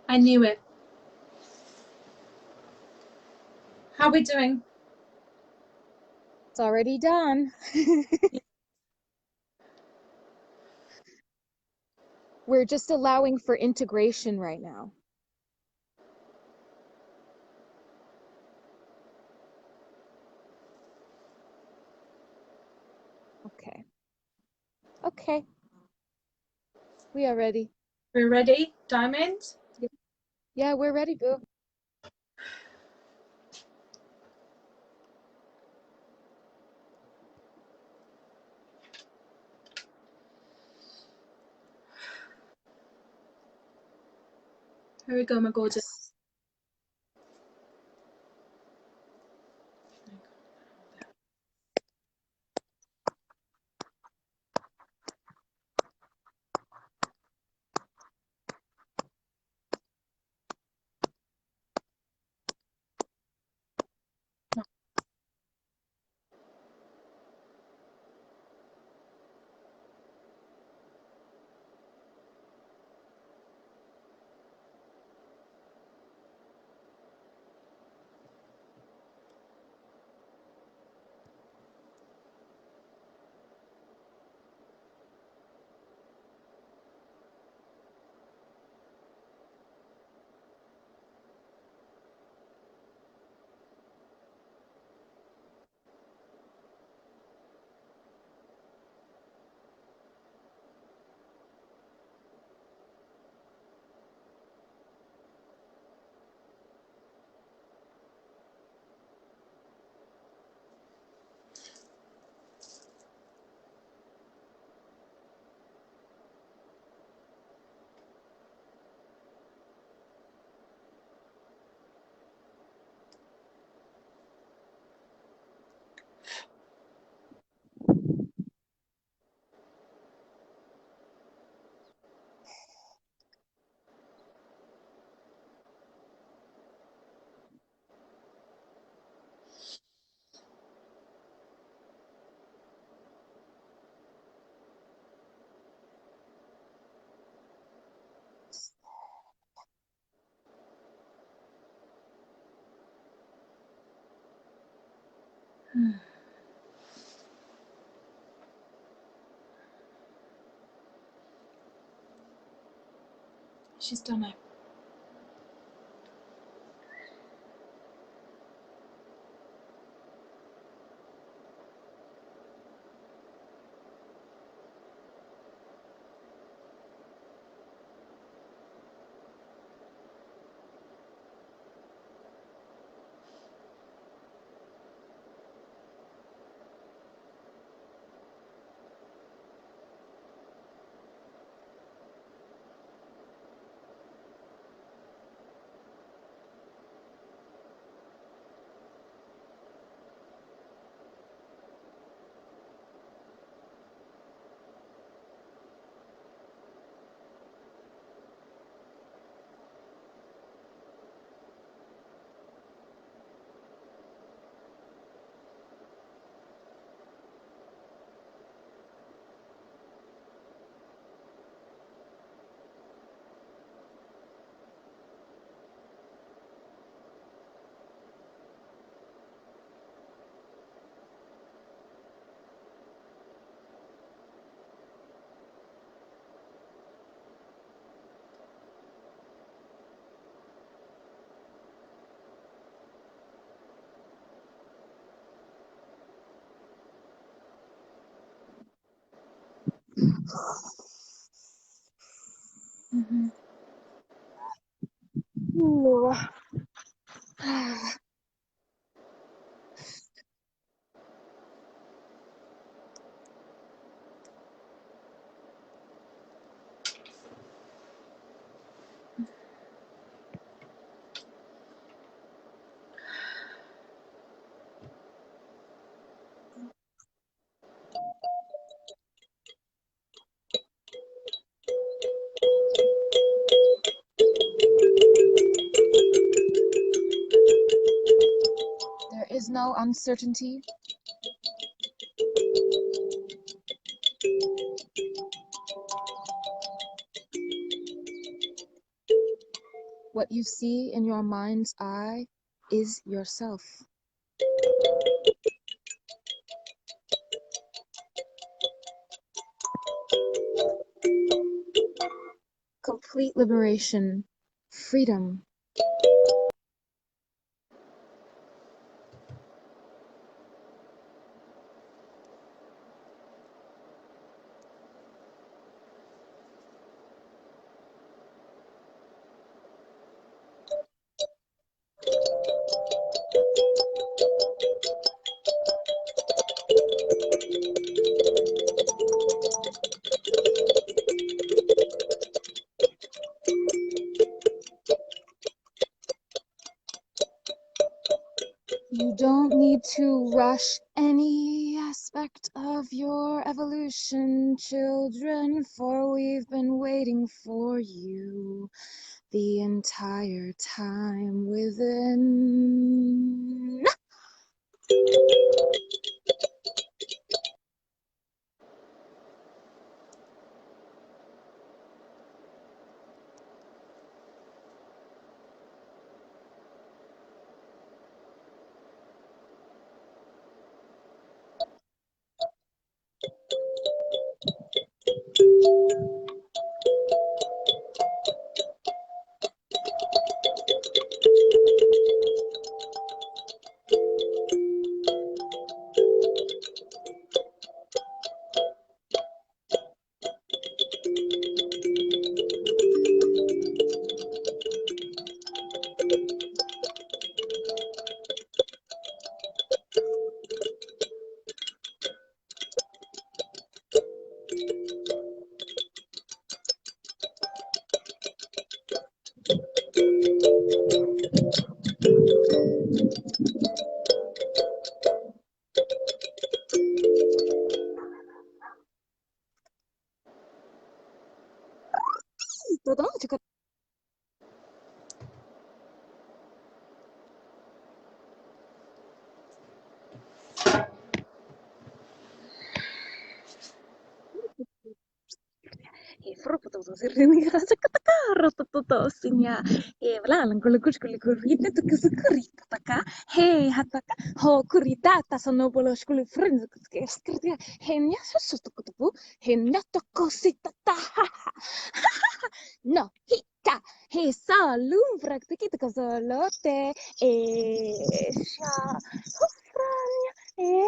I knew it. How are we doing? It's already done. We're just allowing for integration right now. Okay. Okay. We are ready. We're ready, Diamond? Yeah, we're ready, boo. Here we go, my gorgeous. Yes. She's done it. Ooh. There is no uncertainty. What you see in your mind's eye is yourself. Complete liberation, freedom. You don't need to rush any aspect of your evolution, children, for we've been waiting for you the entire time within. No, hika, he sa lum praktikita kazolote, sha, hofranya,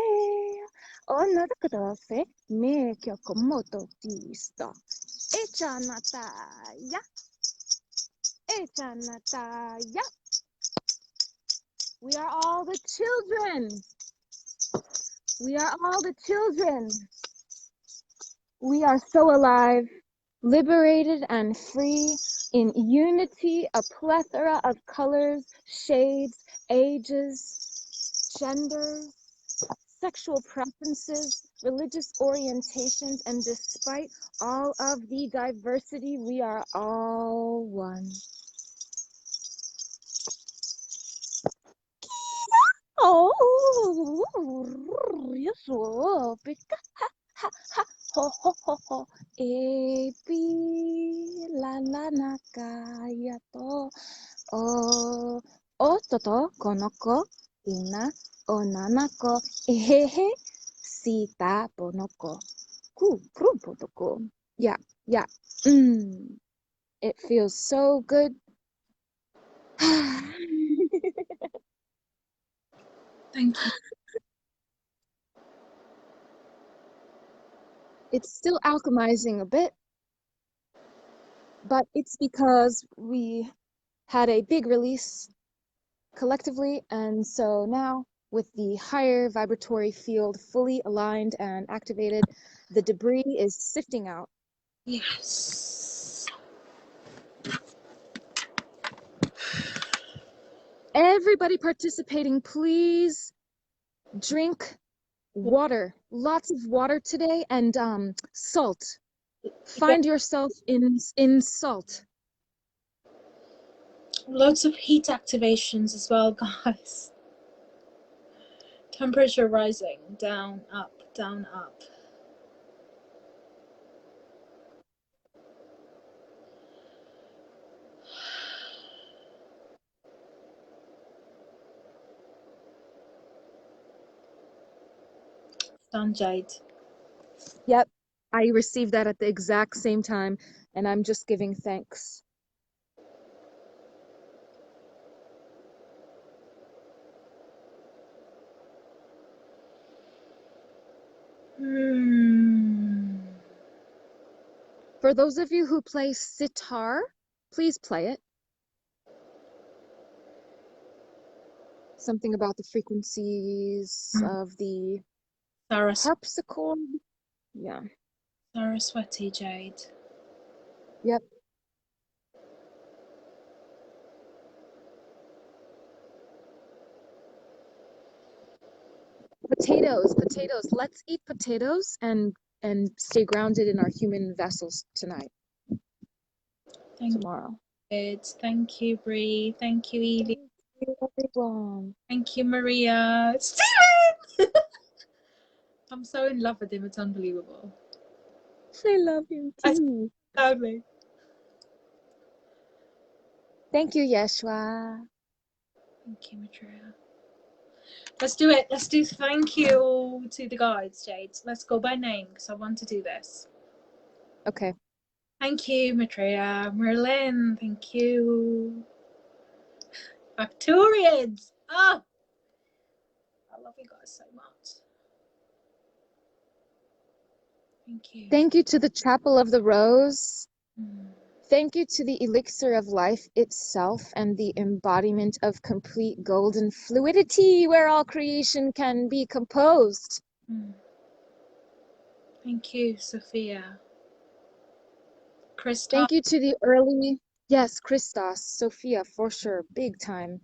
ona takadase, me kyokomoto tista. Echanataya, echanataya. We are all the children. We are all the children. We are so alive, liberated and free, in unity, a plethora of colors, shades, ages, genders, sexual preferences, religious orientations, and despite all of the diversity, we are all one. Oh, yes, oh, ha, ha, ho, ho, ho, ho, la, la, nakaya to, toto, konoko, ina, onanako, ehehe, sita, bonoko, prupotoko. Yeah, yeah, it feels so good. Thank you. It's still alchemizing a bit, but it's because we had a big release collectively, and so now with the higher vibratory field fully aligned and activated, the debris is sifting out. Yes. Everybody participating, please drink water, lots of water today, and salt. Find yourself in salt. Lots of heat activations as well, guys. Temperature rising, down, up, down, up. Done, Jade. Yep, I received that at the exact same time, and I'm just giving thanks. For those of you who play sitar, please play it. Something about the frequencies of the harpsichord. Yeah. Saraswati, Jade. Yep. Potatoes. Let's eat potatoes and stay grounded in our human vessels tonight. Tomorrow. Thank you, Bree. Thank you, Evie. Thank you, everyone. Thank you, Maria. Steven! I'm so in love with him. It's unbelievable. I love him too. Loudly. Thank you, Yeshua. Thank you, Maria. Let's do it. Let's do thank you to the guides, Jade. Let's go by name because I want to do this. Okay. Thank you, Maitreya. Merlin, thank you. Arcturians. Oh, I love you guys so much. Thank you. Thank you to the Chapel of the Rose. Thank you to the elixir of life itself and the embodiment of complete golden fluidity where all creation can be composed. Thank you, Sophia. Christos. Thank you to the early, yes, Christos, Sophia, for sure, big time.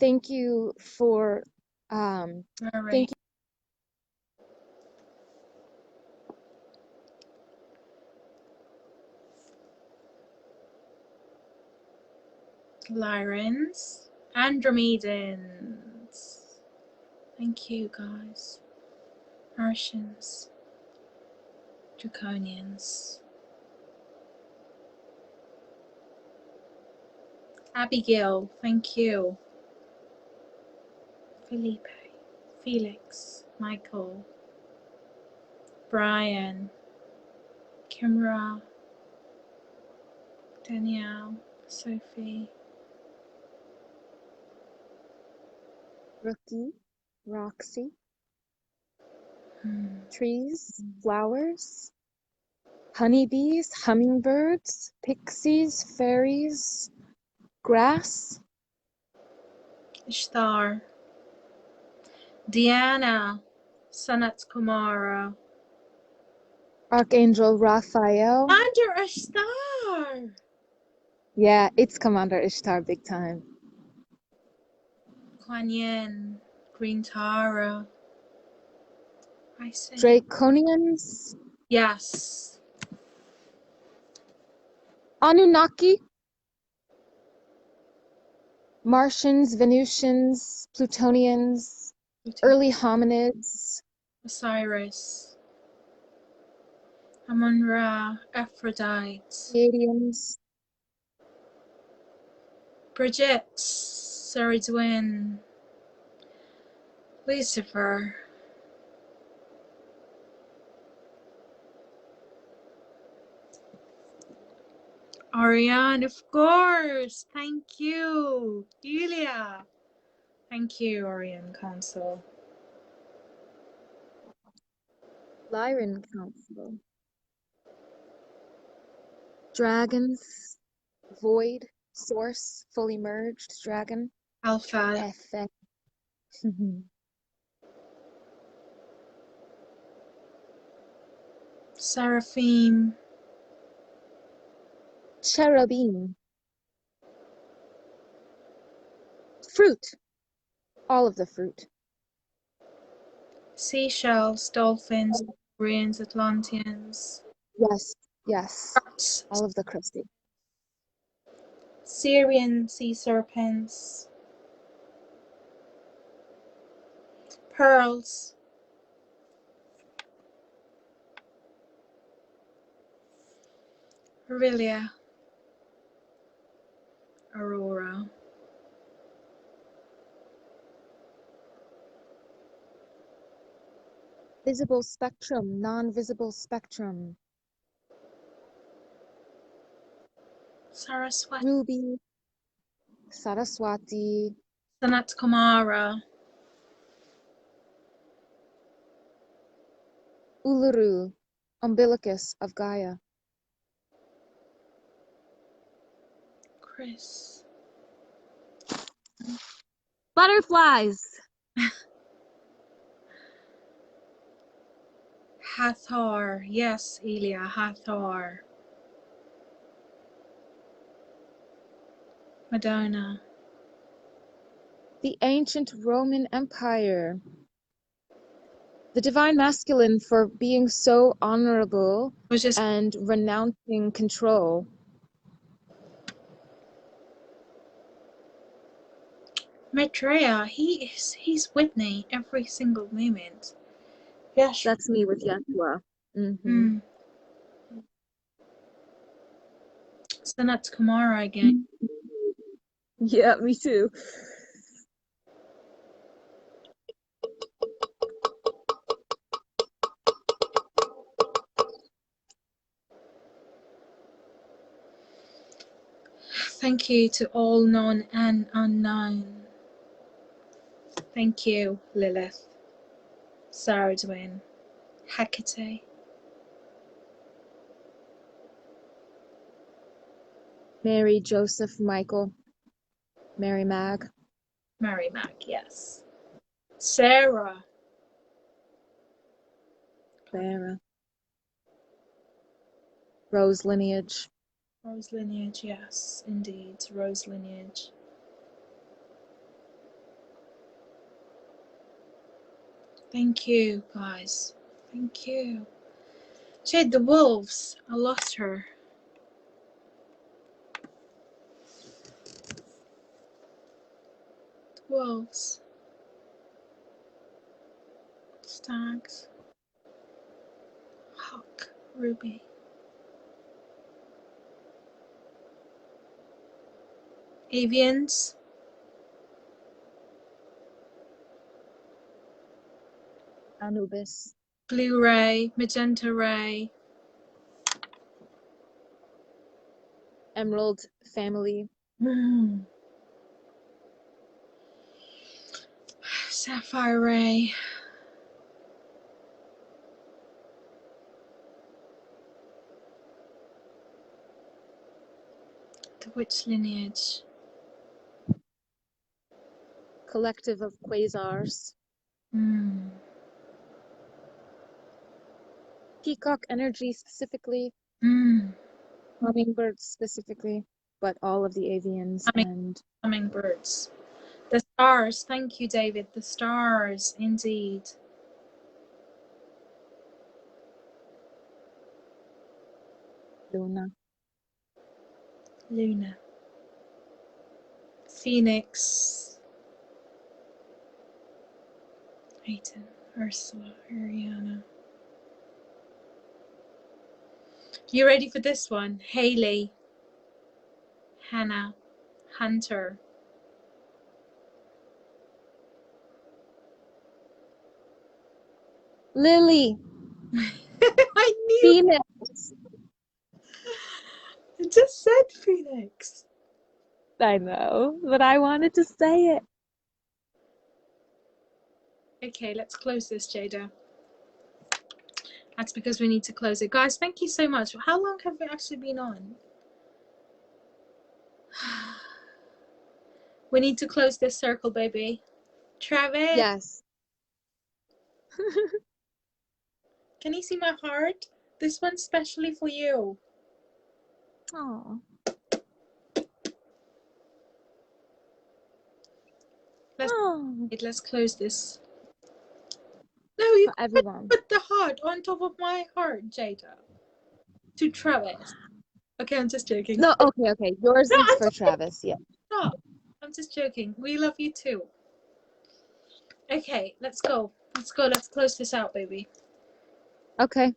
Thank you for, thank you. Lyrans. Andromedans. Thank you, guys. Martians. Draconians. Abigail, thank you. Felipe, Felix, Michael, Brian, Kimra, Danielle, Sophie, Rookie, Roxy, hmm, trees, flowers, honeybees, hummingbirds, pixies, fairies, grass, Ishtar, Deanna, Sanat Kumara, Archangel Raphael. Commander Ishtar, Yeah, it's Commander Ishtar big time. Kuan Yin, Green Tara. I say Draconians, yes. Anunnaki, Martians, Venusians, Plutonians, early hominids, Osiris, Amun-Ra, Aphrodite, Pleiadians, Bridget, Saradwin, Lucifer, Ariane, of course. Thank you. Julia. Thank you, Orion Council. Lyran Council, dragons, void, source, fully merged, dragon, Alpha, effect. Seraphim, Cherubim, fruit, all of the fruit. seashells, dolphins, Koreans, Atlanteans, Yes, yes, birds, all of the crusty. Syrian sea serpents, pearls, Aurelia, Aurora, Visible spectrum, non-visible spectrum. Saraswati, Ruby, Saraswati, Sanat Kumara, Uluru, umbilicus of Gaia. Chris, Butterflies. Hathor, yes, Elia, Hathor, Madonna, The ancient Roman Empire. The divine masculine for being so honorable which is and renouncing control. Maitreya. He's with me every single moment. Yes. That's me with Yeshua. Mm. Sanat Kumara again. Yeah, me too. Thank you to all known and unknown. Thank you, Lilith, Saradwin, Hecate, Mary, Joseph, Michael, Mary Mag, Mary Mac, yes. Sarah, Clara, Rose lineage. Rose lineage, yes, indeed, Rose lineage. Thank you, guys. Thank you. Jade, the wolves. I lost her. The wolves. Stags. Hawk. Ruby. Avians. Anubis. Blue ray, magenta ray. Emerald family. Sapphire ray. The witch lineage. Collective of quasars. Peacock energy specifically. Hummingbirds specifically, but all of the avians and Hummingbirds. The stars. Thank you, David. The stars, indeed. Luna. Luna. Phoenix. Aten. Ursula. Ariana. You ready for this one? Haley. Hannah. Hunter. Lily. I knew. Phoenix. I just said Phoenix. I know, but I wanted to say it. Okay, let's close this, Jada. That's because we need to close it. Guys, thank you so much. How long have we actually been on? We need to close this circle, baby. Travis? Yes. Can you see my heart? This one's specially for you. Oh. Let's close this. No, you For everyone. put the heart on top of my heart, Jada. To Travis. Okay, I'm just joking. No, okay. Yours is for Travis, yeah. Stop. I'm just joking. We love you too. Okay, let's go. Let's go. Let's close this out, baby. Okay.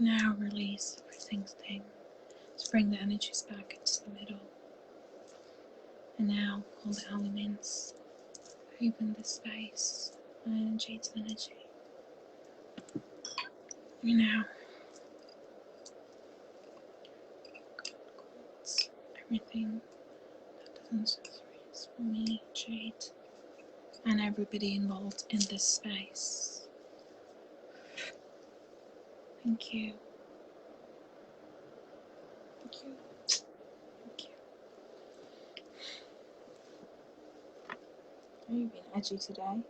Now release everything. Just bring the energies back into the middle. And now all the elements. Open the space. Jade's energy. And now everything that doesn't surface for me, Jade, and everybody involved in this space. Thank you. Thank you. Thank you. Are you being edgy today?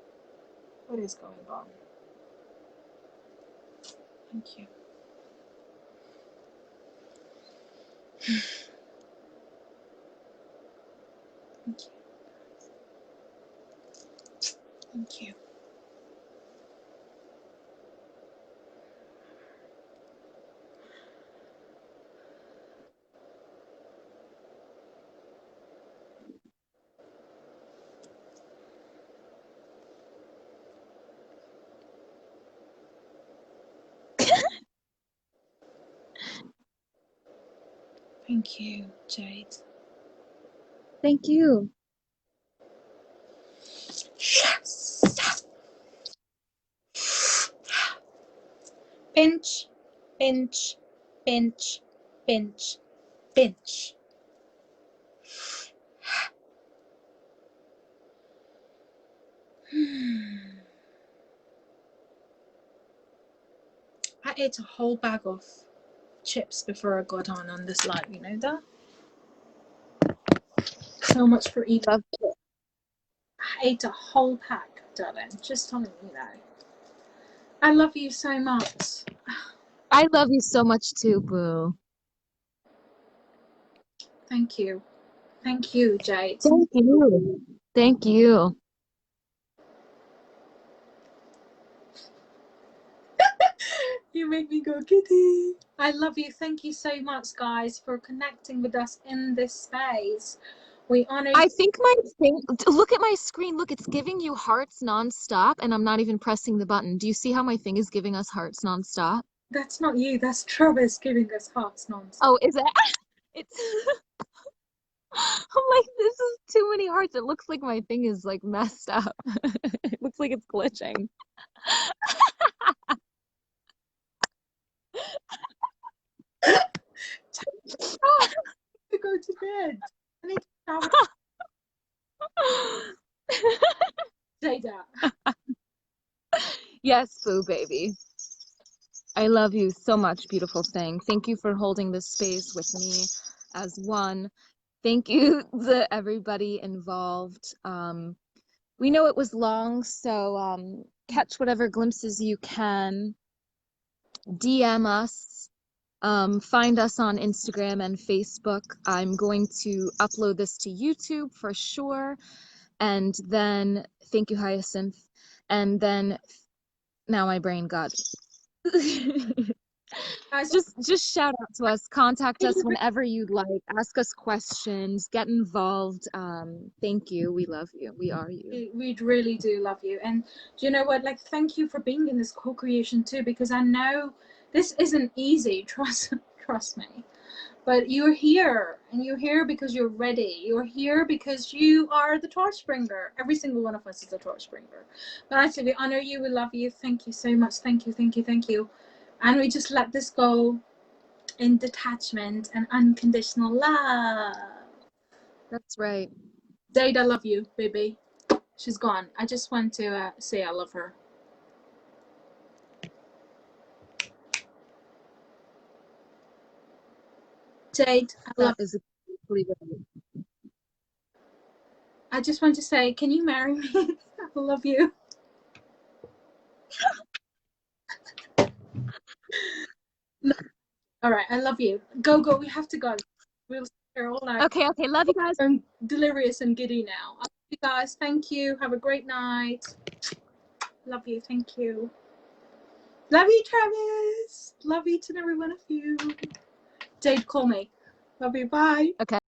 What is going on? Thank you. Thank you. Thank you. Thank you, Jade. Thank you. Yes. Pinch, pinch, pinch, pinch, pinch. I ate a whole bag of chips before I got on this live, you know that? So much for eating. Love it. I ate a whole pack, darling. Just telling you that. I love you so much. I love you so much too, Boo. Thank you. Thank you, Jade. Thank you. Thank you. You make me go giddy. I love you. Thank you so much, guys, for connecting with us in this space. We honor you. I think my thing, look at my screen. Look, it's giving you hearts nonstop, and I'm not even pressing the button. Do you see how my thing is giving us hearts nonstop? That's not you. That's Travis giving us hearts nonstop. Oh, is it? It's. I'm like, this is too many hearts. It looks like my thing is like messed up. It looks like it's glitching. To go to bed. I need to say that. Yes, Boo baby. I love you so much, beautiful thing. Thank you for holding this space with me as one. Thank you to everybody involved. We know it was long, so catch whatever glimpses you can. DM us. Find us on Instagram and Facebook. I'm going to upload this to YouTube for sure. And then, thank you, Hyacinth. And then, now my brain got just shout out to us, contact us whenever you'd like, ask us questions, get involved. Thank you. We love you. We are you. We really do love you. And do you know what? Like, thank you for being in this co-creation too, because I know this isn't easy. Trust me. But you're here, and you're here because you're ready. You're here because you are the torch bringer. Every single one of us is a torch bringer. But actually, we honor you. We love you. Thank you so much. Thank you, thank you, thank you. And we just let this go in detachment and unconditional love. That's right. Jade, I love you, baby. She's gone. I just want to say I love her. Jade, I love you. I just want to say, can you marry me? I love you. No. All right, I love you. Go. We have to go. We'll stay here all night. Okay. Love you guys. I'm delirious and giddy now. I love you guys. Thank you. Have a great night. Love you. Thank you. Love you, Travis. Love each and every one of you. Jade, call me. Love you. Bye. Okay.